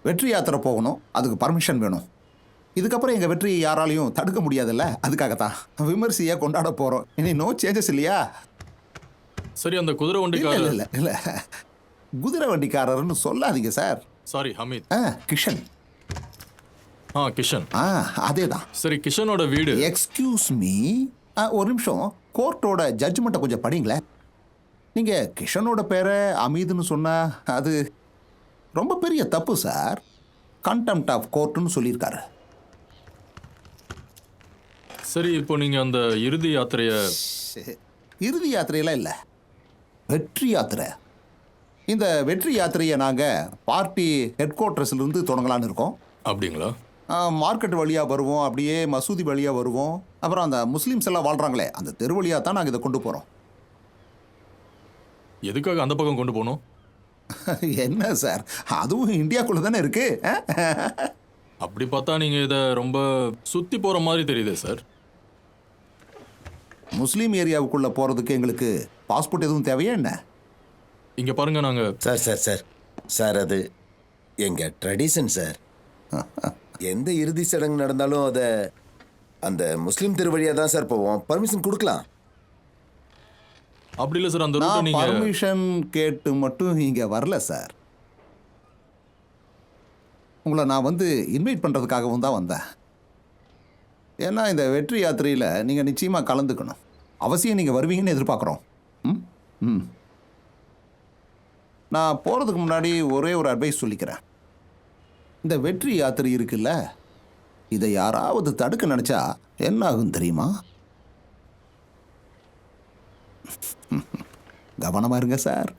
Speaker 10: வெற்றி யாத்திரை போகணும், அதுக்கு பர்மிஷன் வேணும். இதுக்கப்புறம் எங்கள் வெற்றி யாராலையும் தடுக்க முடியாதுல்ல, அதுக்காகத்தான் விமர்சையை கொண்டாட போகிறோம். இனி நோ சேஞ்சஸ் இல்லையா?
Speaker 8: சரி, அந்த குதிரை வண்டிக்காரர்.
Speaker 10: இல்லை இல்லை, குதிரை வண்டிக்காரர்னு சொல்லாதீங்க சார்.
Speaker 8: சாரி, ஹமீத்.
Speaker 10: கிஷன்.
Speaker 8: கிஷன்.
Speaker 10: அதே தான்.
Speaker 8: சரி, கிஷனோட வீடு.
Speaker 10: எக்ஸ்கியூஸ் மீ, ஒரு நிமிஷம். கோர்ட்டோட ஜட்ஜ்மெண்ட்டை கொஞ்சம் படிங்களேன். நீங்கள் கிஷனோட பேரை அமீதுன்னு சொன்னால் அது ரொம்ப பெரிய தப்பு சார். கண்டெம்ப்ட் ஆஃப் கோர்ட்டுன்னு சொல்லியிருக்காரு.
Speaker 8: சரி, இப்போ நீங்கள் அந்த இறுதி யாத்திரையை...
Speaker 10: இறுதி யாத்திரையெல்லாம் இல்லை, வெற்றி யாத்திரை. இந்த வெற்றி யாத்திரையை நாங்கள் பார்ட்டி ஹெட் குவார்ட்டர்ஸ்லேருந்து தொடங்கலான்னு இருக்கோம்.
Speaker 8: அப்படிங்களா?
Speaker 10: மார்க்கெட் வழியாக வருவோம், அப்படியே மசூதி வழியாக வருவோம். அப்புறம் அந்த முஸ்லீம்ஸ் எல்லாம் வாழ்கிறாங்களே அந்த தெரு வழியாக தான் நாங்கள் இதை கொண்டு போகிறோம்.
Speaker 8: எதுக்காக அந்த பக்கம் கொண்டு போகணும்?
Speaker 10: என்ன சார், அதுவும் இந்தியாக்குள்ளே தானே இருக்கு.
Speaker 8: அப்படி பார்த்தா நீங்கள் இதை ரொம்ப சுற்றி போகிற மாதிரி தெரியுது சார்.
Speaker 10: முஸ்லீம் ஏரியாவுக்குள்ளே போகிறதுக்கு எங்களுக்கு பாஸ்போர்ட் எதுவும் தேவையா என்ன?
Speaker 8: இங்கே பாருங்க, நாங்கள்...
Speaker 4: சார் அது எங்கள் ட்ரெடிஷன் சார். எந்த இறுதி சடங்கு நடந்தாலும் அதை அந்த முஸ்லீம் திருவழியாக தான் சார் போவோம். பர்மிஷன் கொடுக்கலாம்.
Speaker 8: அப்படி இல்லை சார், அந்த ரூட்டை நீங்கள்...
Speaker 10: பர்மிஷன் கேட்டு மட்டும் இங்கே வரல சார். உங்களை நான் வந்து இன்வைட் பண்ணுறதுக்காகவும் தான் வந்தேன். ஏன்னா இந்த வெற்றி யாத்திரையில் நீங்கள் நிச்சயமாக கலந்துக்கணும். அவசியம் நீங்கள் வருவீங்கன்னு எதிர்பார்க்குறோம். நான் போகிறதுக்கு முன்னாடி ஒரே ஒரு அட்வைஸ் சொல்லிக்கிறேன். இந்த வெற்றி யாத்திரை இருக்குல்ல, இதை யாராவது தடுக்க நினச்சா என்ன ஆகும் தெரியுமா? கவனமாக இருங்க சார்.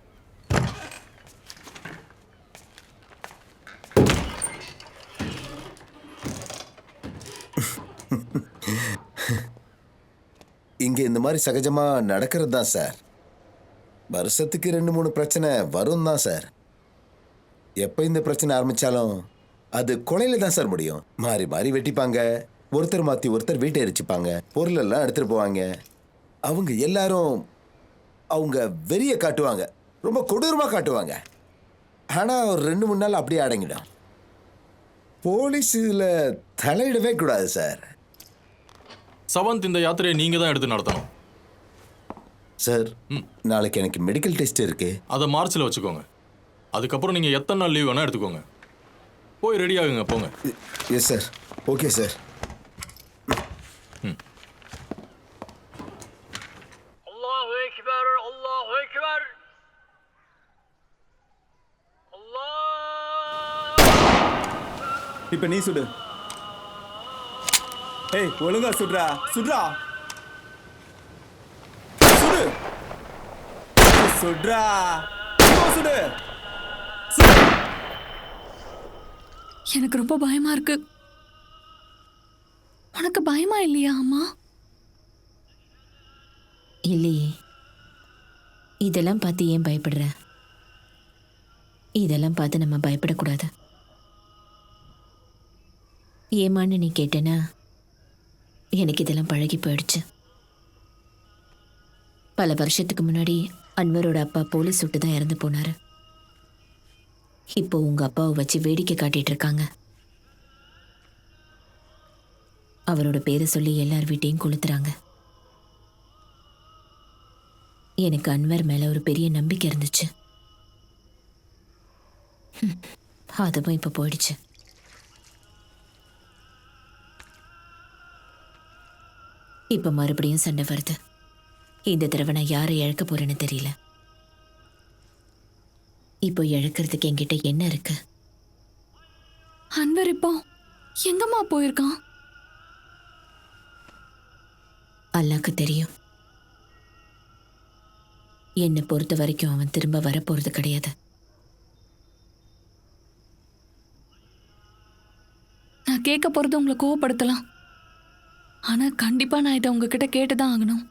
Speaker 4: இங்க இந்த மாதிரி சகஜமா நடக்கிறது தான் சார். வருஷத்துக்கு 2-3 பிரச்சனை வரும் தான் சார். எப்போ இந்த பிரச்சனை ஆரம்பிச்சாலும் அது கொலையில தான் சார் முடியும். மாறி மாறி வெட்டிப்பாங்க, ஒருத்தர் மாற்றி ஒருத்தர் வீட்டை எரிச்சுப்பாங்க, பொருள் எல்லாம் எடுத்துகிட்டு போவாங்க. அவங்க எல்லாரும் அவங்க வெறியை காட்டுவாங்க, ரொம்ப கொடூரமாக காட்டுவாங்க. ஆனால் ஒரு 2-3 நாள் அப்படியே அடங்கிடும். போலீஸ் இதில் தலையிடவே கூடாது சார்.
Speaker 8: சவந்த், இந்த யாத்திரையை நீங்கள் தான் எடுத்து நடத்தணும்
Speaker 4: சார். நாளைக்கு எனக்கு மெடிக்கல் டெஸ்ட் இருக்கு.
Speaker 8: அதை மார்ச்சில் வச்சுக்கோங்க. அதுக்கப்புறம் நீங்கள் எத்தனை நாள் லீவ் வேணால் எடுத்துக்கோங்க. போய் ரெடி ஆகுங்க, போங்க.
Speaker 4: Yes sir. Okay sir.
Speaker 7: இப்ப நீ சுடு. ஏய், ஒழுங்கா சுடுறா, சுடுறா, சுடு, சுடுறா, சுடு.
Speaker 11: எனக்கு ரொம்ப பயமா இருக்கு. உனக்கு பயமா இல்லையா அம்மா?
Speaker 2: இல்லையே. இதெல்லாம் பார்த்து ஏன் பயப்படுற? இதெல்லாம் பார்த்து நம்ம பயப்படக்கூடாது. ஏமான்னு நீ கேட்டனா, எனக்கு இதெல்லாம் பழகி போயிடுச்சு. பல வருஷத்துக்கு முன்னாடி அன்வரோட அப்பா போலீஸ் சுட்டு தான் இறந்து போனாரு. இப்போ உங்க அப்பாவை வச்சு வேடிக்கை காட்டிட்டு இருக்காங்க. அவரோட பேரை சொல்லி எல்லார் வீட்டையும் கொளுத்துறாங்க. எனக்கு அன்வர் மேல ஒரு பெரிய நம்பிக்கை இருந்துச்சு. அதுவும் இப்ப போயிடுச்சு. இப்ப மறுபடியும் சண்டை வருது. இந்த தடவை நான் யாரை இழக்க போறேன்னு தெரியல. இப்போ இழக்கிறதுக்கு என்கிட்ட என்ன இருக்கு?
Speaker 11: அன்வர் இப்போ எங்கம்மா போயிருக்கான்?
Speaker 2: அல்லாக்கு தெரியும். என்னை பொறுத்த வரைக்கும் அவன் திரும்ப வரப்போறது கிடையாது.
Speaker 11: நான் கேட்க போறது உங்களை கோவப்படுத்தலாம். ஆனா கண்டிப்பா நான் இதை உங்ககிட்ட கேட்டுதான் ஆகணும்.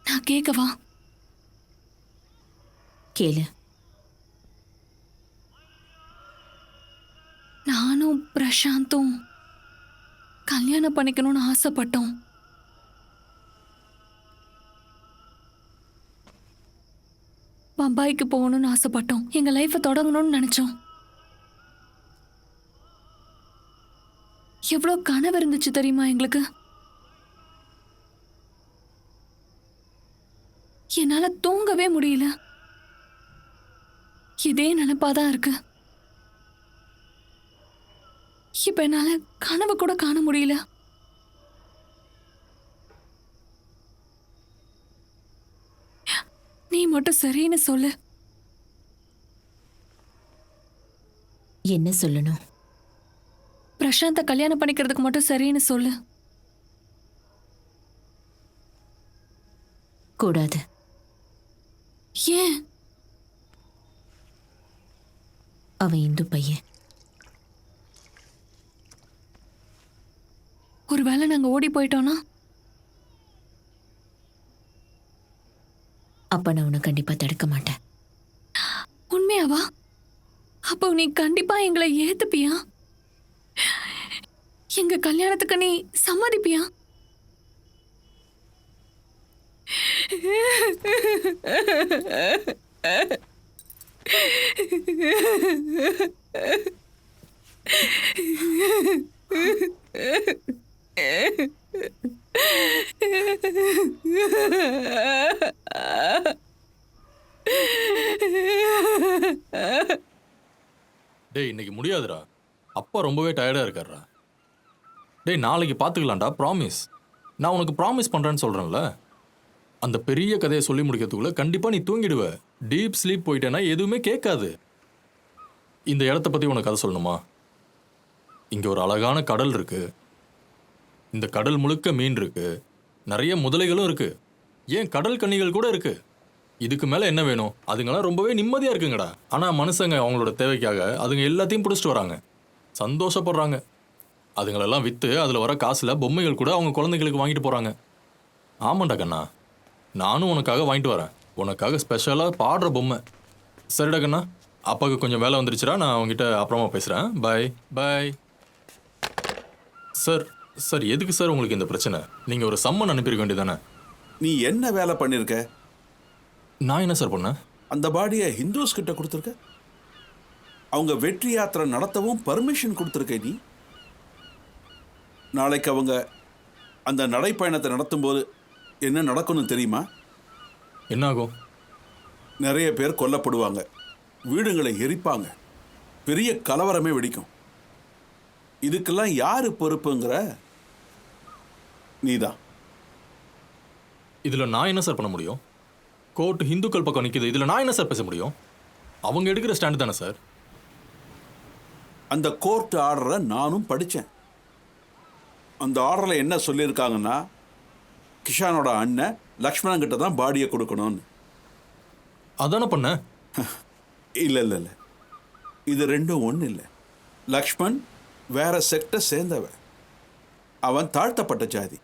Speaker 11: நான் கேட்கவா?
Speaker 2: கேளு.
Speaker 11: நானும் பிரசாந்தும் கல்யாணம் பண்ணிக்கணும்னு ஆசைப்பட்டோம். பம்பாய்க்கு போகணும்னு ஆசைப்பட்டோம். எங்க லைஃபை தொடங்கணும்னு நினைச்சோம். எவ்வளோ கனவு இருந்துச்சு தெரியுமா எங்களுக்கு? என்னால தூங்கவே முடியல. இதே நினைப்பாதான் இருக்கு. இப்ப என்னால கனவு கூட காண முடியல. நீ மட்டும் சரின்னு சொல்லு.
Speaker 2: என்ன சொல்லணும்?
Speaker 11: பிரசாந்த கல்யாணம் பண்ணிக்கிறதுக்கு மட்டும் சரின்னு சொல்லு.
Speaker 2: கூடாது.
Speaker 11: ஏன்?
Speaker 2: அவன் இந்து பையன்.
Speaker 11: ஒருவேளை நாங்க ஓடி போயிட்டோம்னா?
Speaker 2: அப்ப நான் உன்னை கண்டிப்பா தடுக்க மாட்டேன்.
Speaker 11: உண்மையாவா? அப்போ நீ கண்டிப்பா எங்களை ஏத்துப்பியா? எங்க கல்யாணத்துக்கு நீ சம்மதிப்பியா?
Speaker 8: டேய், இன்னைக்கு முடியாதுடா. அப்பா ரொம்பவே டயர்டா இருக்காருடா. டேய், நாளைக்கு பார்த்துக்கலாம்டா, ப்ராமிஸ். நான் உனக்கு ப்ராமிஸ் பண்ணுறேன்னு சொல்கிறேன்ல. அந்த பெரிய கதையை சொல்லி முடிக்கிறதுக்குள்ள கண்டிப்பாக நீ தூங்கிடுவ. டீப் ஸ்லீப் போயிட்டேன்னா எதுவுமே கேட்காது. இந்த இடத்த பற்றி உனக்கு கதை சொல்லணுமா? இங்கே ஒரு அழகான கடல் இருக்கு. இந்த கடல் முழுக்க மீன் இருக்கு, நிறைய முதலைகளும் இருக்கு, ஏன் கடல் கன்னிகள் கூட இருக்கு. இதுக்கு மேலே என்ன வேணும்? அதுங்கெல்லாம் ரொம்பவே நிம்மதியாக இருக்குங்கடா. ஆனால் மனுஷங்க அவங்களோட தேவைக்காக அதுங்க எல்லாத்தையும் பிடிச்சிட்டு வராங்க, சந்தோஷப்படுறாங்க. அதுங்களெல்லாம் விற்று அதில் வர காசில் பொம்மைகள் கூட அவங்க குழந்தைங்களுக்கு வாங்கிட்டு போகிறாங்க. ஆமாண்டா கண்ணா, நானும் உனக்காக வாங்கிட்டு வரேன். உனக்காக ஸ்பெஷலாக பாடுற பொம்மை. சரிடா கண்ணா, அப்பாவுக்கு கொஞ்சம் வேலை வந்துருச்சுடா, நான் அவங்ககிட்ட அப்புறமா பேசுகிறேன். பாய் பாய். சார் சார் எதுக்கு சார் உங்களுக்கு இந்த பிரச்சனை? நீங்கள் ஒரு சம்மன் அனுப்பியிருக்க வேண்டியதானே?
Speaker 15: நீ என்ன வேலை பண்ணியிருக்க?
Speaker 8: நான் என்ன சார் பண்ணேன்?
Speaker 15: அந்த பாடியை ஹிந்துஸ் கிட்ட கொடுத்துருக்க. அவங்க வெற்றி யாத்திரை நடத்தவும் பர்மிஷன் கொடுத்துருக்க. நீ நாளைக்கு அவங்க அந்த நடைப்பயணத்தை நடத்தும் போது என்ன நடக்கணும் தெரியுமா?
Speaker 8: என்ன ஆகும்?
Speaker 15: நிறைய பேர் கொல்லப்படுவாங்க, வீடுகளை எரிப்பாங்க, பெரிய கலவரமே வெடிக்கும். இதுக்கெல்லாம் யாரு பொறுப்புங்கிற? நீதான்.
Speaker 8: இதில் நான் என்ன சார் பண்ண முடியும்? கோர்ட் ஹிந்துக்கள் பக்கம் நிற்கிது, இதில் நான் என்ன சார் பேச முடியும்? அவங்க எடுக்கிற ஸ்டாண்டு தானே சார்.
Speaker 15: அந்த கோர்ட் ஆர்டரை நானும் படித்தேன். அந்த ஆர்டரில் என்ன சொல்லியிருக்காங்கன்னா, கிஷானோட அண்ணன் லக்ஷ்மணன் கிட்ட தான் பாடியை கொடுக்கணும்னு.
Speaker 8: அதானே பண்ண?
Speaker 15: இல்லை இல்லை இல்லை, இது ரெண்டும் ஒன்றும் இல்லை. லக்ஷ்மண் வேற செக்டை சேர்ந்தவன், அவன் தாழ்த்தப்பட்ட ஜாதி.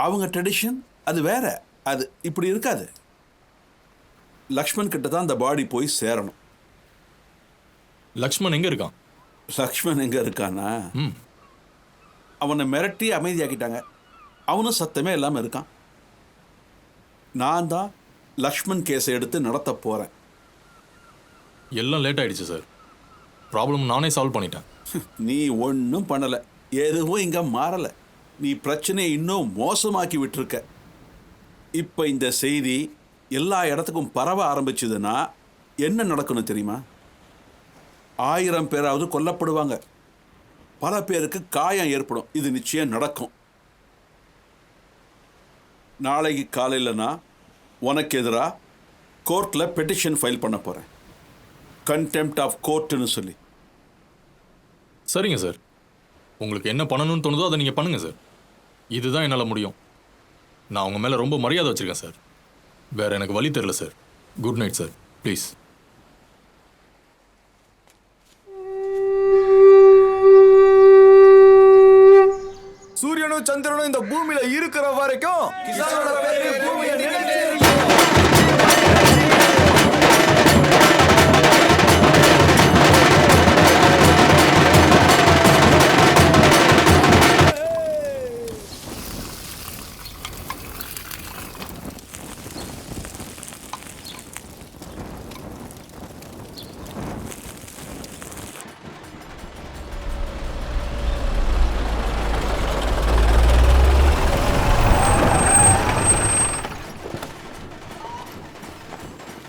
Speaker 15: அவங்க ட்ரெடிஷன் அது வேற, அது இப்படி இருக்காது. லக்ஷ்மண் கிட்ட தான் அந்த பாடி போய் சேரணும்.
Speaker 8: லக்ஷ்மண் எங்க இருக்கான்?
Speaker 15: லக்ஷ்மண் எங்க இருக்கானா? அவனை மிரட்டி அமைதியாக்கிட்டாங்க. அவனும் சத்தமே இல்லாமல் இருக்கான். நான் தான் லக்ஷ்மண் கேஸை எடுத்து நடத்த போறேன்.
Speaker 8: எல்லாம் லேட் ஆயிடுச்சு சார். ப்ராப்ளம் நானே சால்வ் பண்ணிட்டேன்.
Speaker 15: நீ ஒன்றும் பண்ணலை, எதுவும் இங்கே மாறலை. நீ பிரச்சனையை இன்னும் மோசமாக்கி விட்டுருக்க. இப்போ இந்த செய்தி எல்லா இடத்துக்கும் பரவ ஆரம்பிச்சதுன்னா என்ன நடக்கணும் தெரியுமா? 1000 பேராவது கொல்லப்படுவாங்க, பல பேருக்கு காயம் ஏற்படும். இது நிச்சயம் நடக்கும். நாளைக்கு காலையில் நான் உனக்கு எதிராக கோர்ட்டில் பெட்டிஷன் ஃபைல் பண்ண போகிறேன், கண்டெம்ப்ட் ஆஃப் கோர்ட்டுன்னு சொல்லி.
Speaker 8: சரிங்க சார், உங்களுக்கு என்ன பண்ணணும்னு தோணுதோ அதை நீங்கள் பண்ணுங்கள் சார். இதுதான் என்னால் முடியும். நான் உங்கள் மேலே ரொம்ப மரியாதை வச்சுருக்கேன் சார். வேறு எனக்கு வழி தெரியல sir. Good night sir, please.
Speaker 6: சூரியனும் சந்திரனும் இந்த பூமியில இருக்கிற வரைக்கும் கிஷானோட பேரு பூமியில நிலைத்தே இருக்கும்.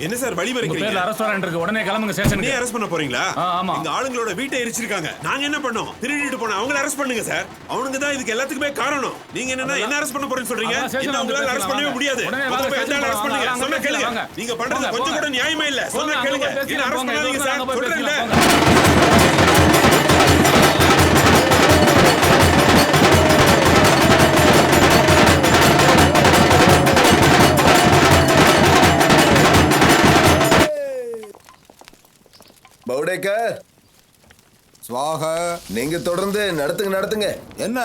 Speaker 12: என்ன சார் வழி மறிக்கிறீங்க?
Speaker 9: பேர்ல அரெஸ்ட் வாரண்ட் இருக்கு, உடனே கிளம்புங்க ஸ்டேஷனுக்கு.
Speaker 12: நீ அரெஸ்ட் பண்ண போறீங்களா?
Speaker 9: ஆமா.
Speaker 12: இந்த ஆளுங்களோட வீட்டை எரிச்சிருக்காங்க. நாங்க என்ன பண்ணோம்? திருடிட்டு போன அவங்கள அரெஸ்ட் பண்ணுங்க சார். அவனுங்க தான் இதுக்கு எல்லாத்துக்குமே காரணம். நீங்க என்ன அரெஸ்ட் பண்ண போறேன்னு சொல்றீங்க? என்ன அவங்களால அரெஸ்ட் பண்ணவே முடியாது. முதல்ல போய் என்ன அரெஸ்ட் பண்ணுங்க. சொன்னா கேளுங்க. நீங்க பண்றது கொஞ்சம் கூட நியாயமே இல்ல. சொன்னா கேளுங்க. என்ன அரெஸ்ட் பண்ணாதீங்க சார். சொல்றீங்களா?
Speaker 4: பவுடேக்கர்
Speaker 10: ஸ்வாக.
Speaker 4: நீங்க தொடர்ந்து நடத்துங்க.
Speaker 10: என்ன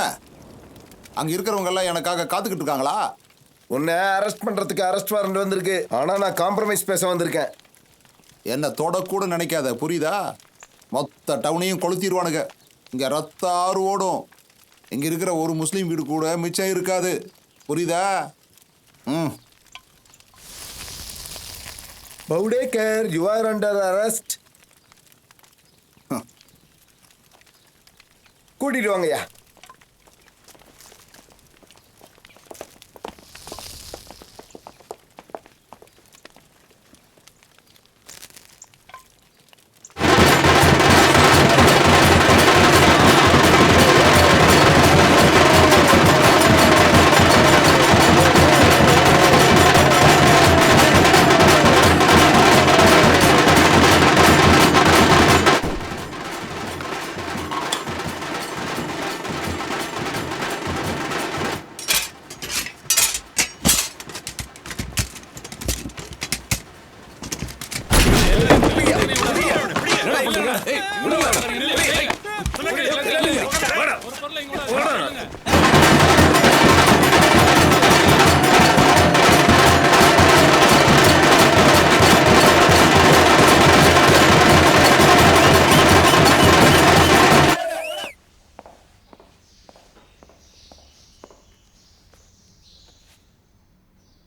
Speaker 10: அங்க இருக்கிறவங்க எல்லாம் எனக்காக காத்துக்கிட்டு இருக்காங்களா?
Speaker 4: உன்னை அரெஸ்ட் பண்றதுக்கு அரெஸ்ட் வாரண்ட் வந்திருக்கு. ஆனா நான் காம்ப்ரமைஸ் பேச வந்திருக்கேன்.
Speaker 10: என்ன தொடக்கூட நினைக்காத, புரியுதா? மொத்த டவுனையும் கொளுத்திடுவானுங்க. இங்க ரத்த ஆறு ஓடும். இங்க இருக்கிற ஒரு முஸ்லீம் வீடு கூட மிச்சம் இருக்காது, புரியுதா?
Speaker 4: பவுடேக்கர், யூ ஆர் அண்டர் அரெஸ்ட். கூட்டிட்டு வாங்கய்யா.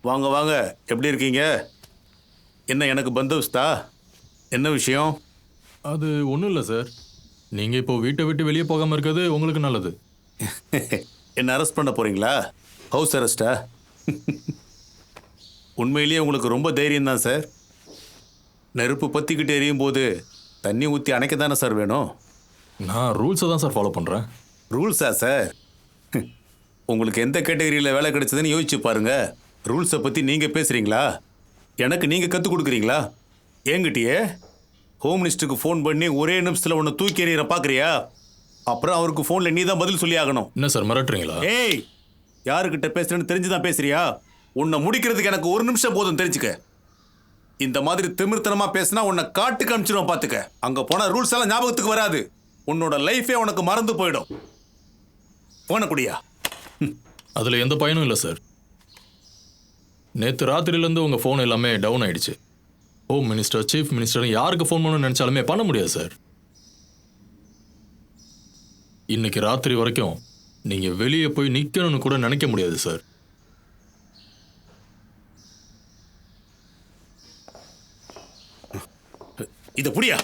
Speaker 5: வாங்க வாங்க, எப்படி இருக்கீங்க? என்ன எனக்கு பந்தோஸ்தா? என்ன விஷயம்?
Speaker 8: அது ஒன்றும் இல்லை சார். நீங்கள் இப்போ வீட்டை விட்டு வெளியே போகாமல் இருக்கிறது உங்களுக்கு நல்லது.
Speaker 5: என்ன அரெஸ்ட் பண்ண போறீங்களா? ஹவுஸ் அரெஸ்டா? உண்மையிலேயே உங்களுக்கு ரொம்ப தைரியம் தான் சார். நெருப்பு பற்றிக்கிட்டு எரியும் போது தண்ணி ஊற்றி அணைக்க தானே சார் வேணும்?
Speaker 8: நான் ரூல்ஸை தான் சார் ஃபாலோ பண்ணுறேன்.
Speaker 5: ரூல்ஸா சார்? உங்களுக்கு எந்த கேட்டகரியில் வேலை கிடைச்சதுன்னு யோசிச்சு பாருங்க. ரூல்ஸை பற்றி நீங்கள் பேசுகிறீங்களா? எனக்கு நீங்கள் கற்றுக் கொடுக்குறீங்களா? என்கிட்டயே ஹோம் மினிஸ்டருக்கு ஃபோன் பண்ணி ஒரே நிமிஷத்தில் ஒன்று தூக்கி எறிகிற பார்க்குறியா? அப்புறம் அவருக்கு ஃபோனில் நீ தான் பதில் சொல்லி ஆகணும்.
Speaker 8: என்ன சார் மிரட்டுறீங்களா?
Speaker 5: ஏய், யாருக்கிட்ட பேசுறேன்னு தெரிஞ்சு தான் பேசுறியா? உன்னை முடிக்கிறதுக்கு எனக்கு ஒரு நிமிஷம் போதும், தெரிஞ்சுக்க. இந்த மாதிரி திமிர்த்தனமாக பேசினா உன்னை காட்டுக்கு அனுப்பிச்சிடுவோம், பார்த்துக்க. அங்கே போனால் ரூல்ஸ் எல்லாம் ஞாபகத்துக்கு வராது. உன்னோட லைஃபே உனக்கு மறந்து போயிடும். போனக்கூடியா?
Speaker 8: அதில் எந்த பயனும் இல்லை சார். நேற்று ராத்திரிலேருந்து உங்கள் ஃபோன் எல்லாமே டவுன் ஆயிடுச்சு. ஹோம் மினிஸ்டர், சீஃப் மினிஸ்டர் யாருக்கு ஃபோன் பண்ணணும்னு நினச்சாலுமே பண்ண முடியாது சார். இன்னைக்கு ராத்திரி வரைக்கும் நீங்கள் வெளியே போய் நிற்கணும்னு கூட நினைக்க முடியாது சார்.
Speaker 5: இது புரியா?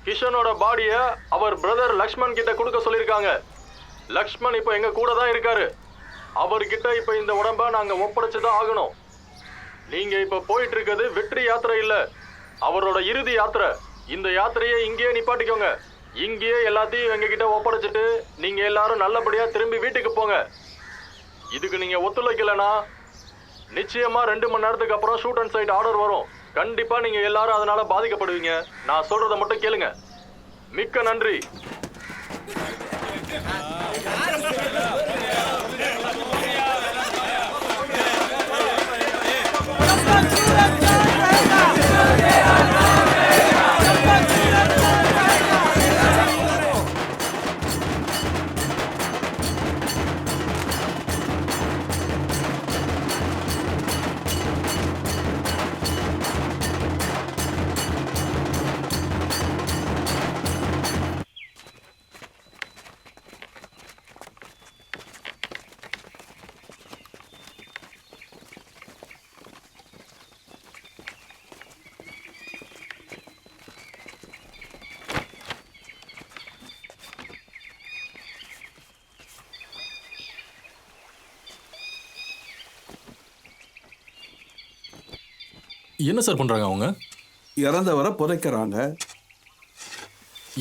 Speaker 8: கிஷனோட பாடியை அவர் பிரதர் லக்ஷ்மண் கிட்ட கொடுக்க சொல்லியிருக்காங்க. லக்ஷ்மண் இப்போ எங்க கூட தான் இருக்காரு. அவர்கிட்ட இப்போ இந்த உடம்ப நாங்க ஒப்படைச்சுதான் ஆகணும். நீங்க இப்ப போயிட்டு இருக்கிறது வெற்றி யாத்திரை இல்ல, அவரோட இறுதி யாத்திரை. இந்த யாத்திரையை இங்கேயே நிப்பாட்டிக்கோங்க. இங்கேயே எல்லாத்தையும் எங்க கிட்ட ஒப்படைச்சிட்டு நீங்க எல்லாரும் நல்லபடியா திரும்பி வீட்டுக்கு போங்க. இதுக்கு நீங்க ஒத்துழைக்கலனா நிச்சயமா 2 மணி நேரத்துக்கு அப்புறம் ஷூட் அண்ட் சைட் ஆர்டர் வரும். கண்டிப்பா நீங்க எல்லாரும் அதனால பாதிக்கப்படுவீங்க. நான் சொல்றதை மட்டும் கேளுங்க. மிக்க நன்றி. என்ன சார் பண்றாங்க அவங்க?
Speaker 15: இறந்தவரை புதைக்கிறாங்க.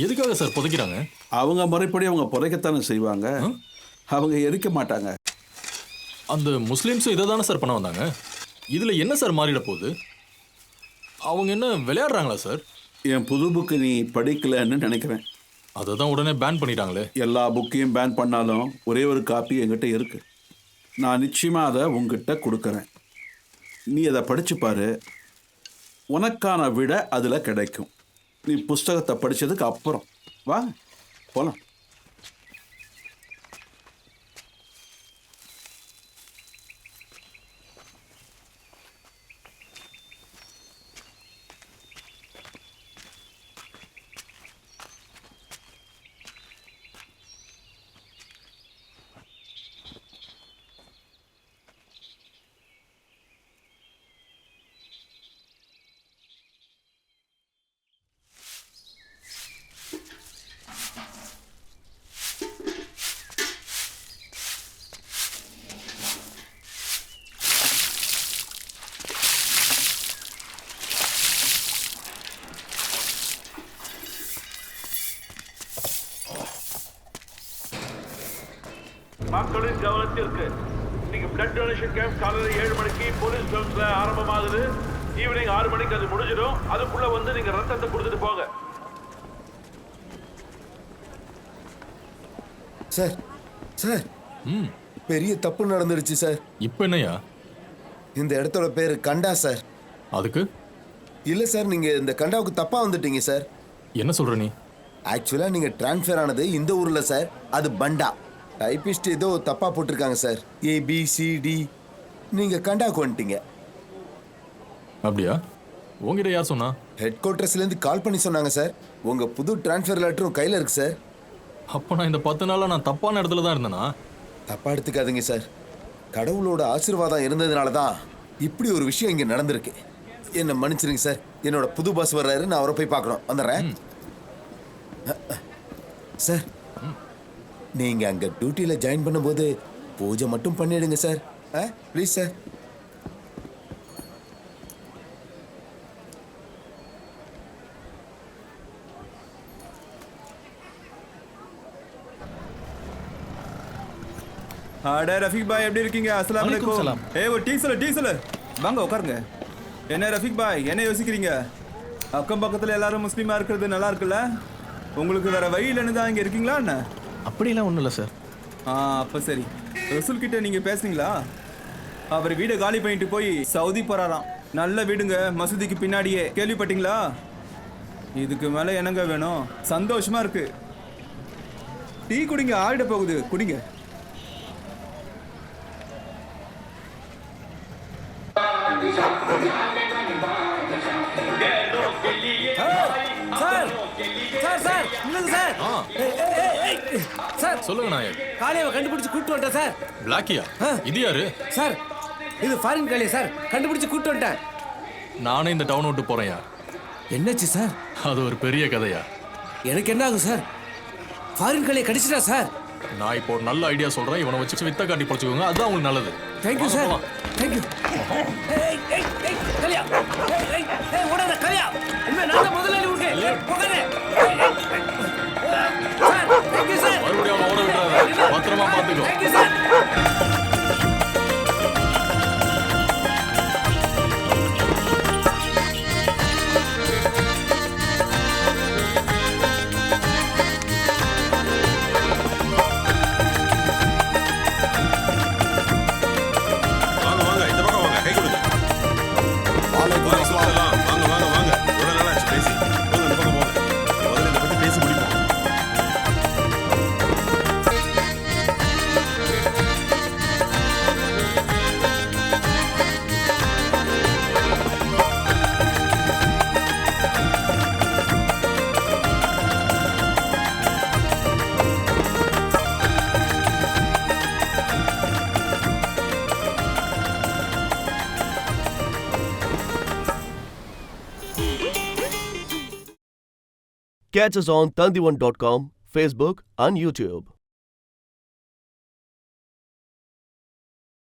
Speaker 8: எதுக்காக சார் புதைக்கிறாங்க?
Speaker 15: அவங்க முறைப்படி அவங்க புதைக்கத்தானே செய்வாங்க. அவங்க எரிக்க மாட்டாங்க.
Speaker 8: அந்த முஸ்லீம்ஸும் இதை தானே சார் பண்ண வந்தாங்க. இதுல என்ன சார் மாறிட போகுது? அவங்க என்ன விளையாடுறாங்களா சார்?
Speaker 15: என் புது புக்கு நீ படிக்கலன்னு நினைக்கிறேன்.
Speaker 8: அதை தான் உடனே பேன் பண்ணிட்டாங்களே.
Speaker 15: எல்லா புக்கையும் பேன் பண்ணாலும் ஒரே ஒரு காப்பி என்கிட்ட இருக்கு. நான் நிச்சயமா அதை உங்ககிட்ட கொடுக்குறேன். நீ அதை படிச்சு பாரு. உனக்கான விட அதில் கிடைக்கும். நீ புஸ்தகத்தை படித்ததுக்கு அப்புறம் வா போகலாம்.
Speaker 1: மக்களின் கவனத்திற்கு இன்னைக்கு பிளட் டொனேஷன் கேம்ப் காலையில 7 மணிக்கு போலீஸ் கிரவுண்ட்ஸ்ல ஆரம்பமாகுது. ஈவினிங் 6 மணிக்கு அது முடிஞ்சிடும். அதுக்குள்ள வந்து நீங்க ரத்தத்தை கொடுத்துட்டு போங்க.
Speaker 4: சார் சார் பெரிய தப்பு நடந்துருச்சு சார்.
Speaker 8: இப்போ என்னையா?
Speaker 4: இந்த இடத்தோட பேரு கண்டா சார்.
Speaker 8: அதுக்கு
Speaker 4: இல்ல சார், நீங்க இந்த கண்டாவுக்கு தப்பா வந்துட்டீங்க சார்.
Speaker 8: என்ன சொல்ற நீ?
Speaker 4: ஆக்சுவலா நீங்க டிரான்ஸ்ஃபர் ஆனது இந்த ஊர்ல சார். அது பண்டா. டைபிஸ்ட் ஏதோ தப்பா போட்டிருக்காங்க சார். ABCD. நீங்க கண்டாவுக்கு வந்துட்டீங்க.
Speaker 8: அப்படியா? உங்ககிட்ட யார் சொன்னா?
Speaker 4: ஹெட் குவார்ட்டர்ஸ்ல இருந்து கால் பண்ணி சொன்னாங்க சார். உங்க புது டிரான்ஸ்ஃபர் லெட்டரும் கையில இருக்கு சார்.
Speaker 8: அப்போ நான் இந்த 10 நாளா நான் தப்பான இடத்துல தான் இருந்தேனா?
Speaker 4: தப்பா எடுத்துக்காதீங்க சார். கடவுளோட ஆசீர்வாதம் இருந்ததுனால தான் இப்படி ஒரு விஷயம் இங்க நடந்திருக்கு. என்ன மன்னிச்சிருங்க சார். என்னோட புது பாஸ் வர்றாரு, நான் அவரை போய் பார்க்கணும். வந்துடுறேன் சார். நீங்க அங்க டியூட்டியில ஜாயின் பண்ணும்போது பூஜை மட்டும் பண்ணிடுங்க சார். Please sir.
Speaker 7: அட ரஃபீக் பாய், எப்படி இருக்கீங்க? அஸ்ஸலாமு அலைக்கும். டீ சொல்லு வாங்க உட்காருங்க. என்ன ரஃபீக் பாய், என்ன யோசிக்கிறீங்க? அக்கம் பக்கத்தில் எல்லாரும் முஸ்லீமா இருக்கிறது நல்லா இருக்குல்ல? உங்களுக்கு வேற வழி இல்லைன்னு தான் இங்கே இருக்கீங்களா என்ன?
Speaker 16: அப்படிலாம் ஒன்றும் இல்லை சார்.
Speaker 7: அப்போ சரி. ரசூல் கிட்ட நீங்கள் பேசுனீங்களா? அவர் வீடை காலி பண்ணிட்டு போய் சவுதி போறாராம். நல்ல வீடுங்க, மசூதிக்கு பின்னாடியே. கேள்விப்பட்டீங்களா? இதுக்கு மேலே என்னங்க வேணும்? சந்தோஷமா இருக்கு. டீ குடிங்க, ஆடிட போகுது, குடிங்க.
Speaker 8: சொல்லுங்க நாயக்.
Speaker 23: காளியாவை கண்டுபிடிச்சு கூட்டு வந்துட்டேன் சார்.
Speaker 8: பிளாக்கியா? இது யாரு
Speaker 23: சார்? இது ஃபாரின் காளியா சார். கண்டுபிடிச்சு கூட்டு வந்துட்டேன்.
Speaker 8: நானே இந்த டவுன் விட்டு போறேன்யா.
Speaker 23: என்னாச்சு சார்?
Speaker 8: அது ஒரு பெரிய கதையா.
Speaker 23: எனக்கு என்ன ஆகும் சார்? ஃபாரின் காளியை கடிச்சிட்டா சார்?
Speaker 8: நான் இப்போ ஒரு நல்ல ஐடியா சொல்றேன். இவனை வச்சு வித்த காட்டி படிச்சுக்கோங்க, அதுதான் உங்களுக்கு நல்லது.
Speaker 23: Thank you sir. தேங்க்யூ. கலியா, ஓடாத கலியா. இனிமே நான் தான் முதலாளி உனக்கு. போகாதே சார். Thank you sir.
Speaker 8: மறுபடியும் அவனை ஓட விடாத. பத்திரமா பார்த்துக்கோ.
Speaker 23: Thank you sir.
Speaker 17: Catch us on Tandivan.com, Facebook and YouTube.